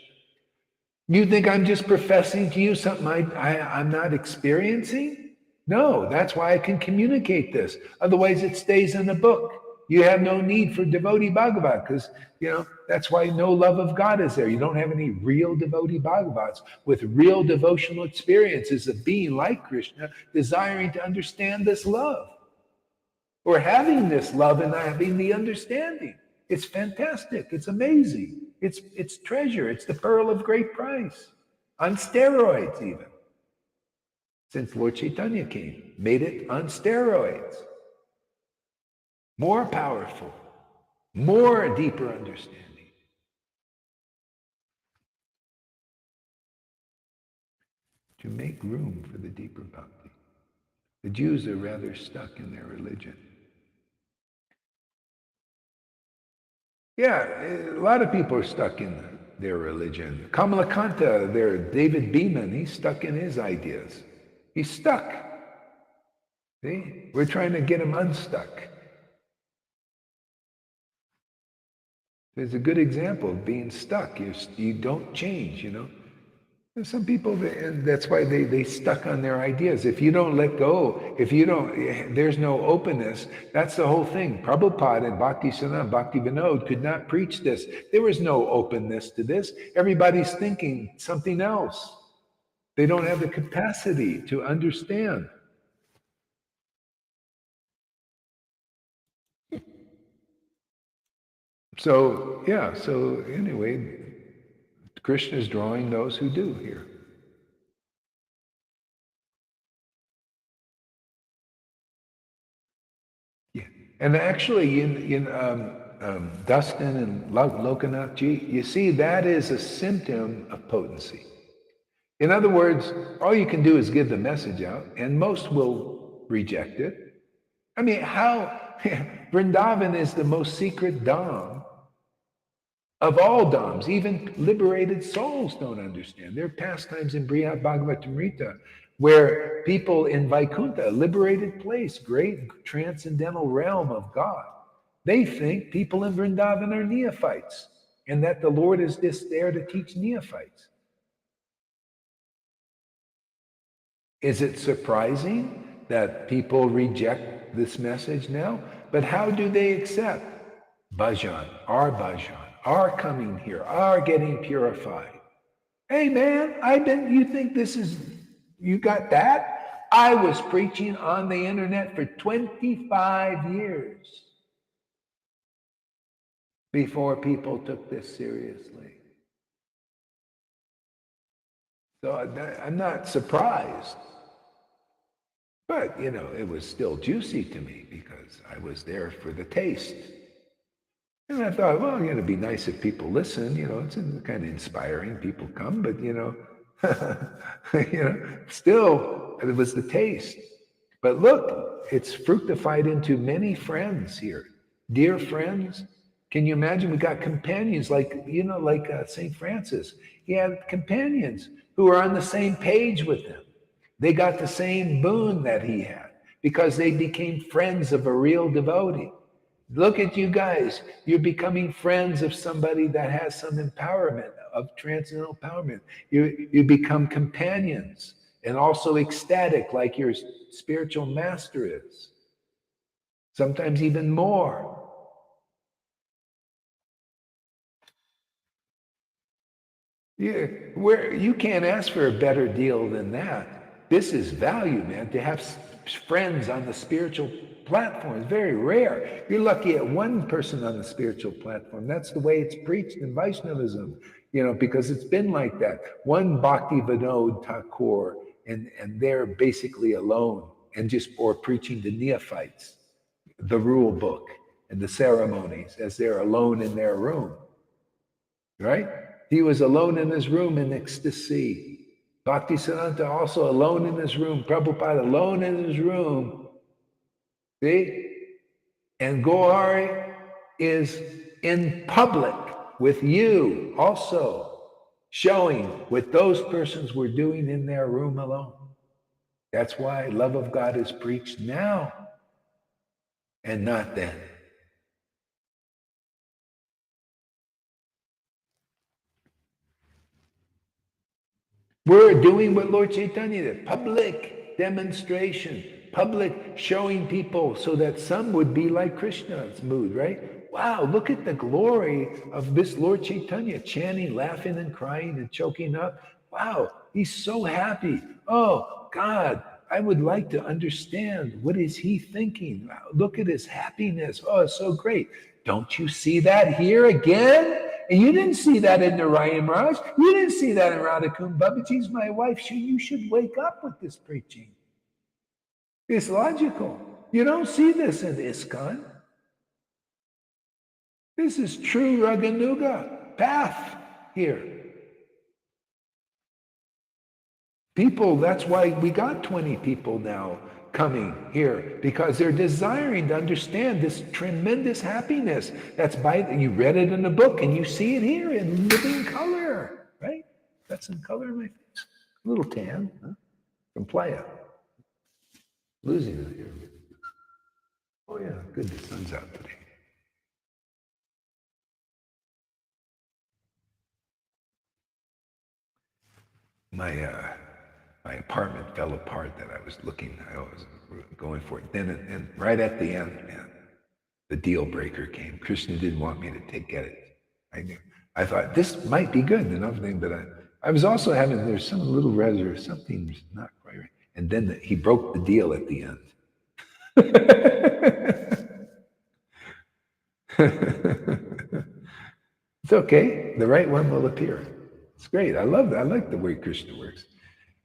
You think I'm just professing to you something I'm not experiencing? No, that's why I can communicate this. Otherwise, it stays in the book. You have no need for devotee Bhagavat because, that's why no love of God is there. You don't have any real devotee Bhagavats with real devotional experiences of being like Krishna, desiring to understand this love or having this love and having the understanding. It's fantastic. It's amazing. It's treasure. It's the pearl of great price. On steroids, even. Since Lord Caitanya came, made it on steroids. More powerful, more deeper understanding. To make room for the deeper bhakti. The Jews are rather stuck in their religion. Yeah, a lot of people are stuck in their religion. Kamalakanta, their David Beeman, he's stuck in his ideas. He's stuck. See? We're trying to get him unstuck. There's a good example of being stuck. You don't change, There's some people, and that's why they stuck on their ideas. If you don't let go, there's no openness. That's the whole thing. Prabhupada and Bhakti Siddhanta, Bhakti Vinod could not preach this. There was no openness to this. Everybody's thinking something else. They don't have the capacity to understand. So anyway, Krishna is drawing those who do here. Yeah, and actually, in Dustin and Lokanath Ji, you see that is a symptom of potency. In other words, all you can do is give the message out, and most will reject it. I mean, how Vrindavan is the most secret dham of all dhams. Even liberated souls don't understand. There are pastimes in Brihad Bhagavatamrita where people in Vaikuntha, a liberated place, great transcendental realm of God, they think people in Vrindavan are neophytes and that the Lord is just there to teach neophytes. Is it surprising that people reject this message now? But how do they accept bhajan, our coming here, our getting purified? Hey man, you think you got that? I was preaching on the internet for 25 years before people took this seriously. So I'm not surprised. But, it was still juicy to me because I was there for the taste. And I thought, well, it'd be nice if people listen, it's kind of inspiring. People come, but, still, it was the taste. But look, it's fructified into many friends here. Dear friends, can you imagine? We got companions like St. Francis. He had companions who were on the same page with him. They got the same boon that he had because they became friends of a real devotee. Look at you guys. You're becoming friends of somebody that has some empowerment, of transcendental empowerment. You become companions and also ecstatic like your spiritual master is. Sometimes even more. Yeah, where you can't ask for a better deal than that. This is value, man. To have friends on the spiritual platform is very rare. You're lucky at one person on the spiritual platform. That's the way it's preached in Vaishnavism, because it's been like that. One Bhakti Vinod Thakur, and they're basically alone or preaching to neophytes, the rule book and the ceremonies as they're alone in their room. Right? He was alone in his room in ecstasy. Bhaktisiddhanta also alone in his room. Prabhupada alone in his room. See? And Gauri is in public with you also, showing what those persons were doing in their room alone. That's why love of God is preached now and not then. We're doing what Lord Caitanya did, public demonstration, public showing people so that some would be like Krishna's mood, right? Wow, look at the glory of this Lord Caitanya, chanting, laughing and crying and choking up. Wow, he's so happy. Oh, God, I would like to understand, what is he thinking? Look at his happiness. Oh, it's so great. Don't you see that here again? And you didn't see that in Narayan Raj. You didn't see that in Radhakund. Babaji's my wife. You should wake up with this preaching. It's logical. You don't see this in ISKCON. This is true Raganuga path here. People, that's why we got 20 people now coming here, because they're desiring to understand this tremendous happiness that's you read it in the book and you see it here in living color, right? That's in color in my face. A little tan, huh? From playa. Losing it here. Oh yeah, good, the sun's out today. My apartment fell apart that I was looking, I was going for it. Then, and right at the end, man, the deal breaker came. Krishna didn't want me to get it. I knew. I thought this might be good, another thing, but I was also having, there's some little reserve, something's not quite right. And then he broke the deal at the end. It's okay. The right one will appear. It's great. I love that. I like the way Krishna works.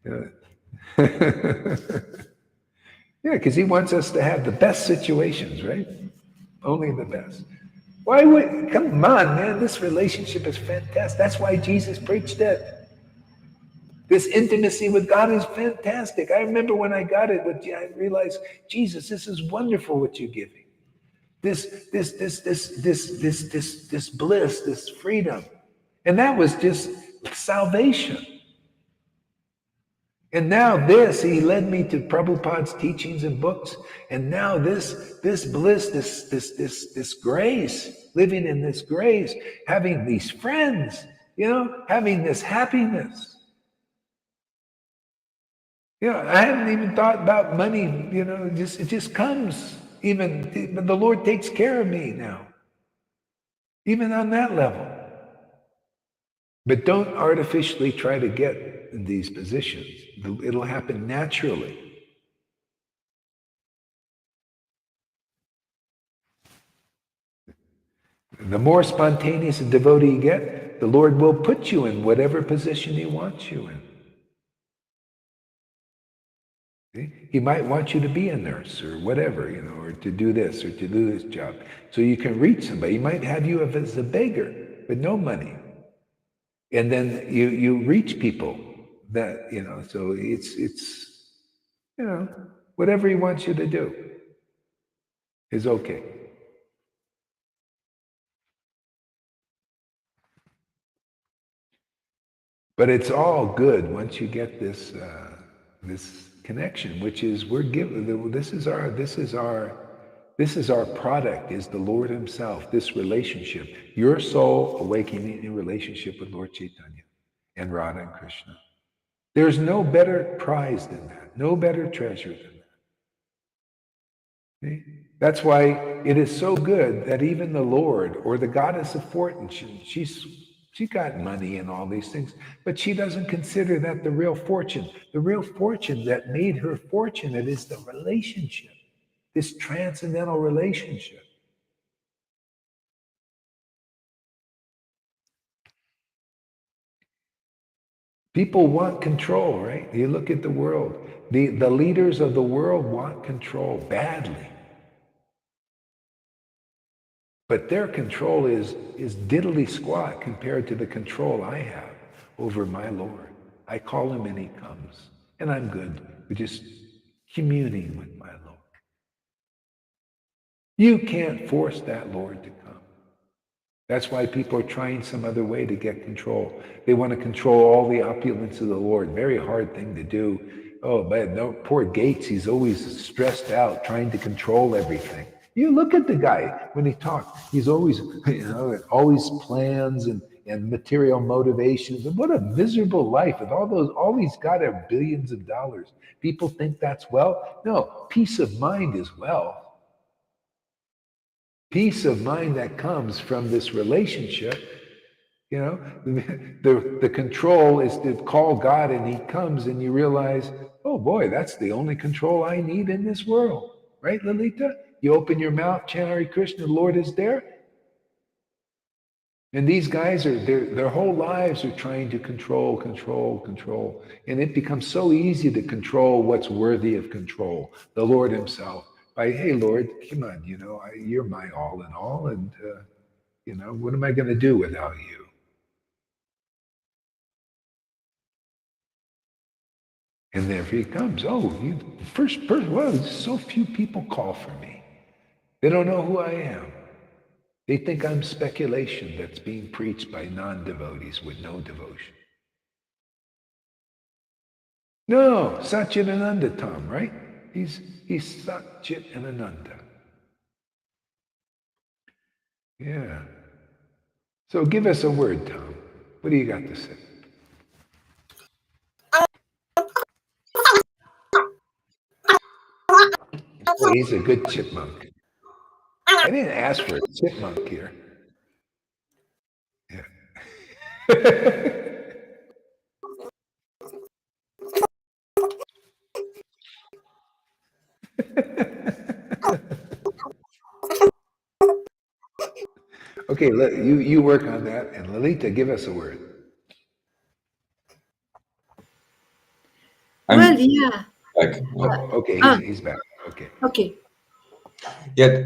You know? Yeah, because he wants us to have the best situations, right? Only the best. Why would, come on, man, this relationship is fantastic. That's why Jesus preached it. This intimacy with God is fantastic. I remember when I got it, I realized, Jesus, this is wonderful what you're giving. This bliss, this freedom. And that was just salvation. And now he led me to Prabhupada's teachings and books. And now this bliss, this grace, living in this grace, having these friends, having this happiness. I haven't even thought about money, it just comes. But the Lord takes care of me now. Even on that level. But don't artificially try to get in these positions. It'll happen naturally. The more spontaneous a devotee you get, the Lord will put you in whatever position he wants you in. See? He might want you to be a nurse or whatever, or to do this or to do this job. So you can reach somebody. He might have you as a beggar with no money. And then you reach people that, so it's whatever he wants you to do is okay. But it's all good once you get this connection, which is we're given. This is our product, is the Lord himself, this relationship. Your soul awakening in relationship with Lord Caitanya and Radha and Krishna. There's no better prize than that, no better treasure than that. See? That's why it is so good that even the Lord or the goddess of fortune, she got money and all these things, but she doesn't consider that the real fortune. The real fortune that made her fortunate is the relationship. This transcendental relationship. People want control, right? You look at the world. The leaders of the world want control badly. But their control is diddly squat compared to the control I have over my Lord. I call him and he comes. And I'm good. We're just communing with my Lord. You can't force that Lord to come. That's why people are trying some other way to get control. They want to control all the opulence of the Lord. Very hard thing to do. Oh, but no, poor Gates, he's always stressed out trying to control everything. You look at the guy when he talks. He's always, always plans and and material motivations. And what a miserable life with all these God have billions of dollars. People think that's wealth. No, peace of mind is wealth. Peace of mind that comes from this relationship. You know, the control is to call God and he comes and you realize, oh boy, that's the only control I need in this world. Right, Lalita? You open your mouth, chant Hare Krishna, the Lord is there. And these guys are, their whole lives are trying to control, control, control. And it becomes so easy to control what's worthy of control. The Lord himself. By, hey, Lord, come on, you're my all in all. And, what am I going to do without you? And there he comes. Oh, first person, well, so few people call for me. They don't know who I am. They think I'm speculation that's being preached by non-devotees with no devotion. No, Satchitananda, Tom, right? He's Satchitananda. Yeah. So give us a word, Tom. What do you got to say? Oh, he's a good chipmunk. I didn't ask for a chipmunk here. Yeah. Okay, you work on that, and Lalita, give us a word. Well, yeah. Back. Oh, okay, he's back. Okay. Okay. Yeah,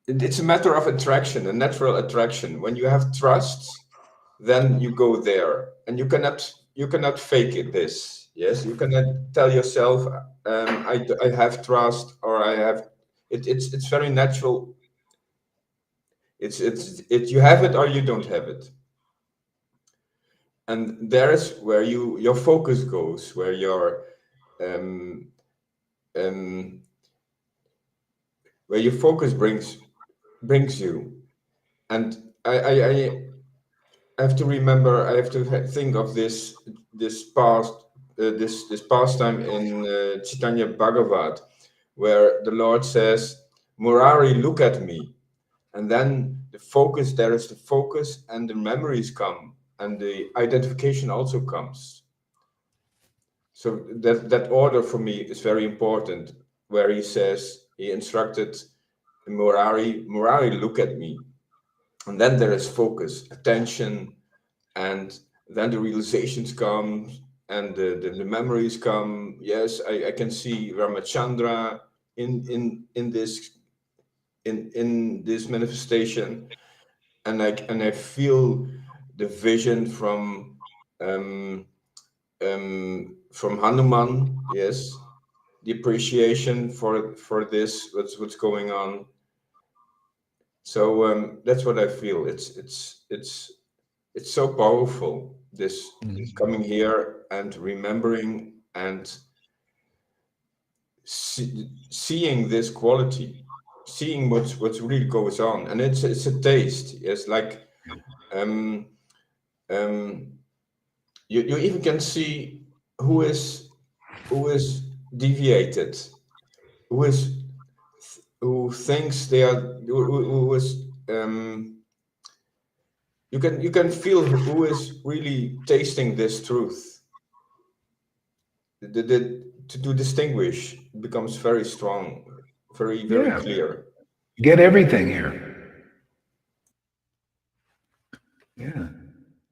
it's a matter of attraction, a natural attraction. When you have trust, then you go there, and you cannot fake it. This, yes, you cannot tell yourself, I have trust, or I have. It's very natural. You have it or you don't have it, and there is where your focus goes, where um, um, where your focus brings you. And I have to remember, I have to think of this pastime in Chaitanya Bhagavat, where the Lord says, Murari, look at me. And then there is the focus, and the memories come, and the identification also comes. So that order for me is very important, where he instructed Murari, look at me. And then there is focus, attention, and then the realizations come, and the memories come. Yes, I can see Ramachandra in this manifestation, and I feel the vision from Hanuman. Yes, the appreciation for this, what's going on. So that's what I feel. It's so powerful, this coming here and remembering and seeing this quality, seeing what's really goes on, and it's a taste. It's like you even can see who is deviated, who thinks they are who is you can feel who is really tasting this truth. To distinguish becomes very strong, very clear. Get everything here. Yeah.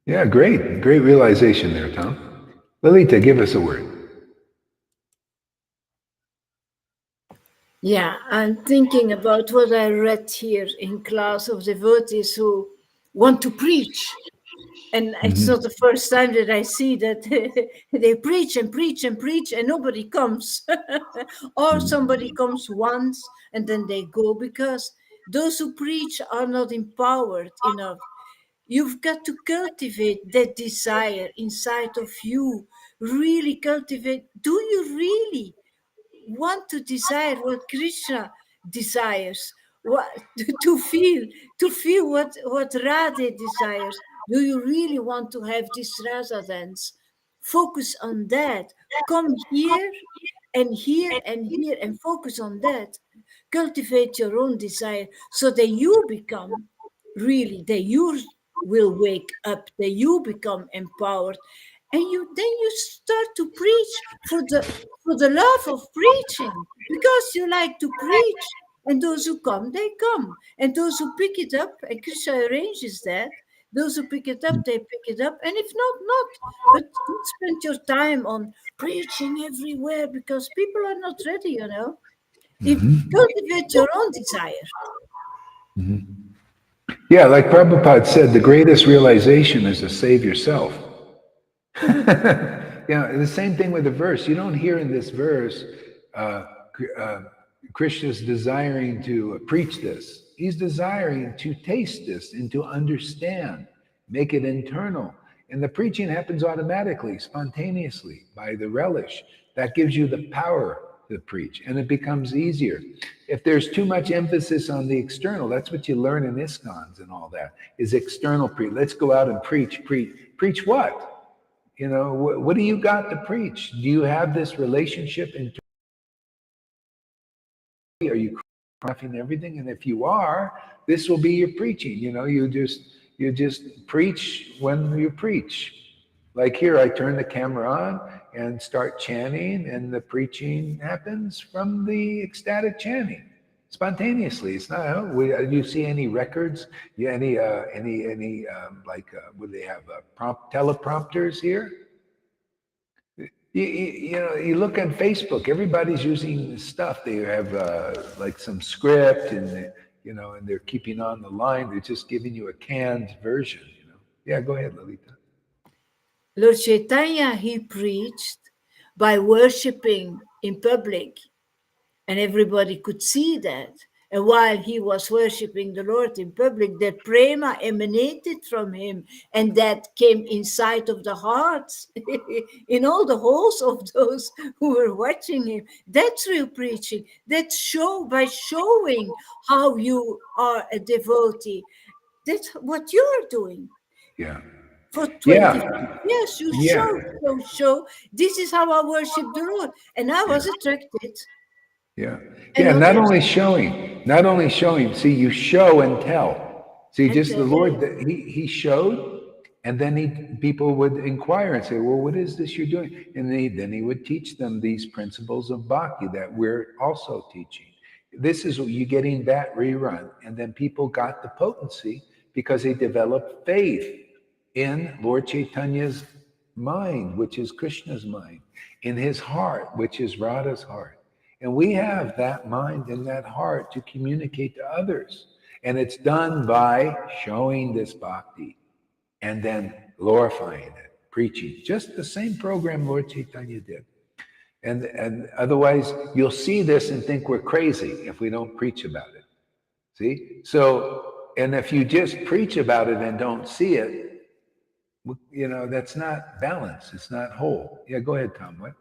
Yeah, great. Great realization there, Tom. Lalita, give us a word. Yeah, I'm thinking about what I read here in class of devotees who want to preach. And it's not the first time that I see that they preach and preach and preach and nobody comes. Or somebody comes once and then they go, because those who preach are not empowered enough. You've got to cultivate that desire inside of you. Really cultivate. Do you really want to desire what Krishna desires? what, to feel what Radhe desires. Do you really want to have this rasa dance? Focus on that. Come here and here and here and focus on that. Cultivate your own desire so that you become really, that you will wake up, that you become empowered, and you start to preach for the love of preaching, because you like to preach. And those who come, they come. And those who pick it up, and Krishna arranges that, those who pick it up, they pick it up. And if not, not. But don't spend your time on preaching everywhere, because people are not ready, you know. If cultivate your own desire. Yeah, like Prabhupada said, the greatest realization is to save yourself. The same thing with the verse. You don't hear in this verse Krishna's desiring to preach this. He's desiring to taste this and to understand, make it internal. And the preaching happens automatically, spontaneously, by the relish. That gives you the power to preach, and it becomes easier. If there's too much emphasis on the external, that's what you learn in ISKCONs and all that, is external preach. Let's go out and preach. Preach what? You know, what do you got to preach? Do you have this relationship internally? Are you crafting everything? And if you are, this will be your preaching. You know, you just preach when you preach. Like here, I turn the camera on and start chanting, and the preaching happens from the ecstatic chanting spontaneously. It's not. You see any records? Yeah, any would they have teleprompters here? You look on Facebook. Everybody's using stuff. They have like some script, and and they're keeping on the line. They're just giving you a canned version. Yeah, go ahead, Lalita. Lord Caitanya, he preached by worshipping in public, and everybody could see that. And while he was worshipping the Lord in public, that prema emanated from him, and that came inside of the hearts, in all the holes of those who were watching him. That's real preaching. That's by showing how you are a devotee. That's what you're doing. Yeah. For 25 years, you show. This is how I worship the Lord. And I was attracted. Yeah. And Not only showing. See, you show and tell. See, And just the Lord, he showed, and then people would inquire and say, well, what is this you're doing? And then he would teach them these principles of bhakti that we're also teaching. This is what you're getting that rerun. And then people got the potency because they developed faith in Lord Chaitanya's mind, which is Krishna's mind, in his heart, which is Radha's heart. And we have that mind and that heart to communicate to others. And it's done by showing this bhakti and then glorifying it, preaching. Just the same program Lord Caitanya did. And otherwise, you'll see this and think we're crazy if we don't preach about it. See? So, and if you just preach about it and don't see it, that's not balance. It's not whole. Yeah, go ahead, Tom. What?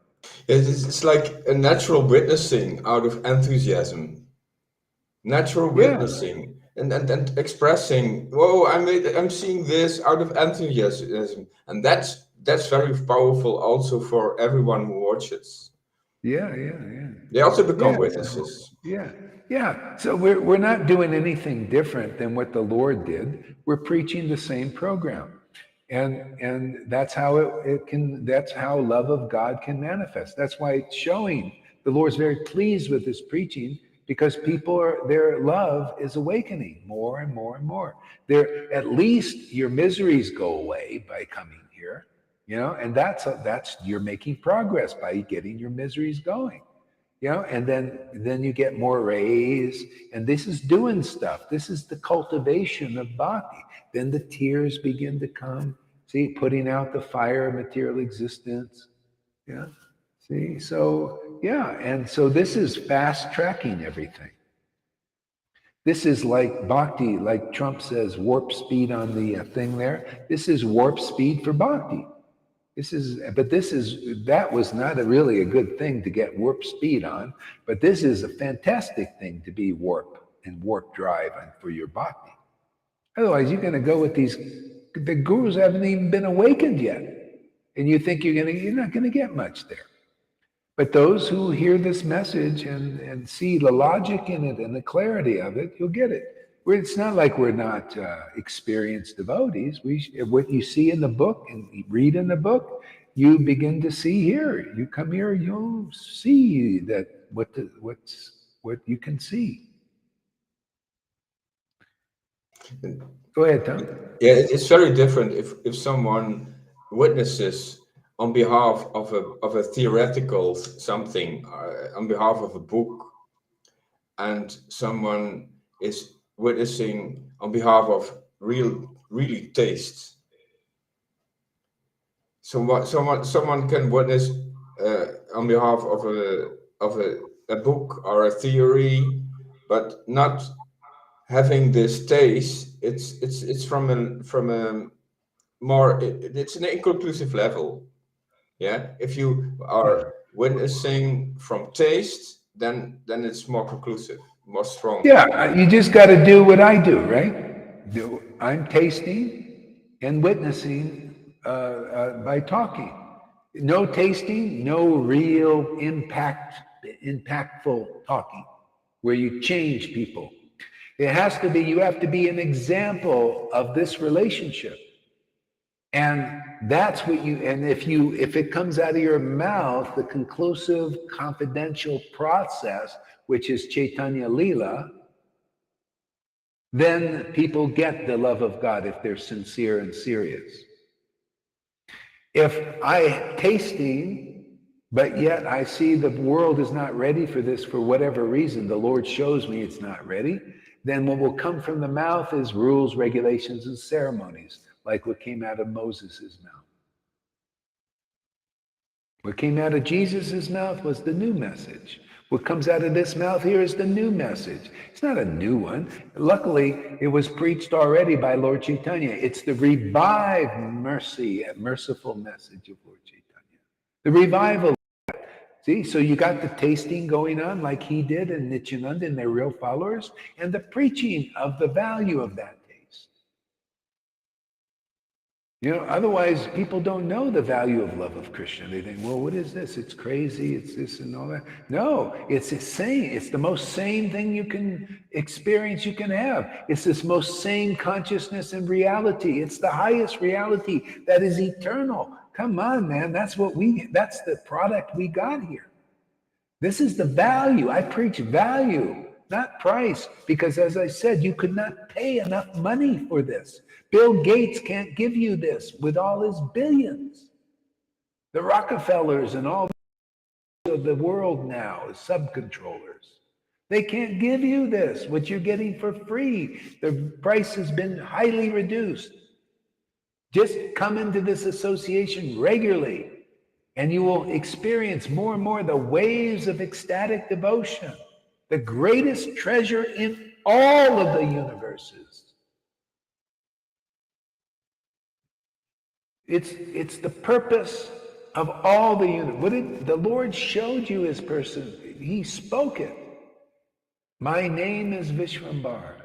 It's like a natural witnessing out of enthusiasm. Natural witnessing and expressing, whoa, I'm seeing this out of enthusiasm. And that's very powerful also for everyone who watches. Yeah. They also become witnesses. Yeah. So we're not doing anything different than what the Lord did. We're preaching the same program. And that's how that's how love of God can manifest. That's why it's showing. The Lord's very pleased with this preaching because their love is awakening more and more and more. At least your miseries go away by coming here, and that's you're making progress by getting your miseries going. And then you get more rays, and this is doing stuff. This is the cultivation of bhakti. Then the tears begin to come. See, putting out the fire of material existence. Yeah. See, so and so this is fast tracking everything. This is like bhakti, like Trump says, warp speed on the thing there. This is warp speed for bhakti. That was not really a good thing to get warp speed on, but this is a fantastic thing to be warp. and warp drive for your bhakti. Otherwise, you're going to go with these. The gurus haven't even been awakened yet, and you think you're not going to get much there. But those who hear this message and see the logic in it and the clarity of it, you'll get it. It's not like we're not experienced devotees. What you see in the book and you read in the book, you begin to see here. You come here, you'll see that what you can see. Go ahead, Tom. Yeah, it's very different if someone witnesses on behalf of a theoretical something, on behalf of a book, and someone is witnessing on behalf of really taste. Someone can witness on behalf of a book or a theory, but not having this taste. It's from a more, it's an inconclusive level. Yeah, if you are witnessing from taste, then it's more conclusive, more strong. Yeah, you just got to do what I do, right? I'm tasting and witnessing by talking. No tasting, no real impactful talking, where you change people. It has to be, you have to be an example of this relationship. And that's what if it comes out of your mouth, the conclusive confidential process, which is Chaitanya Lila, then people get the love of God if they're sincere and serious. If I tasting, but yet I see the world is not ready for this for whatever reason, the Lord shows me it's not ready, then what will come from the mouth is rules, regulations, and ceremonies, like what came out of Moses' mouth. What came out of Jesus' mouth was the new message. What comes out of this mouth here is the new message. It's not a new one. Luckily, it was preached already by Lord Caitanya. It's the revived merciful message of Lord Caitanya. The revival. See, so you got the tasting going on like he did and Nityananda and their real followers, and the preaching of the value of that taste. Otherwise people don't know the value of love of Krishna. They think, well, what is this? It's crazy. It's this and all that. No, it's sane. It's the most sane thing you can experience, you can have. It's this most sane consciousness and reality. It's the highest reality that is eternal. Come on, man. That's the product we got here. This is the value. I preach value, not price, because as I said, you could not pay enough money for this. Bill Gates can't give you this with all his billions. The Rockefellers and all of the world now as sub-controllers. They can't give you this, what you're getting for free. The price has been highly reduced. Just come into this association regularly, and you will experience more and more the waves of ecstatic devotion, the greatest treasure in all of the universes. It's the purpose of all the universe. The Lord showed you his person. He spoke it. My name is Vishwambar.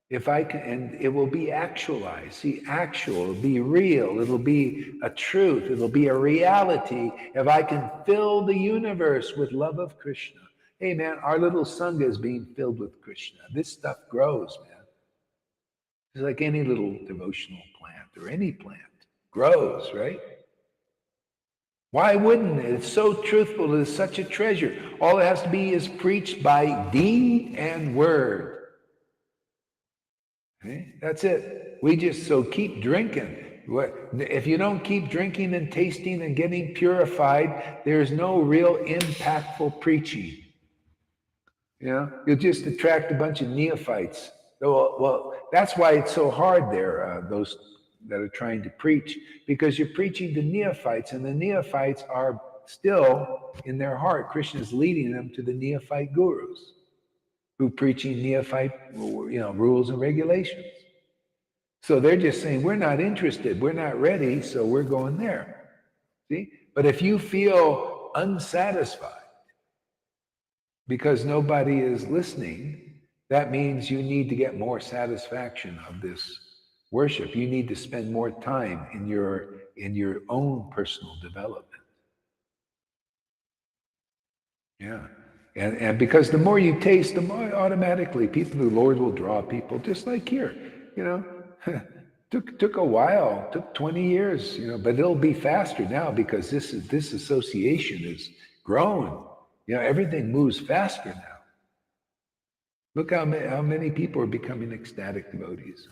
If I can, and it will be actualized. See, actual, it'll be real. It'll be a truth. It'll be a reality. If I can fill the universe with love of Krishna. Hey, man, our little Sangha is being filled with Krishna. This stuff grows, man. It's like any little devotional plant or any plant. Grows, right? Why wouldn't it? It's so truthful. It is such a treasure. All it has to be is preached by deed and word. Okay? That's it. So keep drinking. If you don't keep drinking and tasting and getting purified, there's no real impactful preaching. You'll just attract a bunch of neophytes. Well, that's why it's so hard there, those that are trying to preach, because you're preaching to neophytes, and the neophytes are still in their heart. Krishna's leading them to the neophyte gurus who preaching neophyte, rules and regulations. So they're just saying, we're not interested, we're not ready, so we're going there. See? But if you feel unsatisfied because nobody is listening, that means you need to get more satisfaction of this worship. You need to spend more time in your own personal development. Yeah. And because the more you taste, the more automatically the Lord will draw people, just like here, you know. took a while, took 20 years, you know, but it'll be faster now because this association is grown. You know, everything moves faster now. Look how many people are becoming ecstatic devotees.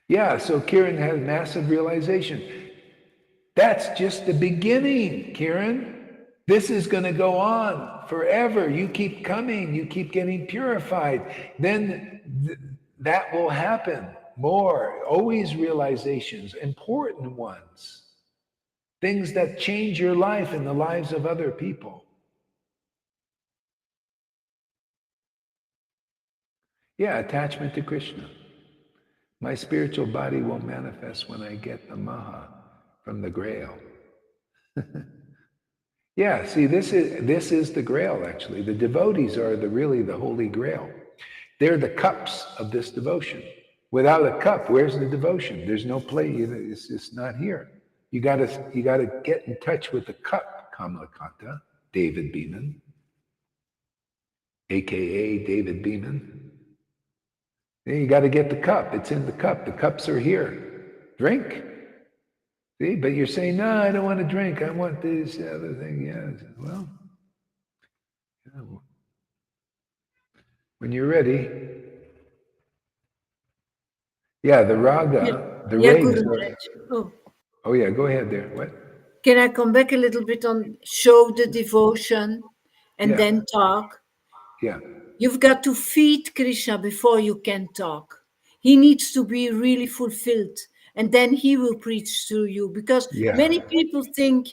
Yeah, so Kiran has massive realization. That's just the beginning, Kiran. This is going to go on forever. You keep coming, you keep getting purified. Then that will happen more. Always realizations, important ones. Things that change your life and the lives of other people. Yeah, attachment to Krishna. My spiritual body will manifest when I get the Maha from the Grail. Yeah, see, this is the Grail, actually. The devotees are really the Holy Grail. They're the cups of this devotion. Without a cup, where's the devotion? There's no play. It's not here. You gotta get in touch with the cup, Kamalakanta, David Beeman, aka David Beeman. Then you got to get the cup. It's in the cup. The cups are here. Drink. See, but you're saying, no, I don't want to drink. I want this other thing. Yeah. Well, when you're ready. Yeah, the raga, the Yeah, rags. Oh, Yeah, go ahead there. What? can I come back a little bit on show the devotion and then talk? Yeah. You've got to feed Krishna before you can talk. He needs to be really fulfilled, and then he will preach through you. Because many people think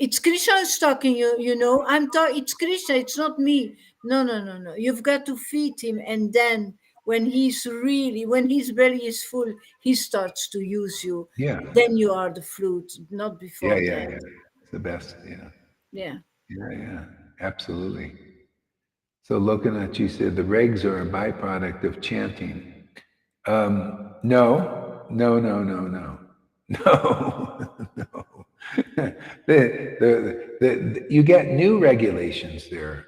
it's Krishna who's talking. You know, it's Krishna. It's not me. No. You've got to feed him, and then when his belly is full, he starts to use you. Yeah. Then you are the fruit, not before that. Yeah. It's the best. Yeah. Yeah. Absolutely. So Lokanath said the regs are a byproduct of chanting. No. You get new regulations there,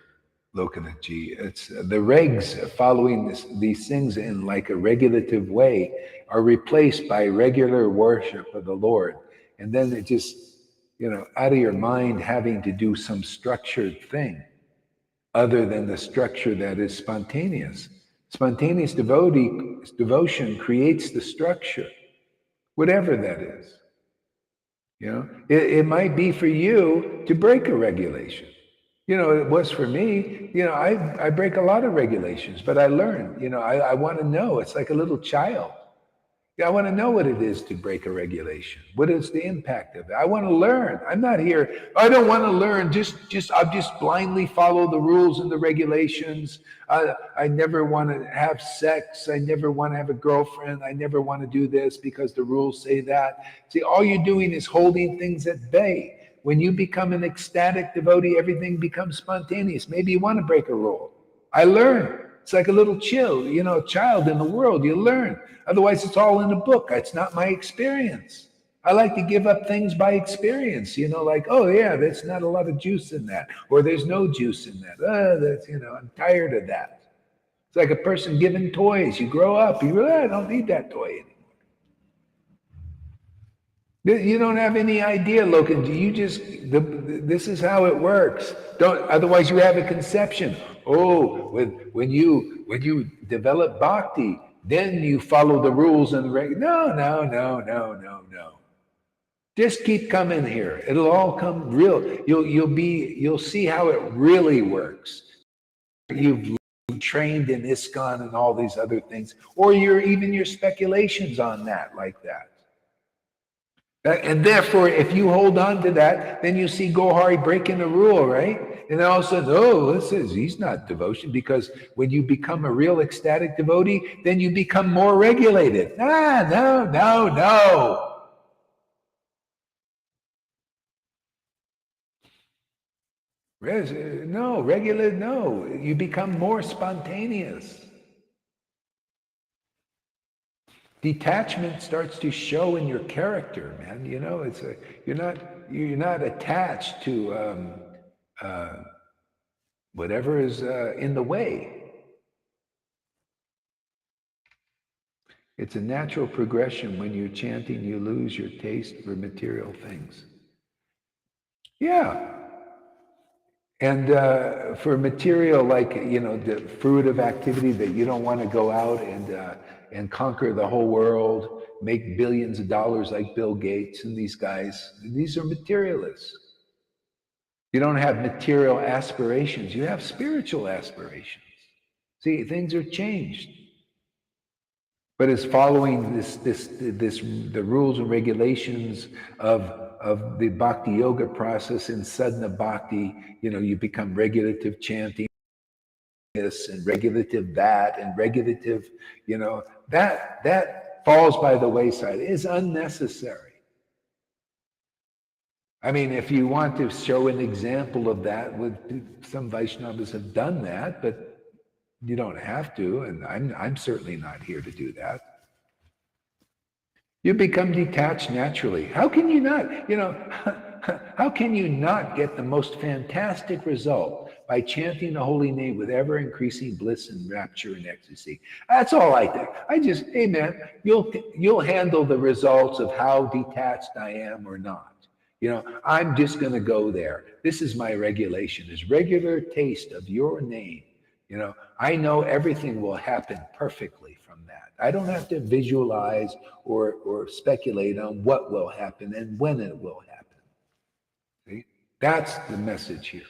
Lokanath. It's the regs following these things in like a regulative way are replaced by regular worship of the Lord. And then it just, out of your mind having to do some structured thing other than the structure that is spontaneous. Spontaneous devotion creates the structure, whatever that is. It might be for you to break a regulation. It was for me. I break a lot of regulations, but I learn. I want to know. It's like a little child. I want to know what it is to break a regulation. What is the impact of it? I want to learn. I'm not here. I don't want to learn. I'll just blindly follow the rules and the regulations. I never want to have sex. I never want to have a girlfriend. I never want to do this because the rules say that. See, all you're doing is holding things at bay. When you become an ecstatic devotee, everything becomes spontaneous. Maybe you want to break a rule. I learn. It's like a little child in the world. You learn. Otherwise, it's all in a book. It's not my experience. I like to give up things by experience. Like, oh yeah, there's not a lot of juice in that, or there's no juice in that. I'm tired of that. It's like a person given toys. You grow up. You I don't need that toy anymore. You don't have any idea, Logan. This is how it works. Otherwise you have a conception. Oh, when you develop bhakti, then you follow the rules and the No. Just keep coming here. It'll all come real. You'll see how it really works. You've trained in ISKCON and all these other things, or your speculations on that like that. And therefore, if you hold on to that, then you see Gohari breaking the rule, right? And then all of a sudden, this says he's not devotion, because when you become a real ecstatic devotee, then you become more regulated. No. No, regular, no. You become more spontaneous. Detachment starts to show in your character, man. You know, you're not attached to whatever is in the way. It's a natural progression. When you're chanting, you lose your taste for material things. Yeah. And for material, like, the fruitive activity that you don't want to go out and conquer the whole world, make billions of dollars like Bill Gates and these guys, these are materialists. You don't have material aspirations. You have spiritual aspirations. See, things are changed. But it's following the rules and regulations of the bhakti yoga process in sadhana bhakti. You become regulative chanting this and regulative that and regulative, that falls by the wayside. It is unnecessary. I mean, if you want to show an example of that, some Vaishnavas have done that, but you don't have to, and I'm certainly not here to do that. You become detached naturally. How can you not, how can you not get the most fantastic result by chanting the holy name with ever increasing bliss and rapture and ecstasy? That's all I think. Hey man, you'll handle the results of how detached I am or not. I'm just going to go there. This is my regulation, is regular taste of your name. I know everything will happen perfectly from that. I don't have to visualize or speculate on what will happen and when it will happen. See? That's the message here.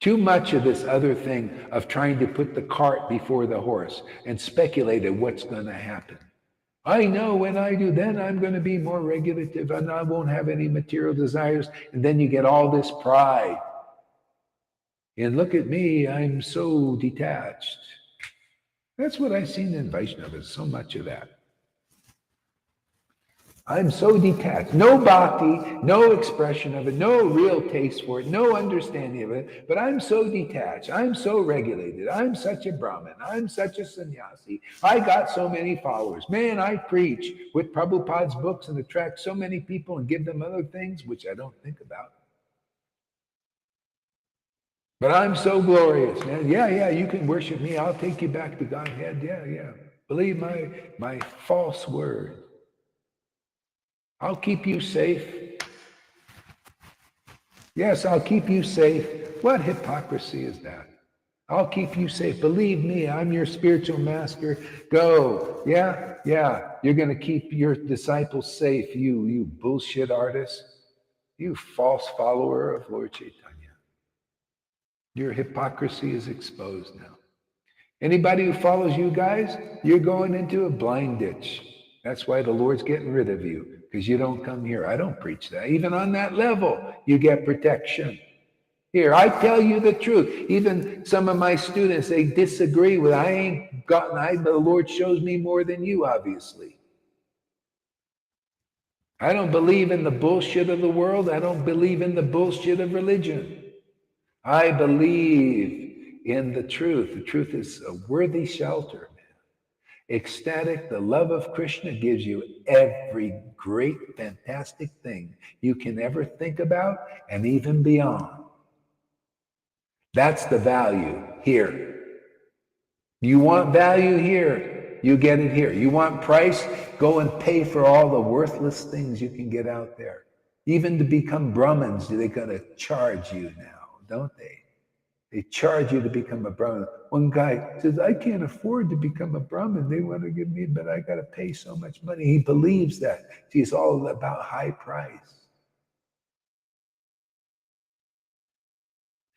Too much of this other thing of trying to put the cart before the horse and speculate on what's going to happen. I know when I do, then I'm going to be more regulative and I won't have any material desires. And then you get all this pride. And look at me, I'm so detached. That's what I've seen in Vaishnavas, so much of that. I'm so detached. No bhakti, no expression of it, no real taste for it, no understanding of it, but I'm so detached. I'm so regulated. I'm such a Brahmin. I'm such a sannyasi. I got so many followers. Man, I preach with Prabhupada's books and attract so many people and give them other things, which I don't think about. But I'm so glorious, man. Yeah, you can worship me. I'll take you back to Godhead. Yeah. Believe my false word. I'll keep you safe. Yes, I'll keep you safe. What hypocrisy is that? I'll keep you safe. Believe me, I'm your spiritual master. Go. Yeah. You're going to keep your disciples safe, you bullshit artist. You false follower of Lord Caitanya. Your hypocrisy is exposed now. Anybody who follows you guys, you're going into a blind ditch. That's why the Lord's getting rid of you, because you don't come here. I don't preach that. Even on that level, you get protection. Here, I tell you the truth. Even some of my students, they disagree with, the Lord shows me more than you, obviously. I don't believe in the bullshit of the world. I don't believe in the bullshit of religion. I believe in the truth. The truth is a worthy shelter, man. Ecstatic, the love of Krishna gives you every great, fantastic thing you can ever think about and even beyond. That's the value here. You want value here, you get it here. You want price, go and pay for all the worthless things you can get out there. Even to become Brahmins, they're going to charge you now, don't they? They charge you to become a Brahmin. One guy says, I can't afford to become a Brahmin. They want to give me, but I got to pay so much money. He believes that. See, it's all about high price.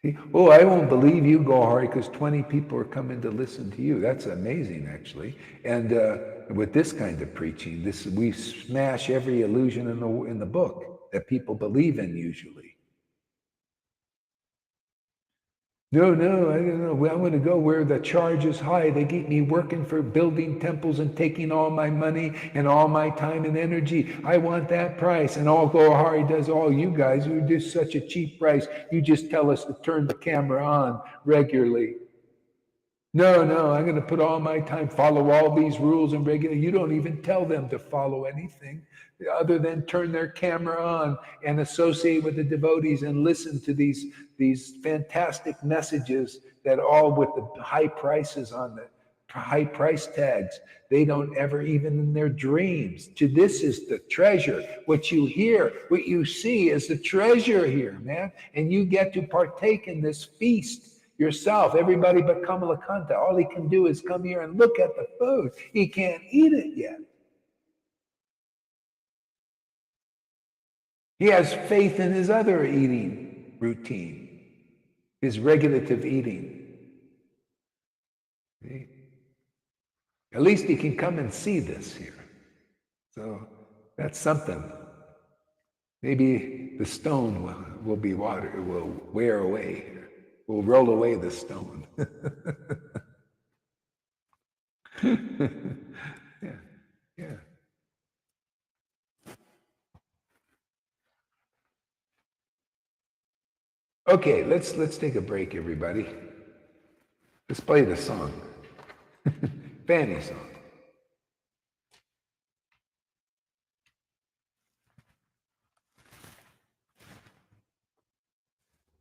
See, I won't believe you, Gohari, because 20 people are coming to listen to you. That's amazing, actually. And with this kind of preaching, we smash every illusion in the book that people believe in usually. No, I don't know. Well, I want to go where the charge is high. They keep me working for building temples and taking all my money and all my time and energy. I want that price. And all Gohari does, all you guys, you do such a cheap price. You just tell us to turn the camera on regularly. No, I'm going to put all my time, follow all these rules and regulations. You don't even tell them to follow anything other than turn their camera on and associate with the devotees and listen to these fantastic messages that all with the high prices on the high price tags. They don't ever, even in their dreams. To this is the treasure. What you hear, what you see is the treasure here, man. And you get to partake in this feast yourself. Everybody but Kamalakanta, all he can do is come here and look at the food. He can't eat it yet. He has faith in his other eating routine, his regulative eating. See? At least he can come and see this here. So that's something. Maybe the stone will be water, it will wear away. We'll roll away the stone. yeah. Okay, let's take a break, everybody. Let's play the song. Fanny song.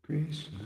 Krishna.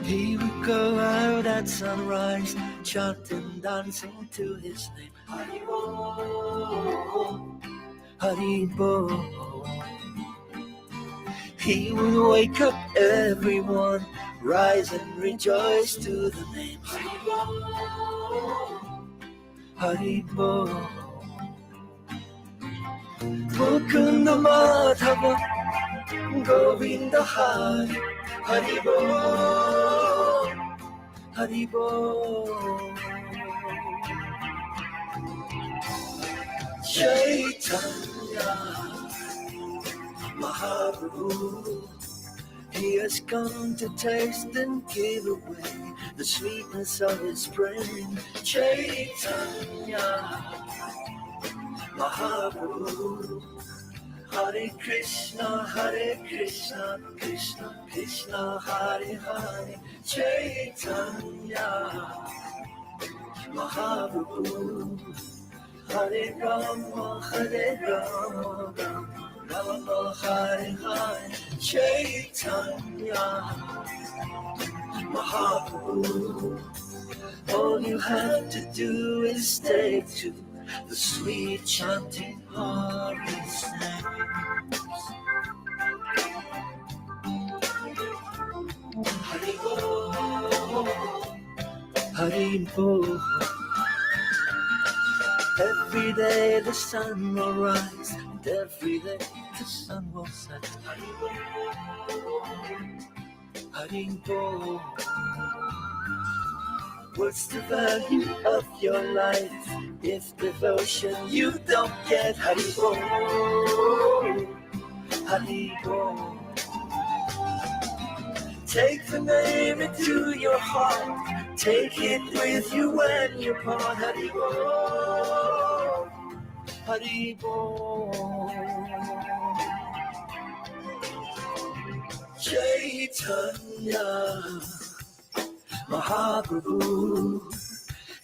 He would go out at sunrise, chanting, dancing to his name. Haribo, Haribo. He would wake up everyone, rise and rejoice to the name. Haribo, Haribo. Mukunda Madhava, Govinda Hari, Haribo, Haribo. Chaitanya Mahaprabhu, he has come to taste and give away the sweetness of his brain. Chaitanya Mahaprabhu, Hare Krishna, Krishna Krishna, Hare Hare. Chaitanya Mahaprabhu, Hare Rama, Rama Hare Hare. Chaitanya Mahaprabhu, all you have to do is take to the sweet chanting Hari's names. Haribo, Haribo. Every day the sun will rise, and every day the sun will set. Haribo, Haribo. What's the value of your life if devotion you don't get? Haribo, Haribo. Take the name into your heart, take it with you when you part. Haribo, Haribo. Chaitanya Mahaprabhu,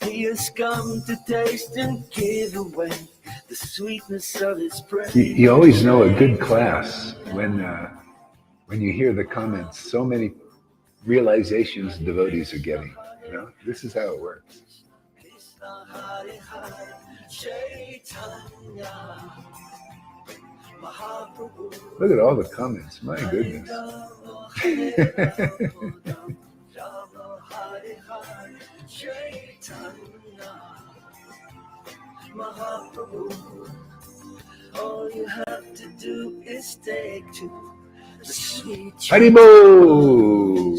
he has come to taste and give away the sweetness of his praise. You always know a good class when you hear the comments. So many realizations devotees are getting. You know, this is how it works. Krishna Hare Hare, Chaitanya Mahaprabhu. Look at all the comments. My goodness. Rama Hare Hare Chaitanya Mahaprabhu. All you have to do is take to the sweet Haribol!